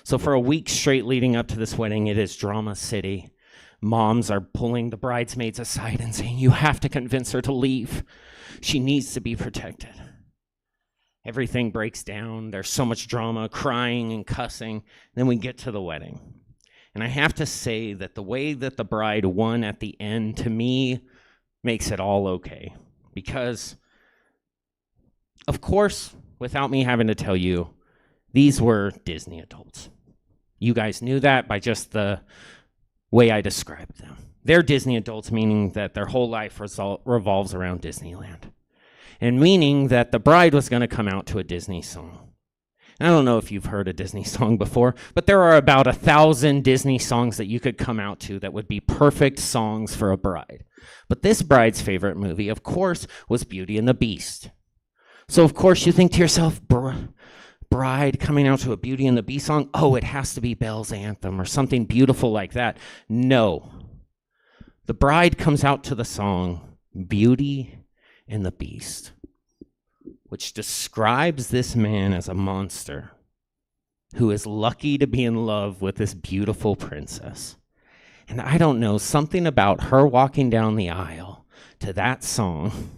So for a week straight leading up to this wedding, it is drama city. Moms are pulling the bridesmaids aside and saying, you have to convince her to leave. She needs to be protected. Everything breaks down. There's so much drama, crying and cussing. Then we get to the wedding. And I have to say that the way that the bride won at the end, to me, makes it all okay. Because, of course, without me having to tell you, these were Disney adults. You guys knew that by just the way I described them. They're Disney adults, meaning that their whole life revolves around Disneyland. And meaning that the bride was going to come out to a Disney song. And I don't know if you've heard a Disney song before, but there are about 1,000 Disney songs that you could come out to that would be perfect songs for a bride. But this bride's favorite movie, of course, was Beauty and the Beast. So, of course, you think to yourself, bride coming out to a Beauty and the Beast song? Oh, it has to be Belle's Anthem or something beautiful like that. No. The bride comes out to the song Beauty and the Beast, which describes this man as a monster who is lucky to be in love with this beautiful princess. And I don't know, something about her walking down the aisle to that song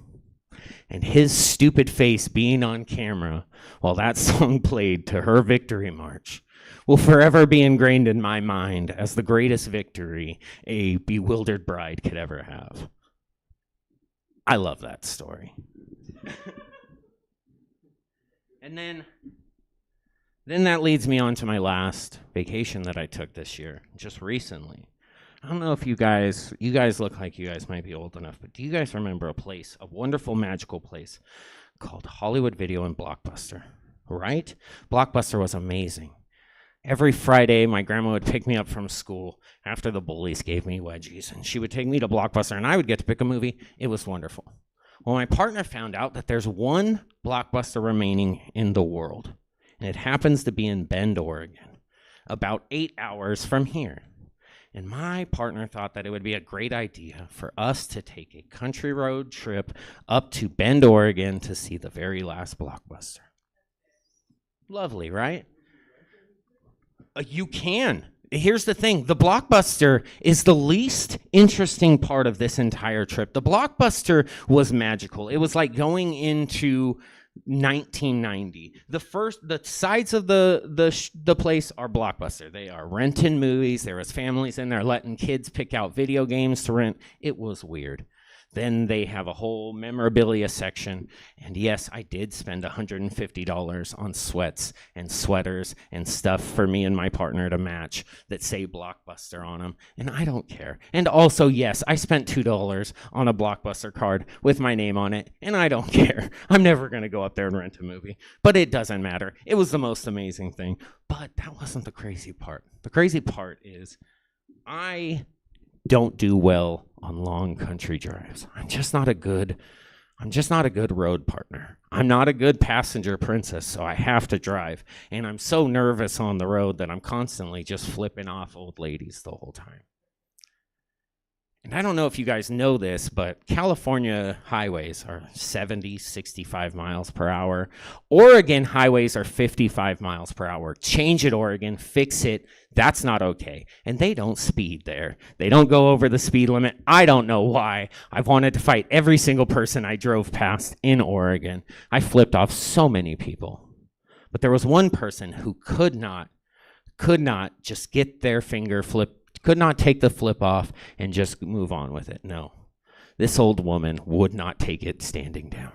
and his stupid face being on camera while that song played to her victory march will forever be ingrained in my mind as the greatest victory a bewildered bride could ever have. I love that story. And then that leads me on to my last vacation that I took this year, just recently. I don't know if you guys look like you guys might be old enough, but do you guys remember a wonderful, magical place called Hollywood Video and Blockbuster, right? Blockbuster was amazing. Every Friday, my grandma would pick me up from school after the bullies gave me wedgies, and she would take me to Blockbuster, and I would get to pick a movie. It was wonderful. Well, my partner found out that there's one Blockbuster remaining in the world, and it happens to be in Bend, Oregon, about 8 hours from here. And my partner thought that it would be a great idea for us to take a country road trip up to Bend, Oregon to see the very last Blockbuster. Lovely, right? You can. Here's the thing. The Blockbuster is the least interesting part of this entire trip. The Blockbuster was magical. It was like going into 1990. The sides of the place are Blockbuster. They are renting movies. There was families in there letting kids pick out video games to rent. It was weird. Then they have a whole memorabilia section. And yes, I did spend $150 on sweats and sweaters and stuff for me and my partner to match that say Blockbuster on them. And I don't care. And also, yes, I spent $2 on a Blockbuster card with my name on it. And I don't care. I'm never going to go up there and rent a movie. But it doesn't matter. It was the most amazing thing. But that wasn't the crazy part. The crazy part is I don't do well on long country drives. I'm just not a good road partner. I'm not a good passenger princess, so I have to drive. And I'm so nervous on the road that I'm constantly just flipping off old ladies the whole time. And I don't know if you guys know this, but California highways are 70, 65 miles per hour. Oregon highways are 55 miles per hour. Change it, Oregon. Fix it. That's not okay. And they don't speed there. They don't go over the speed limit. I don't know why. I've wanted to fight every single person I drove past in Oregon. I flipped off so many people. But there was one person who could not just get their finger flipped, could not take the flip off and just move on with it. No. This old woman would not take it standing down.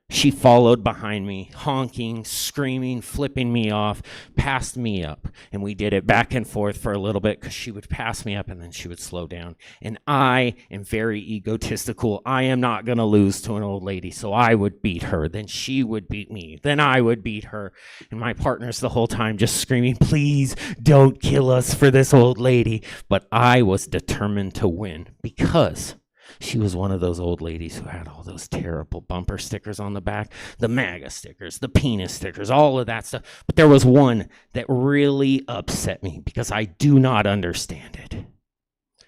She followed behind me, honking, screaming, flipping me off, passed me up. And we did it back and forth for a little bit because she would pass me up and then she would slow down. And I am very egotistical. I am not going to lose to an old lady. So I would beat her. Then she would beat me. Then I would beat her. And my partner's the whole time just screaming, please don't kill us for this old lady. But I was determined to win because she was one of those old ladies who had all those terrible bumper stickers on the back, the MAGA stickers, the penis stickers, all of that stuff. But there was one that really upset me because I do not understand it.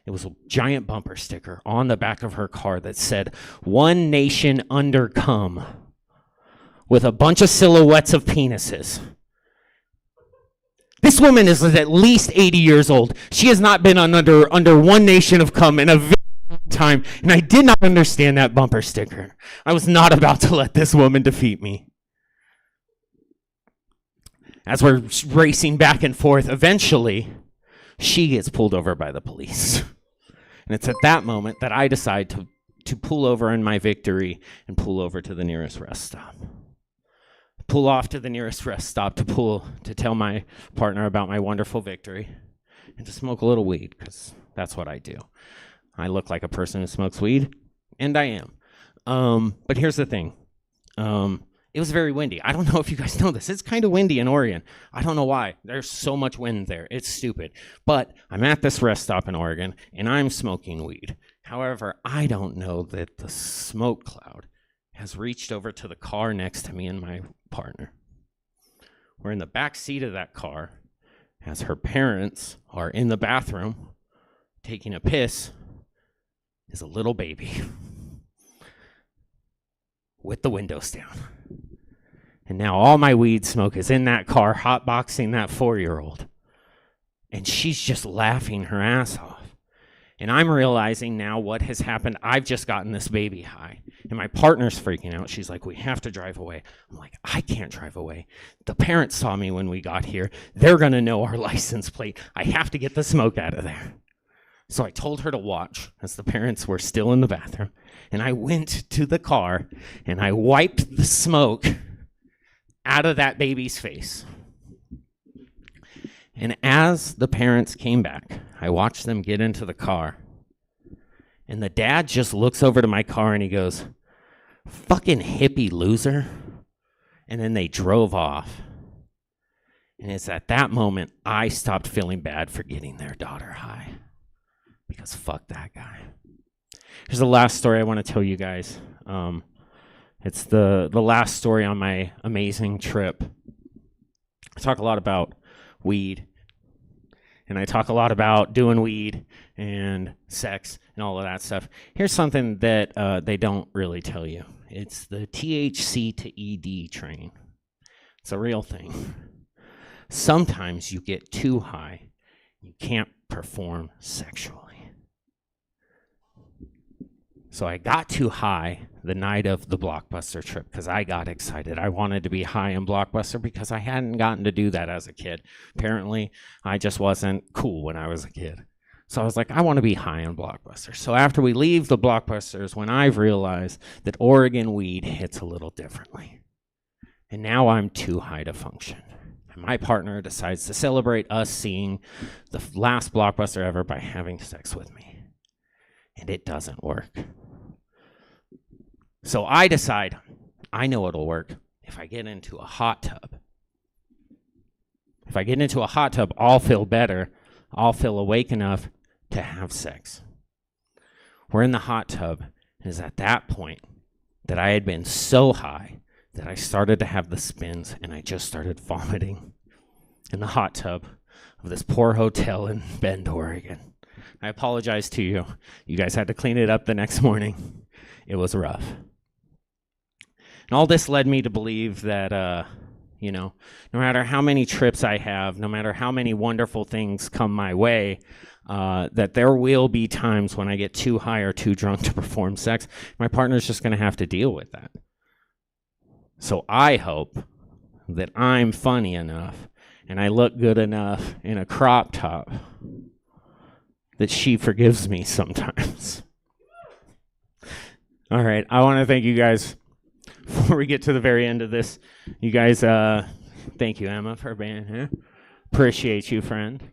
It was a giant bumper sticker on the back of her car that said, "One nation under come," with a bunch of silhouettes of penises. This woman is at least 80 years old. She has not been under one nation of come in a very time, and I did not understand that bumper sticker. I was not about to let this woman defeat me. As we're racing back and forth, eventually, she gets pulled over by the police. And it's at that moment that I decide to pull over in my victory and pull over to the nearest rest stop. Pull off to the nearest rest stop to tell my partner about my wonderful victory and to smoke a little weed, because that's what I do. I look like a person who smokes weed, and I am. But here's the thing. It was very windy. I don't know if you guys know this. It's kind of windy in Oregon. I don't know why. There's so much wind there. It's stupid. But I'm at this rest stop in Oregon, and I'm smoking weed. However, I don't know that the smoke cloud has reached over to the car next to me and my partner. We're in the back seat of that car as her parents are in the bathroom taking a piss. Is a little baby with the windows down. And now all my weed smoke is in that car, hotboxing that 4-year-old. And she's just laughing her ass off. And I'm realizing now what has happened. I've just gotten this baby high. And my partner's freaking out. She's like, we have to drive away. I'm like, I can't drive away. The parents saw me when we got here. They're going to know our license plate. I have to get the smoke out of there. So I told her to watch as the parents were still in the bathroom. And I went to the car and I wiped the smoke out of that baby's face. And as the parents came back, I watched them get into the car. And the dad just looks over to my car and he goes, "Fucking hippie loser." And then they drove off. And it's at that moment I stopped feeling bad for getting their daughter high. Because fuck that guy. Here's the last story I want to tell you guys. It's the last story on my amazing trip. I talk a lot about weed. And I talk a lot about doing weed and sex and all of that stuff. Here's something that they don't really tell you. It's the THC to ED train. It's a real thing. Sometimes you get too high. You can't perform sexually. So I got too high the night of the Blockbuster trip because I got excited. I wanted to be high in Blockbuster because I hadn't gotten to do that as a kid. Apparently, I just wasn't cool when I was a kid. So I was like, I want to be high in Blockbuster. So after we leave the Blockbusters, when I've realized that Oregon weed hits a little differently. And now I'm too high to function. And my partner decides to celebrate us seeing the last Blockbuster ever by having sex with me. And it doesn't work. So I decide, I know it'll work if I get into a hot tub. If I get into a hot tub, I'll feel better. I'll feel awake enough to have sex. We're in the hot tub, and it's at that point that I had been so high that I started to have the spins, and I just started vomiting in the hot tub of this poor hotel in Bend, Oregon. I apologize to you. You guys had to clean it up the next morning. It was rough. And all this led me to believe that, no matter how many trips I have, no matter how many wonderful things come my way, that there will be times when I get too high or too drunk to perform sex. My partner's just going to have to deal with that. So I hope that I'm funny enough and I look good enough in a crop top that she forgives me sometimes. All right, I want to thank you guys. Before we get to the very end of this, you guys, thank you, Emma, for being here. Appreciate you, friend.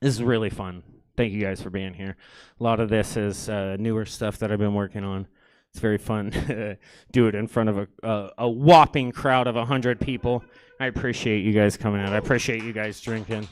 This is really fun. Thank you guys for being here. A lot of this is newer stuff that I've been working on. It's very fun to do it in front of a whopping crowd of 100 people. I appreciate you guys coming out. I appreciate you guys drinking.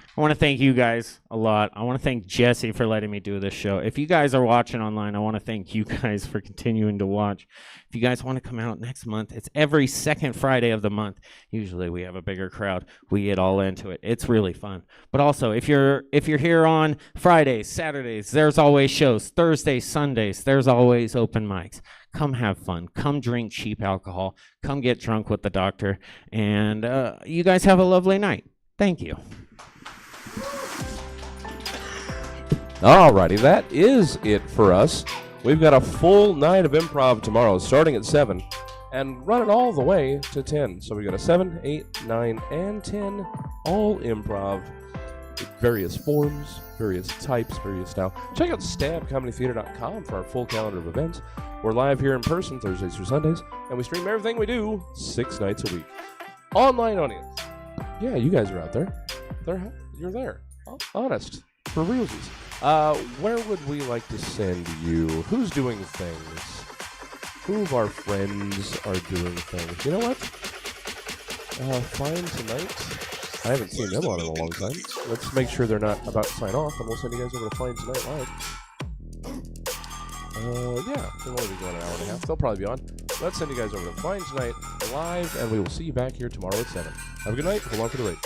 I want to thank you guys a lot. I want to thank Jesse for letting me do this show. If you guys are watching online, I want to thank you guys for continuing to watch. If you guys want to come out next month, it's every second Friday of the month. Usually we have a bigger crowd. We get all into it. It's really fun. But also, if you're here on Fridays, Saturdays, there's always shows. Thursdays, Sundays, there's always open mics. Come have fun. Come drink cheap alcohol. Come get drunk with the doctor. And you guys have a lovely night. Thank you. Alrighty, that is it for us. We've got a full night of improv tomorrow, starting at 7 and running all the way to 10. So we got a 7, 8, 9, and 10, all improv, various forms, various types, various style. Check out stabcomedytheater.com for our full calendar of events. We're live here in person Thursdays through Sundays, and we stream everything we do 6 nights a week. Online audience. Yeah, you guys are out there. You're there. Honest. For realsies. Where would we like to send you? Who's doing things? Who of our friends are doing things? You know what? Fine Tonight. I haven't seen them on in a long time. Let's make sure they're not about to sign off, and we'll send you guys over to Fine Tonight live. Yeah, they'll only be going an hour and a half. They'll probably be on. Let's send you guys over to Fine Tonight live, and we will see you back here tomorrow at 7. Have a good night. Hold on for the wait.